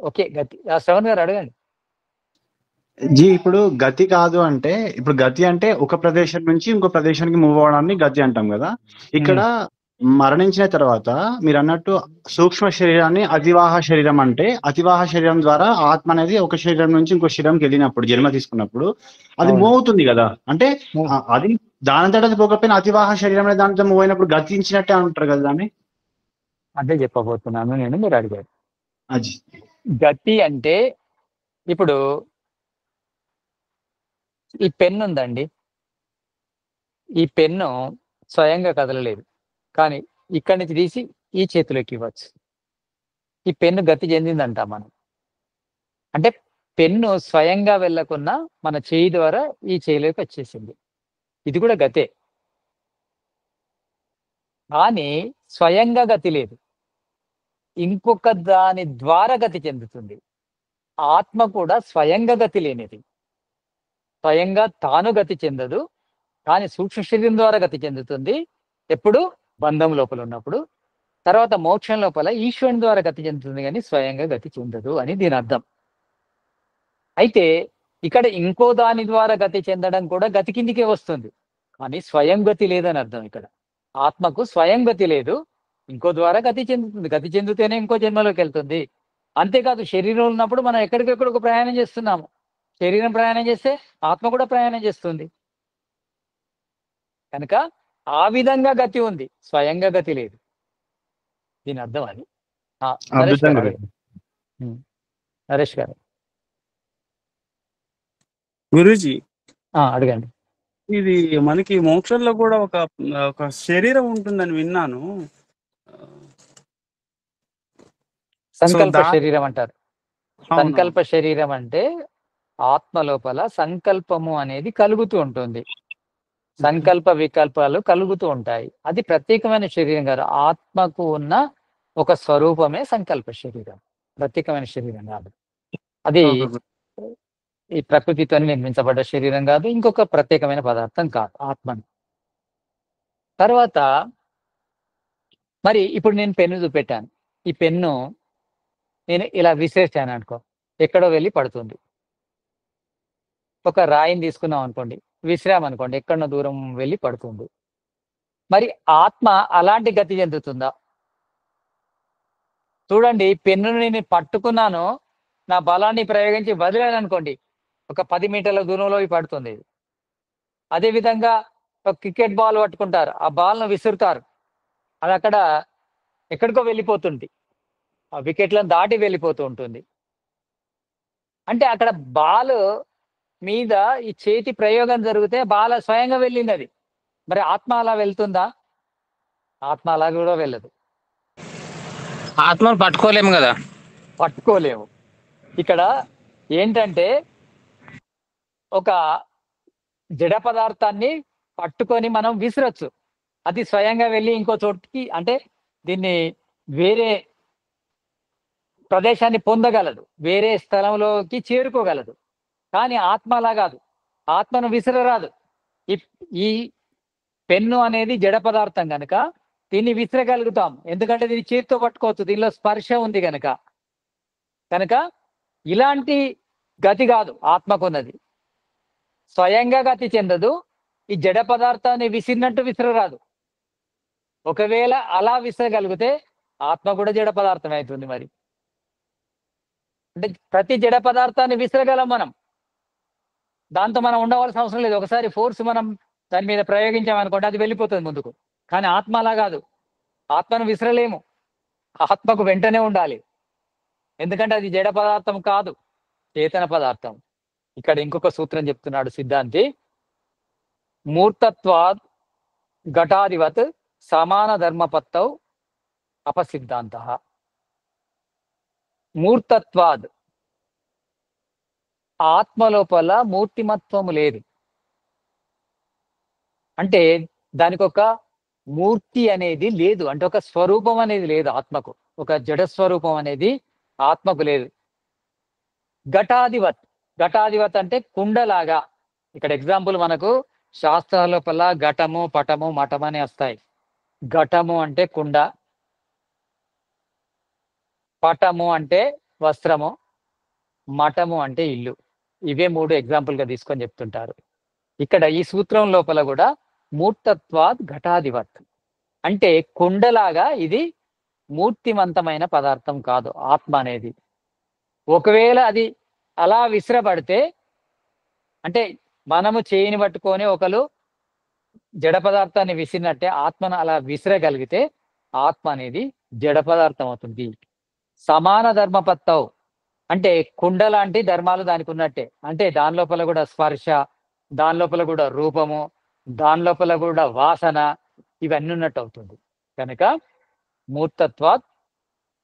S1: ఓకే గతి, శ్రవణ్ గారు అడగండి.
S3: జీ, ఇప్పుడు గతి కాదు అంటే, ఇప్పుడు గతి అంటే ఒక ప్రదేశం నుంచి ఇంకో ప్రదేశానికి మూవ్ అవడాన్ని గతి అంటాం కదా. ఇక్కడ మరణించిన తర్వాత మీరు అన్నట్టు సూక్ష్మ శరీరాన్ని అతివాహ శరీరం అంటే, అతివాహ శరీరం ద్వారా ఆత్మ అనేది ఒక శరీరం నుంచి ఇంకో శరీరంకి వెళ్ళినప్పుడు, జన్మ తీసుకున్నప్పుడు అది మూవ్ అవుతుంది కదా. అంటే అది దానంతట అది పోకపోయినా అతివాహ శరీరం అనేది దాంతో మూవ్ అయినప్పుడు గతించినట్టే అంటారు కదా దాన్ని.
S1: అదే చెప్పబోతున్నాను నేను, మీరు అడిగారు.
S3: అది
S1: గతి అంటే ఇప్పుడు ఈ పెన్ను ఉందండి. ఈ పెన్ను స్వయంగా కదలలేదు, కానీ ఇక్కడి నుంచి తీసి ఈ చేతిలోకి ఇవ్వచ్చు. ఈ పెన్ను గతి చెందిందంటాం మనం. అంటే పెన్ను స్వయంగా వెళ్ళకున్నా మన చేయి ద్వారా ఈ చేయిలోకి వచ్చేసింది. ఇది కూడా గతే. కానీ స్వయంగా గతి లేదు, ఇంకొక దాని ద్వారా గతి చెందుతుంది. ఆత్మ కూడా స్వయంగా గతి లేనిది, స్వయంగా తాను గతి చెందదు, కానీ సూక్ష్మ శరీరం ద్వారా గతి చెందుతుంది. ఎప్పుడు? బంధం లోపల ఉన్నప్పుడు. తర్వాత మోక్షం లోపల ఈశ్వరుని ద్వారా గతి చెందుతుంది, కానీ స్వయంగా గతి చెందదు అని దీని అర్థం. అయితే ఇక్కడ ఇంకో దాని ద్వారా గతి చెందడం కూడా గతి కిందికే వస్తుంది, కానీ స్వయం గతి లేదని అర్థం. ఇక్కడ ఆత్మకు స్వయం గతి లేదు, ఇంకో ద్వారా గతి చెందుతుంది. గతి చెందితేనే ఇంకో జన్మలోకి వెళ్తుంది. అంతేకాదు, శరీరం ఉన్నప్పుడు మనం ఎక్కడికెక్కడికి ప్రయాణం చేస్తున్నాము. శరీరం ప్రయాణం చేస్తే ఆత్మ కూడా ప్రయాణం చేస్తుంది. కనుక ఆ విధంగా గతి ఉంది, స్వయంగా గతి లేదు. దీని అర్థం అది. నరేష్ గారు
S3: అద్భుతంగా
S1: అడగండి. నరేష్ గారు
S4: గురూజీ,
S1: అడగండి.
S4: ఇది మనకి మోక్షంలో కూడా ఒక శరీరం ఉంటుందని విన్నాను.
S1: సంకల్ప
S4: దా-
S1: శరీరం అంటారు.
S4: అవును.
S1: సంకల్ప శరీరం అంటే ఆత్మ లోపల సంకల్పము అనేది కలుగుతూ ఉంటుంది, సంకల్ప వికల్పాలు కలుగుతూ ఉంటాయి. అది ప్రత్యేకమైన శరీరం కాదు, ఆత్మకు ఉన్న ఒక స్వరూపమే సంకల్ప శరీరం, ప్రత్యేకమైన శరీరం కాదు. అది ఈ ప్రకృతితో నిర్మించబడ్డ శరీరం కాదు, ఇంకొక ప్రత్యేకమైన పదార్థం కాదు ఆత్మని. తర్వాత మరి ఇప్పుడు నేను పెన్ను చూపెట్టాను, ఈ పెన్ను నేను ఇలా విసిరేసాను అనుకో, ఎక్కడో వెళ్ళి పడుతుంది. ఒక రాయిని తీసుకున్నాం అనుకోండి, విసిరామనుకోండి, ఎక్కడో దూరం వెళ్ళి పడుతుంది. మరి ఆత్మ అలాంటి గతి చెందుతుందా? చూడండి, పెన్నును నేను పట్టుకున్నాను, నా బలాన్ని ప్రయోగించి వదిలాను అనుకోండి, ఒక 10 మీటర్ల దూరంలో పడుతుంది. అదేవిధంగా ఒక క్రికెట్ బాల్ పట్టుకుంటారు, ఆ బాల్ను విసురుతారు, అది అక్కడ ఎక్కడికో వెళ్ళిపోతుంది, ఆ వికెట్లను దాటి వెళ్ళిపోతూ ఉంటుంది. అంటే అక్కడ బాల్ మీద ఈ చేతి ప్రయోగం జరిగితే బాల స్వయంగా వెళ్ళింది అది. మరి ఆత్మ అలా వెళ్తుందా? ఆత్మ అలా కూడా వెళ్ళదు,
S5: ఆత్మను పట్టుకోలేము కదా.
S1: పట్టుకోలేము. ఇక్కడ ఏంటంటే ఒక జడ పదార్థాన్ని పట్టుకొని మనం విసిరొచ్చు, అది స్వయంగా వెళ్ళి ఇంకో చోటికి, అంటే దీన్ని వేరే ప్రదేశాన్ని పొందగలదు, వేరే స్థలంలోకి చేరుకోగలదు. కానీ ఆత్మ అలా కాదు, ఆత్మను విసిరరాదు. ఈ పెన్ను అనేది జడ పదార్థం కనుక దీన్ని విసిరగలుగుతాం, ఎందుకంటే దీన్ని చేతితో పట్టుకోవచ్చు, దీనిలో స్పర్శ ఉంది కనుక. ఇలాంటి గతి కాదు ఆత్మకున్నది, స్వయంగా గతి చెందదు, ఈ జడ పదార్థాన్ని విసిరినట్టు విసిరరాదు. ఒకవేళ అలా విసరగలిగితే ఆత్మ కూడా జడ పదార్థం అవుతుంది. మరి అంటే ప్రతి జడ పదార్థాన్ని విసరగలం మనం, దాంతో మనం ఉండవలసిన అవసరం లేదు. ఒకసారి ఫోర్స్ మనం దాని మీద ప్రయోగించామనుకోండి, అది వెళ్ళిపోతుంది ముందుకు. కానీ ఆత్మ అలా కాదు, ఆత్మను విసరలేము, ఆత్మకు వెంటనే ఉండాలి, ఎందుకంటే అది జడ పదార్థం కాదు, చేతన పదార్థం. ఇక్కడ ఇంకొక సూత్రం చెప్తున్నాడు సిద్ధాంతి, మూర్తత్వాద్ ఘటాధివత్ సమాన ధర్మపత్తౌ అపసిద్ధాంత. మూర్తత్వాద్, ఆత్మ లోపల మూర్తిమత్వము లేదు, అంటే దానికి ఒక మూర్తి అనేది లేదు, అంటే ఒక స్వరూపం అనేది లేదు ఆత్మకు, ఒక జడ స్వరూపం అనేది ఆత్మకు లేదు. ఘటాధివత్, ఘటాధివత్ అంటే కుండలాగా. ఇక్కడ ఎగ్జాంపుల్ మనకు శాస్త్రాల లోపల ఘటము, పటము, మఠం అని వస్తాయి. ఘటము అంటే కుండ, పటము అంటే వస్త్రము, మఠము అంటే ఇల్లు. ఇవే 3 ఎగ్జాంపుల్ గా తీసుకొని చెప్తుంటారు. ఇక్కడ ఈ సూత్రం లోపల కూడా మూర్తత్వాద్ ఘటాధివత్ అంటే కుండలాగా ఇది మూర్తిమంతమైన పదార్థం కాదు ఆత్మ అనేది. ఒకవేళ అది అలా విసిరబడితే, అంటే మనము చేయిని పట్టుకొని ఒకరు జడ పదార్థాన్ని విసిరినట్టే ఆత్మను అలా విసిరగలిగితే ఆత్మ అనేది జడ పదార్థం అవుతుంది. సమాన ధర్మపత్తవు అంటే కుండ లాంటి ధర్మాలు దానికి ఉన్నట్టే, అంటే దాని లోపల కూడా స్పర్శ, దాని లోపల కూడా రూపము, దాని లోపల కూడా వాసన, ఇవన్నీ ఉన్నట్టు అవుతుంది. కనుక మూర్తత్వాత్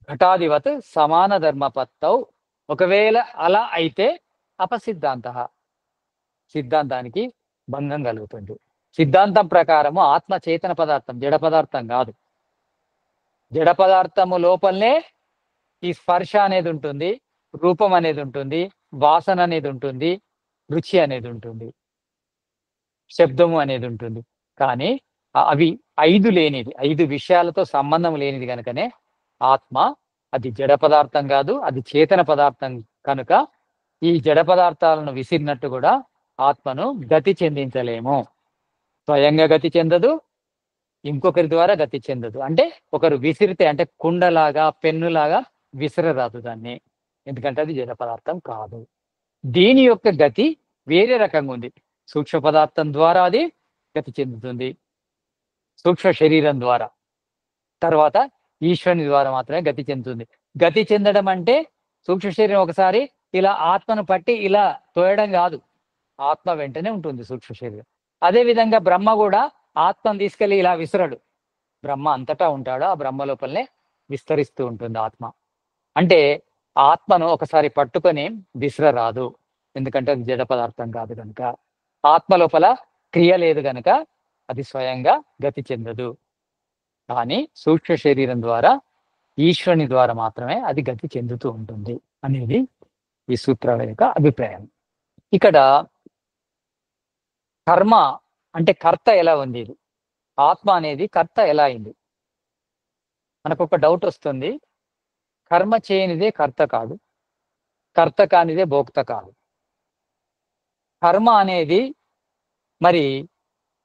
S1: ఘటాధివత్ సమాన ధర్మపత్తవు. ఒకవేళ అలా అయితే అపసిద్ధాంత, సిద్ధాంతానికి భంగం కలుగుతుంది. సిద్ధాంతం ప్రకారము ఆత్మ చేతన పదార్థం, జడ పదార్థం కాదు. జడ పదార్థము లోపలనే ఈ స్పర్శ అనేది ఉంటుంది, రూపం అనేది ఉంటుంది, వాసన అనేది ఉంటుంది, రుచి అనేది ఉంటుంది, శబ్దము అనేది ఉంటుంది. కానీ అవి 5 లేనిది, 5 విషయాలతో సంబంధం లేనిది కనుకనే ఆత్మ అది జడ పదార్థం కాదు, అది చేతన పదార్థం కనుక ఈ జడ పదార్థాలను విసిరినట్టు కూడా ఆత్మను గతి చెందించలేము. స్వయంగా గతి చెందదు, ఇంకొకరి ద్వారా గతి చెందదు. అంటే ఒకరు విసిరితే, అంటే కుండలాగా పెన్నులాగా విసిరరాదు దాన్ని, ఎందుకంటే అది జడ పదార్థం కాదు. దీని యొక్క గతి వేరే రకంగా ఉంది. సూక్ష్మ పదార్థం ద్వారా అది గతి చెందుతుంది, సూక్ష్మ శరీరం ద్వారా. తర్వాత ఈశ్వరుని ద్వారా మాత్రమే గతి చెందుతుంది. గతి చెందడం అంటే సూక్ష్మ శరీరం ఒకసారి ఇలా ఆత్మను పట్టి ఇలా తోయడం కాదు, ఆత్మ వెంటనే ఉంటుంది సూక్ష్మ శరీరం. అదే విధంగా బ్రహ్మ కూడా ఆత్మను తీసుకెళ్లి ఇలా విసరడు, బ్రహ్మ అంతటా ఉంటాడు, ఆ బ్రహ్మ లోపలనే విస్తరిస్తూ ఉంటుంది ఆత్మ. అంటే ఆత్మను ఒకసారి పట్టుకొని విసరరాదు, ఎందుకంటే అది జడ పదార్థం కాదు కనుక. ఆత్మ లోపల క్రియ లేదు కనుక అది స్వయంగా గతి చెందదు. కానీ సూక్ష్మ శరీరం ద్వారా, ఈశ్వరుని ద్వారా మాత్రమే అది గతి చెందుతూ ఉంటుంది అనేది ఈ సూత్రాల యొక్క అభిప్రాయం. ఇక్కడ కర్మ అంటే కర్త ఎలా ఉంది, ఇది ఆత్మ అనేది కర్త ఎలా అయింది? మనకు ఒక డౌట్ వస్తుంది. కర్మ చేయనిదే కర్త కాదు, కర్త కానిదే భోక్త కాదు. కర్మ అనేది మరి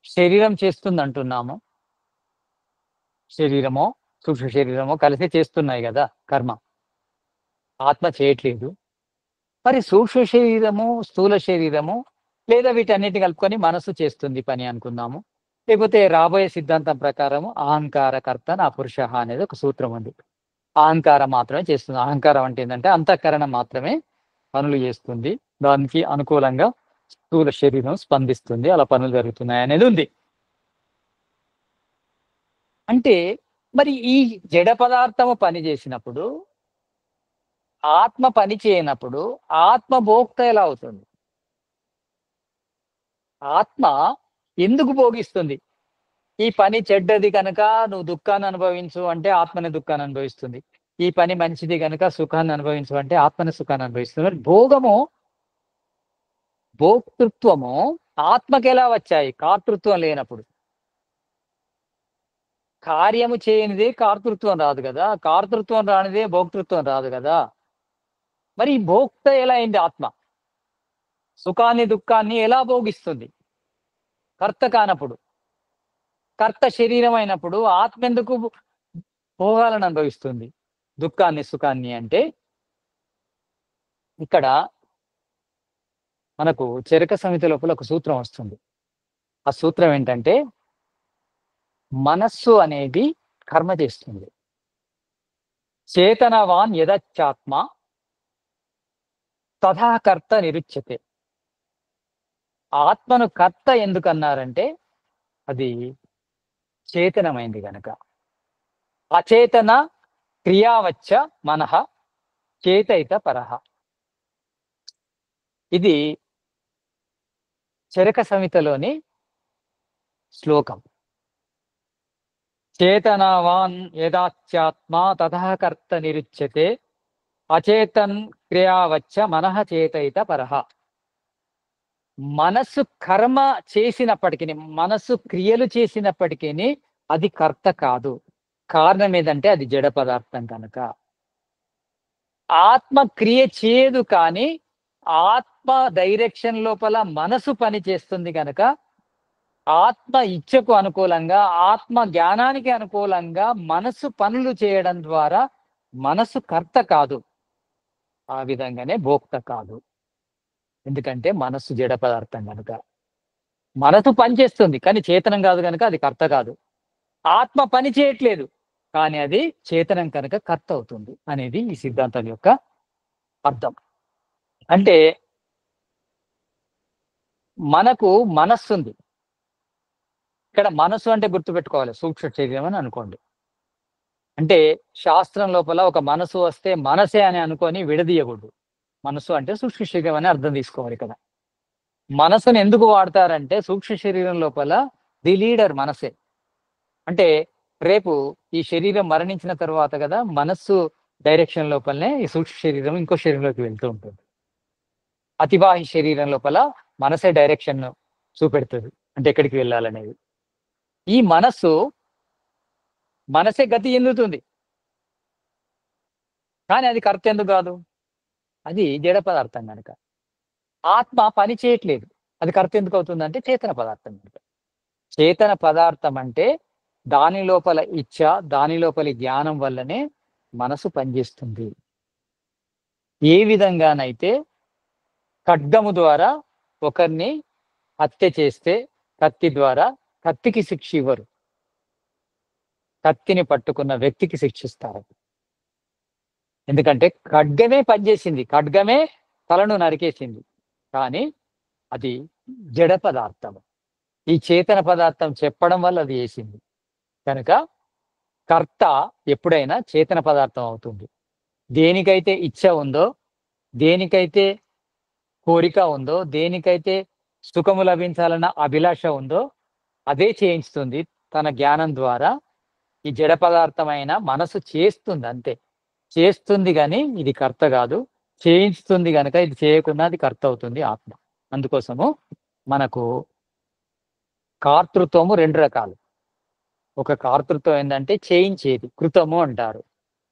S1: శరీరం చేస్తుంది అంటున్నాము, శరీరమో సూక్ష్మ శరీరమో కలిసి చేస్తున్నాయి కదా కర్మ, ఆత్మ చేయట్లేదు. మరి సూక్ష్మ శరీరము, స్థూల శరీరము, లేదా వీటన్నిటి కలుపుకొని మనసు చేస్తుంది పని అనుకుందాము. లేకపోతే రాబోయే సిద్ధాంతం ప్రకారము అహంకారకర్త నా పురుష అనేది ఒక సూత్రం ఉంది. అహంకారం మాత్రమే చేస్తుంది. అహంకారం అంటే ఏంటంటే అంతఃకరణం మాత్రమే పనులు చేస్తుంది, దానికి అనుకూలంగా స్థూల శరీరం స్పందిస్తుంది, అలా పనులు జరుగుతున్నాయి అనేది ఉంది. అంటే మరి ఈ జడ పదార్థము పని చేసినప్పుడు, ఆత్మ పని చేయనప్పుడు ఆత్మ భోక్త ఎలా అవుతుంది? ఆత్మ ఎందుకు భోగిస్తుంది? ఈ పని చెడ్డది కనుక నువ్వు దుఃఖాన్ని అనుభవించు అంటే ఆత్మని దుఃఖాన్ని అనుభవిస్తుంది. ఈ పని మంచిది కనుక సుఖాన్ని అనుభవించు అంటే ఆత్మని సుఖాన్ని అనుభవిస్తుంది. మరి భోగము, భోక్తృత్వము ఆత్మకి ఎలా వచ్చాయి? కర్తృత్వం లేనప్పుడు. కార్యము చేయనిదే కర్తృత్వం రాదు కదా, కర్తృత్వం రానిదే భోక్తృత్వం రాదు కదా. మరి భోక్త ఎలా అయింది ఆత్మ? సుఖాన్ని దుఃఖాన్ని ఎలా భోగిస్తుంది కర్త కానప్పుడు? కర్త శరీరం అయినప్పుడు ఆత్మ ఎందుకు భోగాలను అనుభవిస్తుంది, దుఃఖాన్ని సుఖాన్ని? అంటే ఇక్కడ మనకు చరక సమితి లోపల ఒక సూత్రం వస్తుంది. ఆ సూత్రం ఏంటంటే, మనస్సు అనేది కర్మ చేస్తుంది. చేతనవాన్ యదచ్చాత్మ తథా కర్త నిరుచ్యతే. ఆత్మను కర్త ఎందుకన్నారంటే అది చేతనమైంది గనక. అచేతన క్రియావచ్చ మనః చేతయిత పరః. ఇది చరక సంహితలోని శ్లోకం. చేతనవాన్ యదాచ్యాత్మ తథా కర్త నిరుచ్యతే అచేతన్ క్రియావచ్చ మనః చేతయిత పరః. మనస్సు కర్మ చేసినప్పటికీ, మనస్సు క్రియలు చేసినప్పటికీ అది కర్త కాదు. కారణం ఏదంటే అది జడ పదార్థం కనుక. ఆత్మ క్రియ చేయదు, కానీ ఆత్మ డైరెక్షన్ లోపల మనసు పని చేస్తుంది కనుక ఆత్మ ఇచ్ఛకు అనుకూలంగా, ఆత్మ జ్ఞానానికి అనుకూలంగా మనసు పనులు చేయడం ద్వారా మనసు కర్త కాదు, ఆ విధంగానే భోక్త కాదు. ఎందుకంటే మనస్సు జడ పదార్థం కనుక. మనసు పని చేస్తుంది కానీ చేతనం కాదు కనుక అది కర్త కాదు. ఆత్మ పని చేయట్లేదు కానీ అది చేతనం కనుక కర్త అవుతుంది అనేది ఈ సిద్ధాంతం యొక్క అర్థం. అంటే మనకు మనస్సు ఉంది. ఇక్కడ మనస్సు అంటే గుర్తుపెట్టుకోవాలి, సూక్ష్మ శరీరం అని అనుకోండి. అంటే శాస్త్రం లోపల ఒక మనసు వస్తే మనసే అని అనుకొని విడదీయకూడదు. మనసు అంటే సూక్ష్మ శరీరం అని అర్థం తీసుకోవాలి. ఇక్కడ మనసుని ఎందుకు వాడతారంటే సూక్ష్మ శరీరం లోపల ది లీడర్ మనసే. అంటే రేపు ఈ శరీరం మరణించిన తర్వాత కదా మనస్సు డైరెక్షన్ లోపలనే ఈ సూక్ష్మ శరీరం ఇంకో శరీరంలోకి వెళ్తూ ఉంటుంది. అతిబాహి శరీరం లోపల మనసే డైరెక్షన్ చూపెడుతుంది, అంటే ఎక్కడికి వెళ్ళాలనేది. ఈ మనసే గతి చెందుతుంది, కానీ అది కర్త ఎందుకు కాదు? అది జడ పదార్థం కనుక. ఆత్మ పని చేయట్లేదు, అది కర్త ఎందుకు అవుతుంది అంటే చేతన పదార్థం కనుక. చేతన పదార్థం అంటే దాని లోపల ఇచ్ఛ, దాని లోపలి జ్ఞానం వల్లనే మనసు పనిచేస్తుంది. ఏ విధంగానైతే ఖడ్గము ద్వారా ఒకరిని హత్య చేస్తే కత్తి ద్వారా కత్తికి శిక్ష ఇవ్వరు, కత్తిని పట్టుకున్న వ్యక్తికి శిక్షిస్తారు. ఎందుకంటే ఖడ్గమే పనిచేసింది, ఖడ్గమే తలను నరికేసింది, కానీ అది జడ పదార్థం. ఈ చేతన పదార్థం చెప్పడం వల్ల అది చేసింది కనుక కర్త ఎప్పుడైనా చేతన పదార్థం అవుతుంది. దేనికైతే ఇచ్ఛ ఉందో, దేనికైతే కోరిక ఉందో, దేనికైతే సుఖము లభించాలన్న అభిలాష ఉందో అదే చేయిస్తుంది తన జ్ఞానం ద్వారా. ఈ జడ పదార్థమైన మనసు చేస్తుంది, అంతే చేస్తుంది, కానీ ఇది కర్త కాదు. చేయిస్తుంది కనుక ఇది చేయకుండా అది కర్త అవుతుంది ఆత్మ. అందుకోసము మనకు కాతృత్వము రెండు రకాలు. ఒక కాతృత్వం ఏంటంటే చేయించేది, కృతము అంటారు.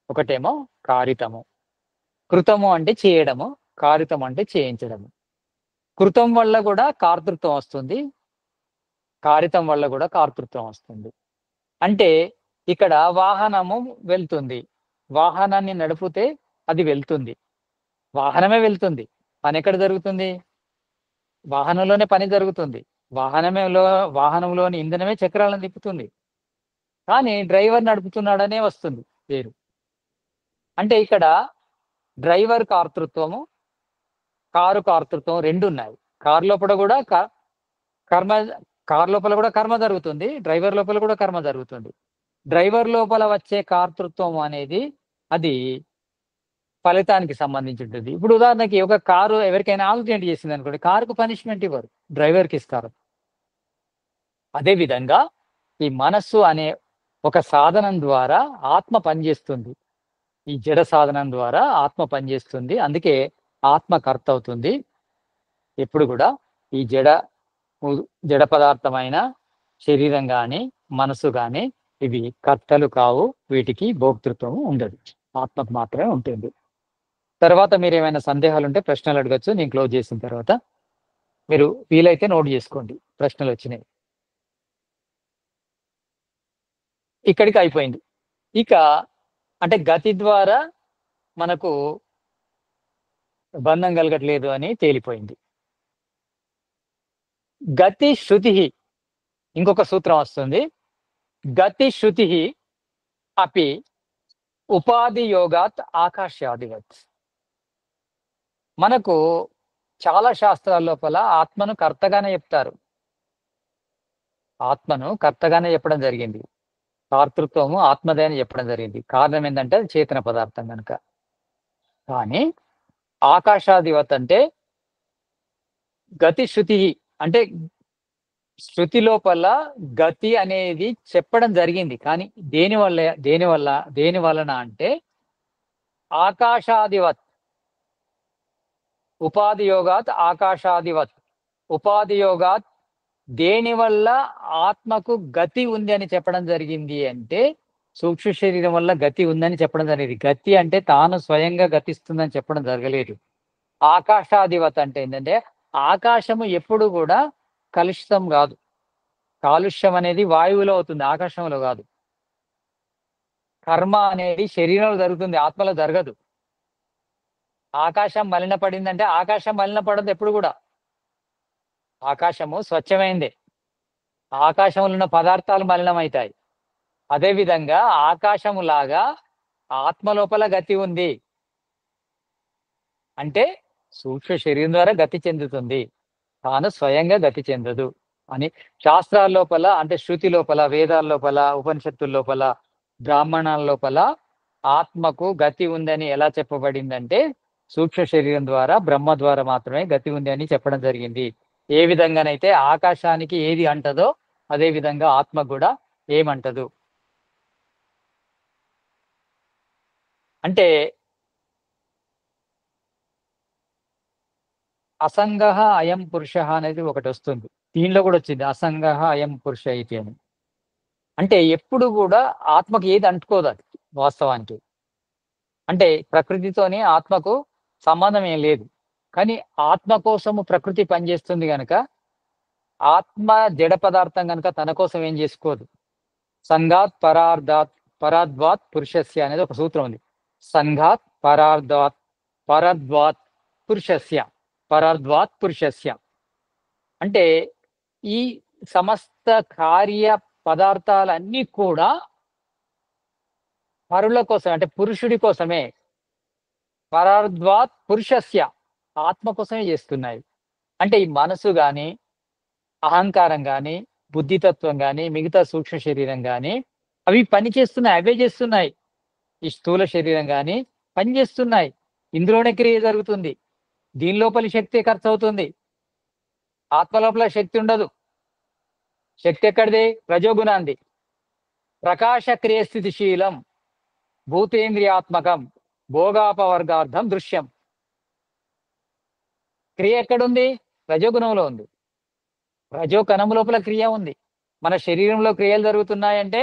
S1: ఒకటేమో కారితము. కృతము అంటే చేయడము, కారితం అంటే చేయించడము. కృతం వల్ల కూడా కాతృత్వం వస్తుంది, కారితం వల్ల కూడా కాతృత్వం వస్తుంది. అంటే ఇక్కడ వాహనము వెళ్తుంది, వాహనాన్ని నడిపితే అది వెళ్తుంది, వాహనమే వెళ్తుంది. పని ఎక్కడ జరుగుతుంది? వాహనంలోనే పని జరుగుతుంది. వాహనంలోని ఇంధనమే చక్రాలను తిప్పుతుంది, కానీ డ్రైవర్ నడుపుతున్నాడనే వస్తుంది పేరు. అంటే ఇక్కడ డ్రైవర్ కాతృత్వము, కారు కాతృత్వం రెండు ఉన్నాయి. కారు లోపల కూడా కారు లోపల కూడా కర్మ జరుగుతుంది, డ్రైవర్ లోపల కూడా కర్మ జరుగుతుంది. డ్రైవర్ లోపల వచ్చే కాతృత్వం అనేది అది ఫలితానికి సంబంధించి ఉంటుంది. ఇప్పుడు ఉదాహరణకి ఒక కారు ఎవరికైనా యాక్సిడెంట్ చేసింది అనుకోండి, కారుకు పనిష్మెంట్ ఇవ్వరు, డ్రైవర్కి ఇస్తారు. అదేవిధంగా ఈ మనస్సు అనే ఒక సాధనం ద్వారా ఆత్మ పనిచేస్తుంది. ఈ జడ సాధనం ద్వారా ఆత్మ పనిచేస్తుంది, అందుకే ఆత్మ కర్త అవుతుంది. ఎప్పుడు కూడా ఈ జడ పదార్థమైన శరీరం కానీ మనసు కానీ ఇవి కర్తలు కావు, వీటికి భోక్తృత్వం ఉండదు, ఆత్మకు మాత్రమే ఉంటుంది. తర్వాత మీరు ఏమైనా సందేహాలు ఉంటే ప్రశ్నలు అడగచ్చు, నేను క్లోజ్ చేసిన తర్వాత. మీరు వీలైతే నోట్ చేసుకోండి ప్రశ్నలు వచ్చినాయి. ఇక్కడికి అయిపోయింది. ఇక అంటే గతి ద్వారా మనకు బంధం కలగట్లేదు అని తేలిపోయింది. గతి శృతి, ఇంకొక సూత్రం వస్తుంది. గతి శృతి అపి ఉపాధి యోగాత్ ఆకాశాదివత్. మనకు చాలా శాస్త్రాల లోపల ఆత్మను కర్తగానే చెప్తారు, ఆత్మను కర్తగానే చెప్పడం జరిగింది. కర్తృత్వము ఆత్మదే అని చెప్పడం జరిగింది. కారణం ఏంటంటే అది చేతన పదార్థం కనుక. కానీ ఆకాశాదివత్ అంటే గతి శృతి, అంటే శృతి లోపల గతి అనేది చెప్పడం జరిగింది, కానీ దేని వలన అంటే ఆకాశాదివత్, ఉపాధి యోగాత్ ఆకాశాదివత్. ఉపాధి యోగాత్ దేని వల్ల ఆత్మకు గతి ఉంది అని చెప్పడం జరిగింది అంటే సూక్ష్మ శరీరం వల్ల గతి ఉందని చెప్పడం జరిగింది. గతి అంటే తాను స్వయంగా గతిస్తుందని చెప్పడం జరగలేదు. ఆకాశాదివత్ అంటే ఏంటంటే ఆకాశము ఎప్పుడు కూడా కలుషితం కాదు. కాలుష్యం అనేది వాయువులో అవుతుంది, ఆకాశంలో కాదు. కర్మ అనేది శరీరంలో జరుగుతుంది, ఆత్మలో జరగదు. ఆకాశం మలినపడిందంటే ఆకాశం మలినపడదు ఎప్పుడు కూడా. ఆకాశము స్వచ్ఛమైందే, ఆకాశంలో ఉన్న పదార్థాలు మలినమవుతాయి. అదేవిధంగా ఆకాశము లాగా ఆత్మ లోపల గతి ఉంది అంటే సూక్ష్మ శరీరం ద్వారా గతి చెందుతుంది, తాను స్వయంగా గతి చెందదు అని శాస్త్రాల లోపల, అంటే శృతి లోపల, వేదాల లోపల, ఉపనిషత్తుల లోపల, బ్రాహ్మణాల లోపల ఆత్మకు గతి ఉందని ఎలా చెప్పబడిందంటే సూక్ష్మ శరీరం ద్వారా, బ్రహ్మ ద్వారా మాత్రమే గతి ఉంది అని చెప్పడం జరిగింది. ఏ విధంగానైతే ఆకాశానికి ఏది అంటదో అదే విధంగా ఆత్మ కూడా ఏమంటదు. అంటే అసంగః అయం పురుషః అనేది ఒకటి వస్తుంది. దీనిలో కూడా వచ్చింది అసంగః అయం పురుష ఇతి అని. అంటే ఎప్పుడు కూడా ఆత్మకి ఏది అంటుకోదు అది వాస్తవానికి. అంటే ప్రకృతితోని ఆత్మకు సంబంధం ఏం లేదు. కానీ ఆత్మ కోసము ప్రకృతి పనిచేస్తుంది గనక ఆత్మ జడ పదార్థం గనక తన కోసం ఏం చేసుకోదు. సంఘాత్ పరాద్వాత్ పురుషస్య అనేది ఒక సూత్రం ఉంది. సంఘాత్ పరద్వాత్ పురుషస్య అంటే ఈ సమస్త కార్య పదార్థాలన్నీ కూడా పరుల కోసం అంటే పురుషుడి కోసమే. పరార్ద్వాత్ పురుషస్య ఆత్మ కోసమే చేస్తున్నాయి. అంటే ఈ మనసు గాని, అహంకారం గాని, బుద్ధితత్వం గాని, మిగతా సూక్ష్మ శరీరం గాని అవి పని చేస్తున్నాయి. అవే చేస్తున్నాయి. ఈ స్థూల శరీరం గాని పని చేస్తున్నాయి. ఇందులోనే క్రియ జరుగుతుంది. దీని లోపలి శక్తి ఖర్చు అవుతుంది. ఆత్మ లోపల శక్తి ఉండదు. శక్తి ఎక్కడిది? రజోగుణాంది. ప్రకాశ క్రియ స్థితిశీలం భూతేంద్రియాత్మకం భోగాపవర్గార్థం దృశ్యం. క్రియ ఎక్కడుంది? రజోగుణంలో ఉంది. రజో కణం లోపల క్రియ ఉంది. మన శరీరంలో క్రియలు జరుగుతున్నాయంటే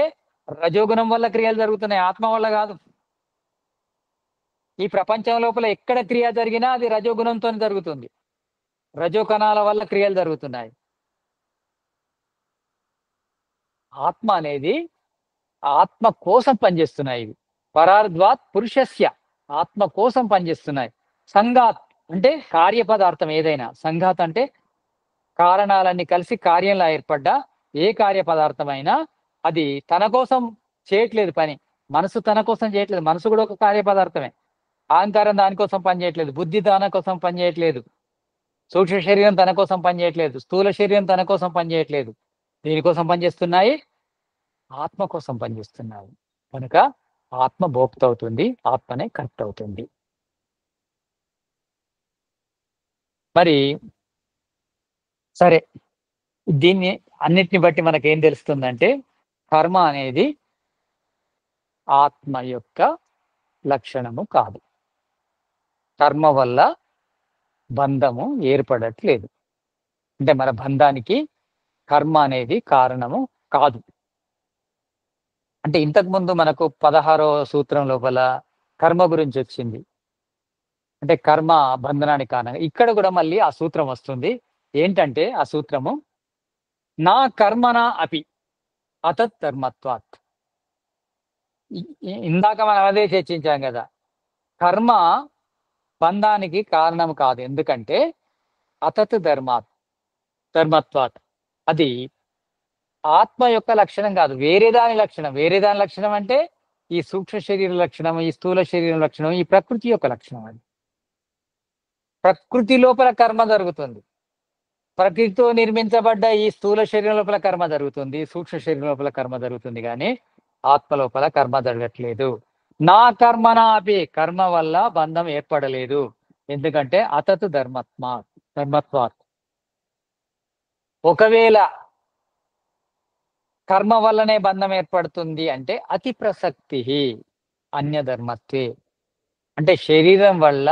S1: రజోగుణం వల్ల క్రియలు జరుగుతున్నాయి, ఆత్మ వల్ల కాదు. ఈ ప్రపంచం లోపల ఎక్కడ క్రియ జరిగినా అది రజోగుణంతో జరుగుతుంది. రజో కణాల వల్ల క్రియలు జరుగుతున్నాయి. ఆత్మ అనేది ఆత్మ కోసం పనిచేస్తున్నాయి. ఇవి పరార్ద్వాత్ పురుషస్య ఆత్మ కోసం పనిచేస్తున్నాయి. సంఘాత్ అంటే కార్యపదార్థం ఏదైనా. సంఘాత్ అంటే కారణాలన్నీ కలిసి కార్యంలా ఏర్పడ్డ ఏ కార్య పదార్థమైనా అది తన కోసం చేయట్లేదు పని. మనసు తన కోసం చేయట్లేదు. మనసు కూడా ఒక కార్య పదార్థమే. అహంకారం దానికోసం పనిచేయట్లేదు. బుద్ధి దాని కోసం పనిచేయట్లేదు. సూక్ష్మ శరీరం తన కోసం పనిచేయట్లేదు. స్థూల శరీరం తన కోసం పనిచేయట్లేదు. దీనికోసం పనిచేస్తున్నాయి, ఆత్మ కోసం పనిచేస్తున్నాయి. కనుక ఆత్మ భోక్త అవుతుంది, ఆత్మనే కర్త అవుతుంది. మరి సరే, దీన్ని అన్నిటిని బట్టి మనకేం తెలుస్తుందంటే కర్మ అనేది ఆత్మ యొక్క లక్షణము కాదు. కర్మ వల్ల బంధము ఏర్పడట్లేదు. అంటే మన బంధానికి కర్మ అనేది కారణము కాదు. అంటే ఇంతకుముందు మనకు 16వ సూత్రం లోపల కర్మ గురించి వచ్చింది. అంటే కర్మ బంధనానికి కారణం. ఇక్కడ కూడా మళ్ళీ ఆ సూత్రం వస్తుంది. ఏంటంటే ఆ సూత్రము నా కర్మణ అపి అతత్ ధర్మత్వాత్. ఇందాక మనం అదే చర్చించాం కదా, కర్మ బంధానికి కారణం కాదు. ఎందుకంటే అతత్ ధర్మత్వాత్ అది ఆత్మ యొక్క లక్షణం కాదు, వేరే దాని లక్షణం. వేరే దాని లక్షణం అంటే ఈ సూక్ష్మ శరీర లక్షణం, ఈ స్థూల శరీరం లక్షణం, ఈ ప్రకృతి యొక్క లక్షణం. అది ప్రకృతి లోపల కర్మ జరుగుతుంది. ప్రకృతితో నిర్మించబడ్డ ఈ స్థూల శరీరం లోపల కర్మ జరుగుతుంది, సూక్ష్మ శరీరం లోపల కర్మ జరుగుతుంది. కానీ ఆత్మ లోపల కర్మ జరగట్లేదు. నా కర్మనాపి కర్మ వల్ల బంధం ఏర్పడలేదు. ఎందుకంటే అతత్ ధర్మత్వాత్. ఒకవేళ కర్మ వల్లనే బంధం ఏర్పడుతుంది అంటే అతి ప్రసక్తి అన్యధర్మత్వే. అంటే శరీరం వల్ల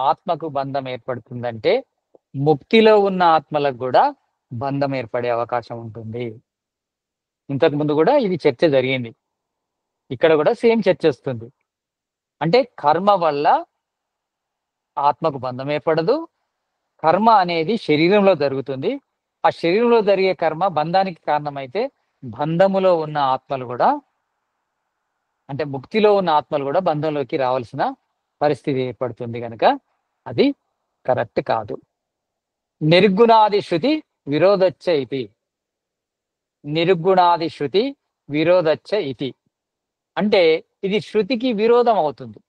S1: ఆత్మకు బంధం ఏర్పడుతుందంటే ముక్తిలో ఉన్న ఆత్మలకు కూడా బంధం ఏర్పడే అవకాశం ఉంటుంది. ఇంతకు ముందు కూడా ఇది చర్చ జరిగింది. ఇక్కడ కూడా సేమ్ చర్చ వస్తుంది. అంటే కర్మ వల్ల ఆత్మకు బంధం ఏర్పడదు. కర్మ అనేది శరీరంలో జరుగుతుంది. ఆ శరీరంలో జరిగే కర్మ బంధానికి కారణమైతే బంధములో ఉన్న ఆత్మలు కూడా, అంటే ముక్తిలో ఉన్న ఆత్మలు కూడా బంధంలోకి రావాల్సిన పరిస్థితి ఏర్పడుతుంది. కనుక అది కరెక్ట్ కాదు. నిర్గుణాది శృతి విరోధచ్చ ఇది. నిర్గుణాది శృతి విరోధచ్చ ఇది అంటే ఇది శృతికి విరోధం అవుతుంది.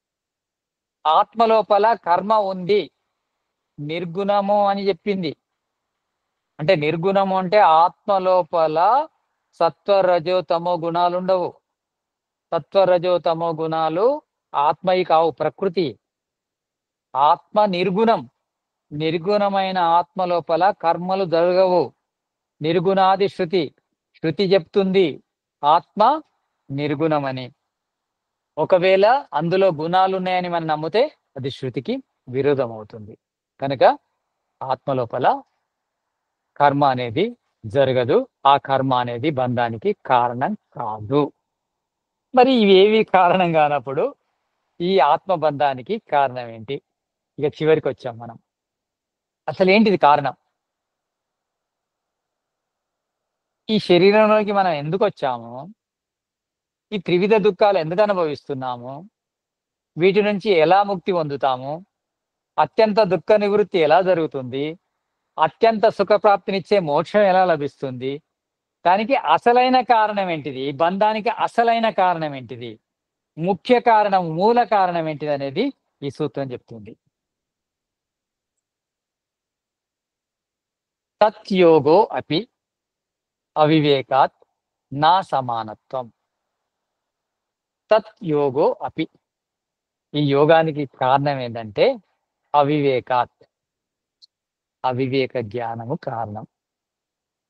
S1: ఆత్మ లోపల కర్మ ఉంది, నిర్గుణము అని చెప్పింది. అంటే నిర్గుణము అంటే ఆత్మ లోపల సత్వ రజో తమో గుణాలు ఉండవు. సత్వ రజో తమో గుణాలు ఆత్మయి కావు, ప్రకృతి. ఆత్మ నిర్గుణం. నిర్గుణమైన ఆత్మ లోపల కర్మలు జరగవు. నిర్గుణాది శృతి చెప్తుంది ఆత్మ నిర్గుణమని. ఒకవేళ అందులో గుణాలు ఉన్నాయని మనం నమ్మితే అది శృతికి విరోధం అవుతుంది. కనుక ఆత్మ లోపల కర్మ అనేది జరగదు. ఆ కర్మ అనేది బంధానికి కారణం కాదు. మరి ఇవేవి కారణం కానప్పుడు ఈ ఆత్మ బంధానికి కారణం ఏంటి? ఇక చివరికి వచ్చాం మనం. అసలు ఏంటిది కారణం? ఈ శరీరంలోకి మనం ఎందుకు వచ్చాము? ఈ త్రివిధ దుఃఖాలు ఎందుకు అనుభవిస్తున్నాము? వీటి నుంచి ఎలా ముక్తి పొందుతాము? అత్యంత దుఃఖ నివృత్తి ఎలా జరుగుతుంది? అత్యంత సుఖప్రాప్తినిచ్చే మోక్షం ఎలా లభిస్తుంది? దానికి అసలైన కారణం ఏంటిది? ఈ బంధానికి అసలైన కారణం ఏంటిది? ముఖ్య కారణం, మూల కారణం ఏంటిది అనేది ఈ సూత్రం చెప్తుంది. తత్యోగో అపి అవివేకాత్ నా సమానత్వం. తత్యోగో అపి, ఈ యోగానికి కారణం ఏంటంటే అవివేకాత్, అవివేక జ్ఞానము కారణం,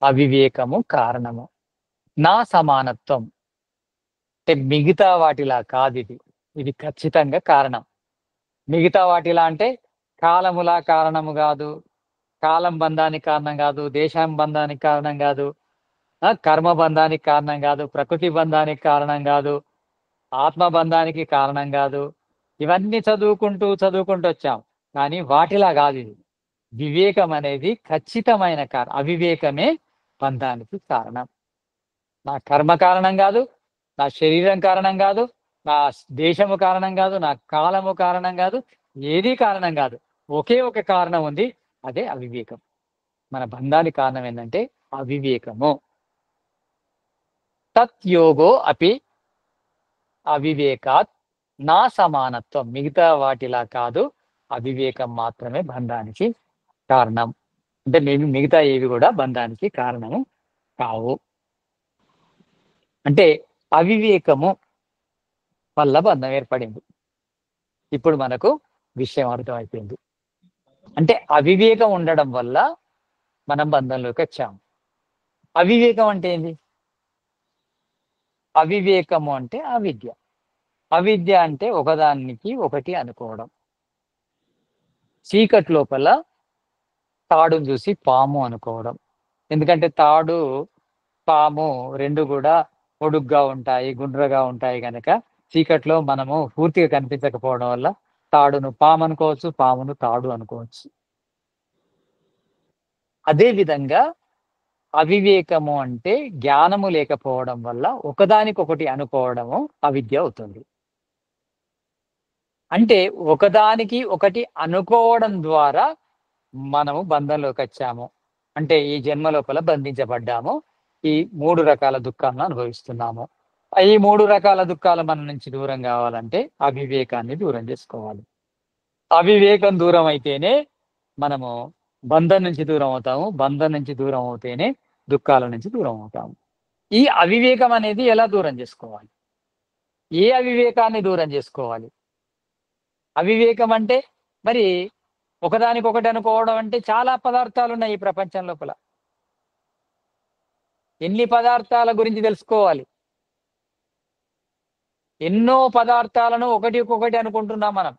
S1: అవివేకము కారణము. నా సమానత్వం అంటే మిగతా వాటిలా కాదు ఇది. ఇది ఖచ్చితంగా కారణం. మిగతా వాటిలా అంటే కాలములా కారణము కాదు, కాలం బంధానికి కారణం కాదు, దేశం బంధానికి కారణం కాదు, కర్మ బంధానికి కారణం కాదు, ప్రకృతి బంధానికి కారణం కాదు, ఆత్మ బంధానికి కారణం కాదు. ఇవన్నీ చదువుకుంటూ వచ్చాం. కానీ వాటిలా కాదు ఇది. వివేకం అనేది ఖచ్చితమైన కారణం. అవివేకమే బంధానికి కారణం. నా కర్మ కారణం కాదు, నా శరీరం కారణం కాదు, నా దేశము కారణం కాదు, నా కాలము కారణం కాదు, ఏదీ కారణం కాదు. ఒకే ఒక కారణం ఉంది, అదే అవివేకం. మన బంధానికి కారణం ఏంటంటే అవివేకము. తత్యోగో అపి అవివేకాత్ నా సమానత్వం. మిగతా వాటిలా కాదు, అవివేకం మాత్రమే బంధానికి కారణం. అంటే మిగతా ఏవి కూడా బంధానికి కారణము కావు. అంటే అవివేకము వల్ల బంధం ఏర్పడింది. ఇప్పుడు మనకు విషయం అర్థమైపోయింది. అంటే అవివేకం ఉండడం వల్ల మనం బంధంలోకి వచ్చాము. అవివేకం అంటే ఏంది? అవివేకము అంటే అవిద్య. అవిద్య అంటే ఒకదానికి ఒకటి అనుకోవడం. చీకటి లోపల తాడును చూసి పాము అనుకోవడం. ఎందుకంటే తాడు, పాము రెండు కూడా పొడుగ్గా ఉంటాయి, గుండ్రగా ఉంటాయి కనుక చీకట్లో మనము పూర్తిగా కనిపించకపోవడం వల్ల తాడును పాము అనుకోవచ్చు, పామును తాడు అనుకోవచ్చు. అదే విధంగా అవివేకము అంటే జ్ఞానము లేకపోవడం వల్ల ఒకదానికొకటి అనుకోవడము అవిద్య అవుతుంది. అంటే ఒకదానికి ఒకటి అనుకోవడం ద్వారా మనము బంధంలోకి వచ్చాము. అంటే ఈ జన్మ లోపల బంధించబడ్డాము. ఈ 3 రకాల దుఃఖాలను అనుభవిస్తున్నాము. ఈ 3 రకాల దుఃఖాలు మన నుంచి దూరం కావాలంటే అవివేకాన్ని దూరం చేసుకోవాలి. అవివేకం దూరం అయితేనే మనము బంధం నుంచి దూరం అవుతాము. బంధం నుంచి దూరం అవుతేనే దుఃఖాల నుంచి దూరం అవుతాము. ఈ అవివేకం అనేది ఎలా దూరం చేసుకోవాలి? ఏ అవివేకాన్ని దూరం చేసుకోవాలి? అవివేకం అంటే మరి ఒకదానికొకటి అనుకోవడం అంటే చాలా పదార్థాలు ఉన్నాయి ఈ ప్రపంచం లోపల. ఎన్ని పదార్థాల గురించి తెలుసుకోవాలి? ఎన్నో పదార్థాలను ఒకటికొకటి అనుకుంటున్నాం మనం.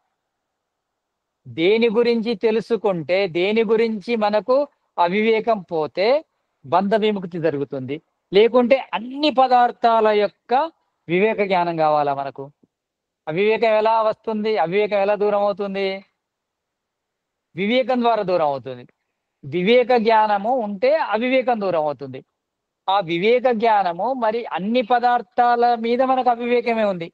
S1: దేని గురించి తెలుసుకుంటే, దేని గురించి మనకు అవివేకం పోతే బంధ విముక్తి జరుగుతుంది. లేకుంటే అన్ని పదార్థాల యొక్క వివేక జ్ఞానం కావాలా మనకు? అవివేకం ఎలా వస్తుంది? అవివేకం ఎలా దూరం అవుతుంది? వివేకం ద్వారా దూరం అవుతుంది. వివేక జ్ఞానము ఉంటే అవివేకం దూరం అవుతుంది. ఆ వివేక జ్ఞానము మరి అన్ని పదార్థాల మీద మనకు అవివేకమే ఉంది.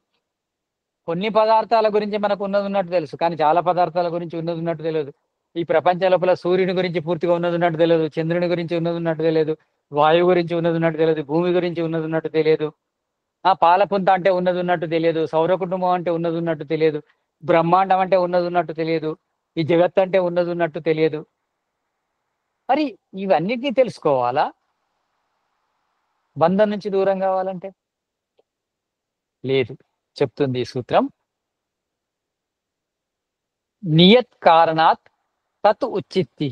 S1: కొన్ని పదార్థాల గురించి మనకు ఉన్నట్టు తెలుసు, కానీ చాలా పదార్థాల గురించి ఉన్నట్టు తెలియదు. ఈ ప్రపంచ లోపల సూర్యుని గురించి పూర్తిగా ఉన్నట్టు తెలియదు, చంద్రుని గురించి ఉన్నట్టు తెలియదు, వాయువు గురించి ఉన్నట్టు తెలియదు, భూమి గురించి ఉన్నట్టు తెలియదు, పాలపుంత అంటే ఉన్నట్టు తెలియదు, సౌర కుటుంబం అంటే ఉన్నట్టు తెలియదు, బ్రహ్మాండం అంటే ఉన్నట్టు తెలియదు, ఈ జగత్ అంటే ఉన్నట్టు తెలియదు. మరి ఇవన్నిటినీ తెలుసుకోవాలా బంధం నుంచి దూరం కావాలంటే? లేదు. చెప్తుంది ఈ సూత్రం, నియత్ కారణాత్ తత్ ఉచ్చిత్తి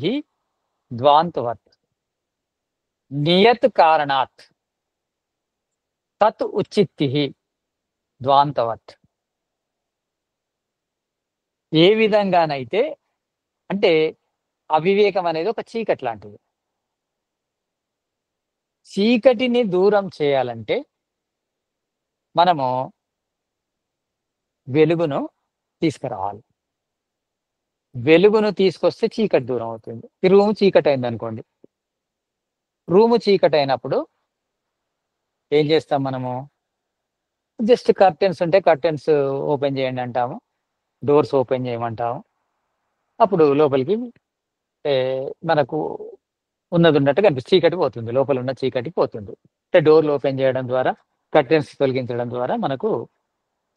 S1: ద్వాంతవత్. నియత్ కారణాత్ తత్ ఉచ్చిత్తి ద్వాంతవత్. ఏ విధంగానైతే అంటే అవివేకం అనేది ఒక చీకటి లాంటిది. చీకటిని దూరం చేయాలంటే మనము వెలుగును తీసుకురావాలి. వెలుగును తీసుకొస్తే చీకటి దూరం అవుతుంది. ఈ రూమ్ చీకటయిందనుకోండి. రూము చీకటయినప్పుడు ఏం చేస్తాం మనము? జస్ట్ కర్టెన్స్ ఉంటే కర్టెన్స్ ఓపెన్ చేయండి అంటాము. డోర్స్ ఓపెన్ చేయమంటాము. అప్పుడు లోపలికి మనకు ఉన్నదున్నట్టుగా కనిపిస్తుంది. చీకటి పోతుంది. లోపల ఉన్న చీకటి పోతుంది. అంటే డోర్లు ఓపెన్ చేయడం ద్వారా, కర్టెన్స్ తొలగించడం ద్వారా మనకు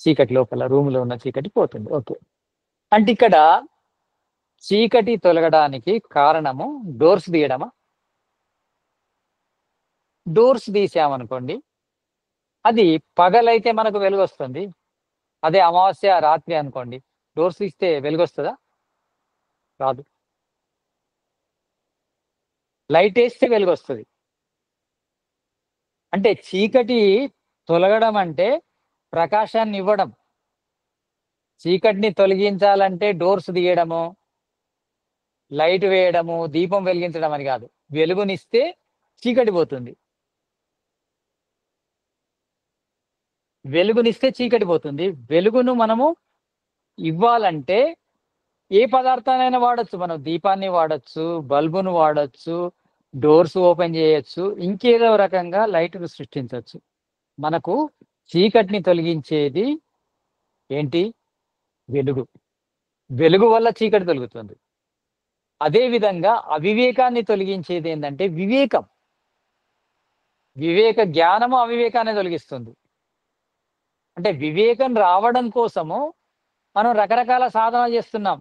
S1: చీకటి లోపల రూమ్‌లో ఉన్న చీకటి పోతుంది. ఓకే. అంటే ఇక్కడ చీకటి తొలగడానికి కారణము డోర్స్ తీయడమా? డోర్స్ తీసామనుకోండి, అది పగలైతే మనకు వెలుగొస్తుంది. అదే అమావాస్య రాత్రి అనుకోండి, డోర్స్ తీస్తే వెలుగొస్తదా? రాదు. లైటేస్తే వెలుగొస్తది. అంటే చీకటి తొలగడం అంటే ప్రకాశాన్ని ఇవ్వడం. చీకటిని తొలగించాలంటే డోర్స్ తీయడము, లైట్ వేయడము, దీపం వెలిగించడం అని కాదు. వెలుగునిస్తే చీకటి పోతుంది. వెలుగునిస్తే చీకటి పోతుంది. వెలుగును మనము ఇవ్వాలంటే ఏ పదార్థాన్నైనా వాడొచ్చు. మనం దీపాన్ని వాడొచ్చు, బల్బును వాడొచ్చు, డోర్స్ ఓపెన్ చేయొచ్చు, ఇంకేదో రకంగా లైట్‌ను సృష్టించొచ్చు. మనకు చీకటిని తొలగించేది ఏంటి? వెలుగు. వెలుగు వల్ల చీకటి తొలగుతుంది. అదే విధంగా అవివేకాన్ని తొలగించేది ఏందంటే వివేకం. వివేక జ్ఞానము అవివేకాన్ని తొలగిస్తుంది. అంటే వివేకం రావడం కోసము మనం రకరకాల సాధనలు చేస్తున్నాం.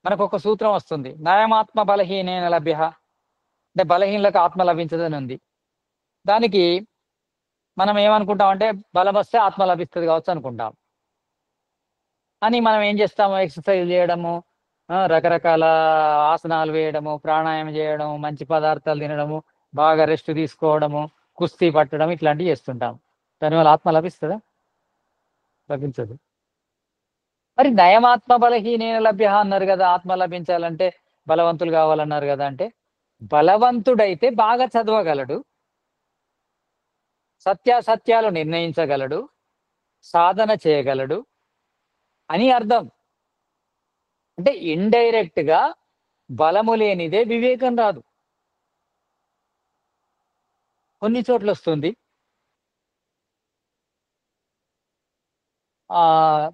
S1: మనకొక సూత్రం వస్తుంది. నయమాత్మ బలహీనేన లభ్యః. అంటే బలహీనులకు ఆత్మ లభించదని ఉంది. దానికి మనం ఏమనుకుంటామంటే బలమొస్తే ఆత్మ లభిస్తది కావచ్చు అనుకుంటాం. అని మనం ఏం చేస్తాము? ఎక్సర్సైజ్ చేయడము, రకరకాల ఆసనాలు వేయడము, ప్రాణాయామం చేయడము, మంచి పదార్థాలు తినడము, బాగా రెస్ట్ తీసుకోవడము, కుస్తీ పట్టడం ఇట్లాంటివి చేస్తుంటాం. దానివల్ల ఆత్మ లభిస్తదా? లభించదు. మరి నయమాత్మ బలహీనేన లభ్యః అన్నారు కదా! ఆత్మ లభించాలంటే బలవంతులు కావాలన్నారు కదా! అంటే బలవంతుడైతే బాగా చదవగలడు. సత్యాసత్యాలు నిర్ణయించగలడు. సాధన చేయగలడు అని అర్థం. అంటే ఇండైరెక్ట్‌గా బలము లేనిదే వివేకం రాదు. కొన్ని చోట్లొస్తుంది. ఆహ్,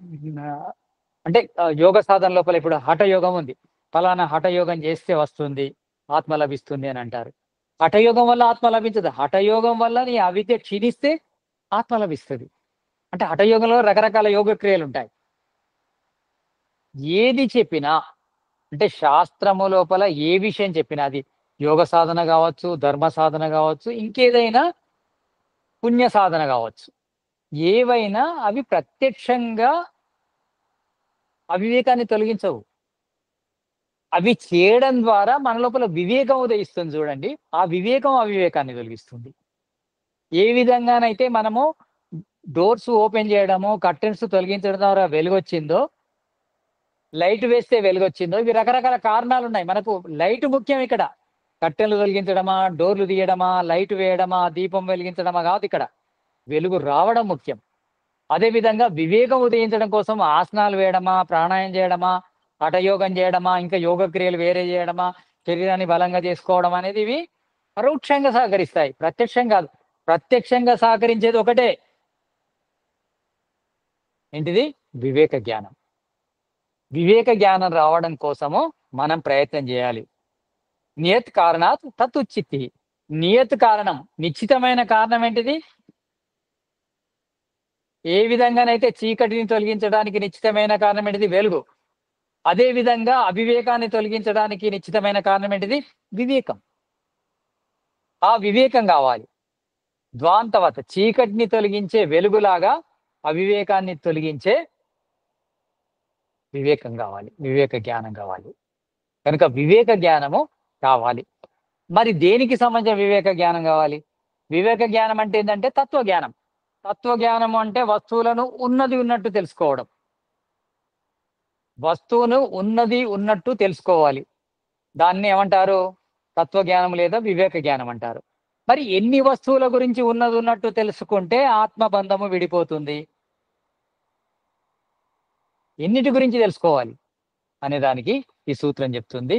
S1: అంటే యోగ సాధన లోపల ఇప్పుడు హఠయోగం ఉంది. ఫలానా హఠయోగం చేస్తే వస్తుంది, ఆత్మ లభిస్తుంది అని అంటారు. హఠయోగం వల్ల ఆత్మ లభించదు. హఠయోగం వల్ల నీ అవిద్య క్షీణిస్తే ఆత్మ లభిస్తది. అంటే హఠయోగంలో రకరకాల యోగ క్రియలుంటాయి. ఏది చెప్పినా అంటే శాస్త్రము లోపల ఏ విషయం చెప్పినా అది యోగ సాధన కావచ్చు, ధర్మ సాధన కావచ్చు, ఇంకేదైనా పుణ్య సాధన కావచ్చు. ఏవైనా అవి ప్రత్యక్షంగా అవివేకాన్ని తొలగించవు. అవి చేయడం ద్వారా మన లోపల వివేకం ఉదయిస్తుంది చూడండి. ఆ వివేకం అవివేకాన్ని తొలగిస్తుంది. ఏ విధంగానైతే మనము డోర్స్ ఓపెన్ చేయడము, కర్టెన్స్ తొలగించడం ద్వారా వెలుగొచ్చిందో, లైట్ వేస్తే వెలుగొచ్చిందో, ఇవి రకరకాల కారణాలున్నాయి. మనకు లైట్ ముఖ్యం ఇక్కడ. కర్టెన్లు తొలగించడమా, డోర్లు తీయడమా, లైట్ వేయడమా, దీపం వెలిగించడమా కాదు ఇక్కడ. వెలుగు రావడం ముఖ్యం. అదే విధంగా వివేకం ఉదయించడం కోసం ఆసనాలు వేయడమా, ప్రాణాయామం చేయడమా, హఠయోగం చేయడమా, ఇంకా యోగ క్రియలు వేరే చేయడమా, శరీరాన్ని బలంగా చేసుకోవడం అనేది ఇవి పరోక్షంగా సహకరిస్తాయి. ప్రత్యక్షం కాదు. ప్రత్యక్షంగా సహకరించేది ఒకటే. ఏంటిది? వివేక జ్ఞానం. వివేక జ్ఞానం రావడం కోసము మనం ప్రయత్నం చేయాలి. నియత్ కారణాత్ తత్ ఉచ్ఛిత్తి. నియత్ కారణం, నిశ్చితమైన కారణం ఏంటిది? ఏ విధంగానైతే చీకటిని తొలగించడానికి నిశ్చితమైన కారణం ఏంటిది? వెలుగు. అదే విధంగా అవివేకాన్ని తొలగించడానికి నిశ్చితమైన కారణం ఏంటిది? వివేకం. ఆ వివేకం కావాలి. ద్వాంతవత్ చీకటిని తొలగించే వెలుగులాగా అవివేకాన్ని తొలగించే వివేకం కావాలి. వివేక జ్ఞానం కావాలి. కనుక వివేక జ్ఞానము కావాలి. మరి దేనికి సంబంధించిన వివేక జ్ఞానం కావాలి? వివేక జ్ఞానం అంటే ఏంటంటే తత్వజ్ఞానం. తత్వజ్ఞానం అంటే వస్తువులను ఉన్నది ఉన్నట్టు తెలుసుకోవడం. వస్తువును ఉన్నది ఉన్నట్టు తెలుసుకోవాలి. దాన్ని ఏమంటారు? తత్వజ్ఞానం లేదా వివేక జ్ఞానం అంటారు. మరి ఎన్ని వస్తువుల గురించి ఉన్నది ఉన్నట్టు తెలుసుకుంటే ఆత్మబంధము విడిపోతుంది? ఎన్నిటి గురించి తెలుసుకోవాలి అనే దానికి ఈ సూత్రం చెప్తుంది.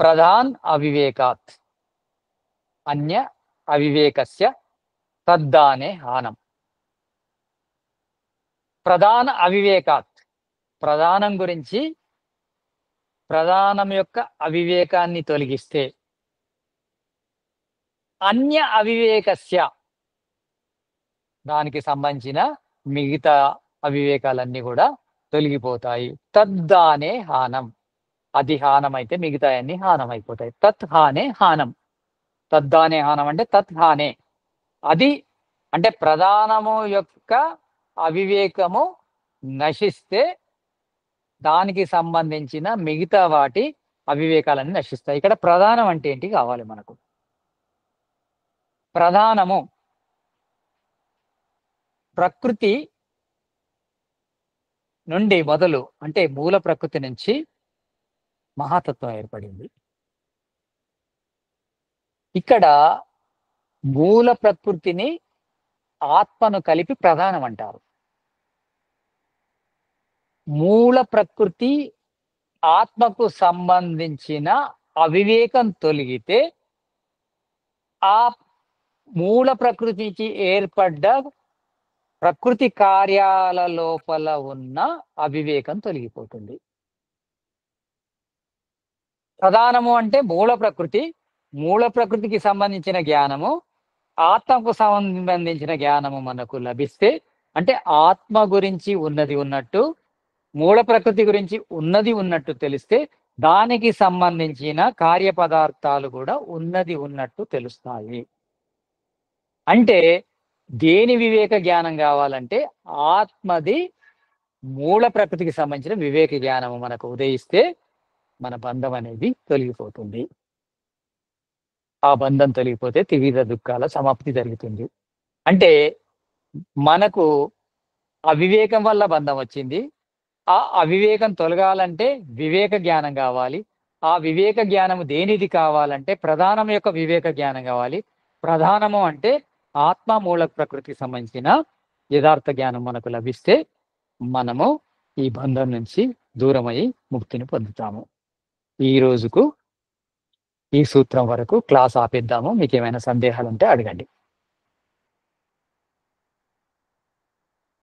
S1: ప్రధాన్ అవివేకాత్ అన్య అవివేకస్య తద్దానే హానం. ప్రధాన అవివేకాత్, ప్రధానం గురించి ప్రధానం యొక్క అవివేకాన్ని తొలగిస్తే, అన్య అవివేకస్య దానికి సంబంధించిన మిగతా అవివేకాలన్నీ కూడా తొలగిపోతాయి. తద్దానే హానం, అది హానం అయితే మిగతా అన్ని హానం అయిపోతాయి. తత్ హానే హానం. తద్దానే హానం అంటే తత్ హానే, అది అంటే ప్రధానము యొక్క అవివేకము నశిస్తే దానికి సంబంధించిన మిగతా వాటి అవివేకాలన్నీ నశిస్తాయి. ఇక్కడ ప్రధానం అంటే ఏంటి కావాలి మనకు? ప్రధానము ప్రకృతి నుండి మొదలు, అంటే మూల ప్రకృతి నుంచి మహాతత్వం ఏర్పడింది. ఇక్కడ మూల ప్రకృతిని ఆత్మను కలిపి ప్రధానం అంటారు. మూల ప్రకృతి ఆత్మకు సంబంధించిన అవివేకం తొలగితే ఆ మూల ప్రకృతికి ఏర్పడ్డ ప్రకృతి కార్యాల లోపల ఉన్న అవివేకం తొలగిపోతుంది. ప్రధానము అంటే మూల ప్రకృతి, మూల ప్రకృతికి సంబంధించిన జ్ఞానము, ఆత్మకు సంబంధించిన జ్ఞానము మనకు లభిస్తే, అంటే ఆత్మ గురించి ఉన్నది ఉన్నట్టు, మూల ప్రకృతి గురించి ఉన్నది ఉన్నట్టు తెలిస్తే దానికి సంబంధించిన కార్యపదార్థాలు కూడా ఉన్నది ఉన్నట్టు తెలుస్తాయి. అంటే దేని వివేక జ్ఞానం కావాలంటే ఆత్మది మూల ప్రకృతికి సంబంధించిన వివేక జ్ఞానము మనకు ఉదయిస్తే మన బంధం అనేది తొలగిపోతుంది. ఆ బంధం తొలగిపోతే త్రివిధ దుఃఖాల సమాప్తి జరుగుతుంది. అంటే మనకు అవివేకం వల్ల బంధం వచ్చింది. ఆ అవివేకం తొలగాలంటే వివేక జ్ఞానం కావాలి. ఆ వివేక జ్ఞానము దేనిది కావాలంటే ప్రధానం యొక్క వివేక జ్ఞానం కావాలి. ప్రధానము అంటే ఆత్మ మూల ప్రకృతికి సంబంధించిన యథార్థ జ్ఞానం మనకు లభిస్తే మనము ఈ బంధం నుంచి దూరమై ముక్తిని పొందుతాము. ఈ రోజుకు ఈ సూత్రం వరకు క్లాస్ ఆపేద్దాము. మీకు ఏమైనా సందేహాలు ఉంటే అడగండి.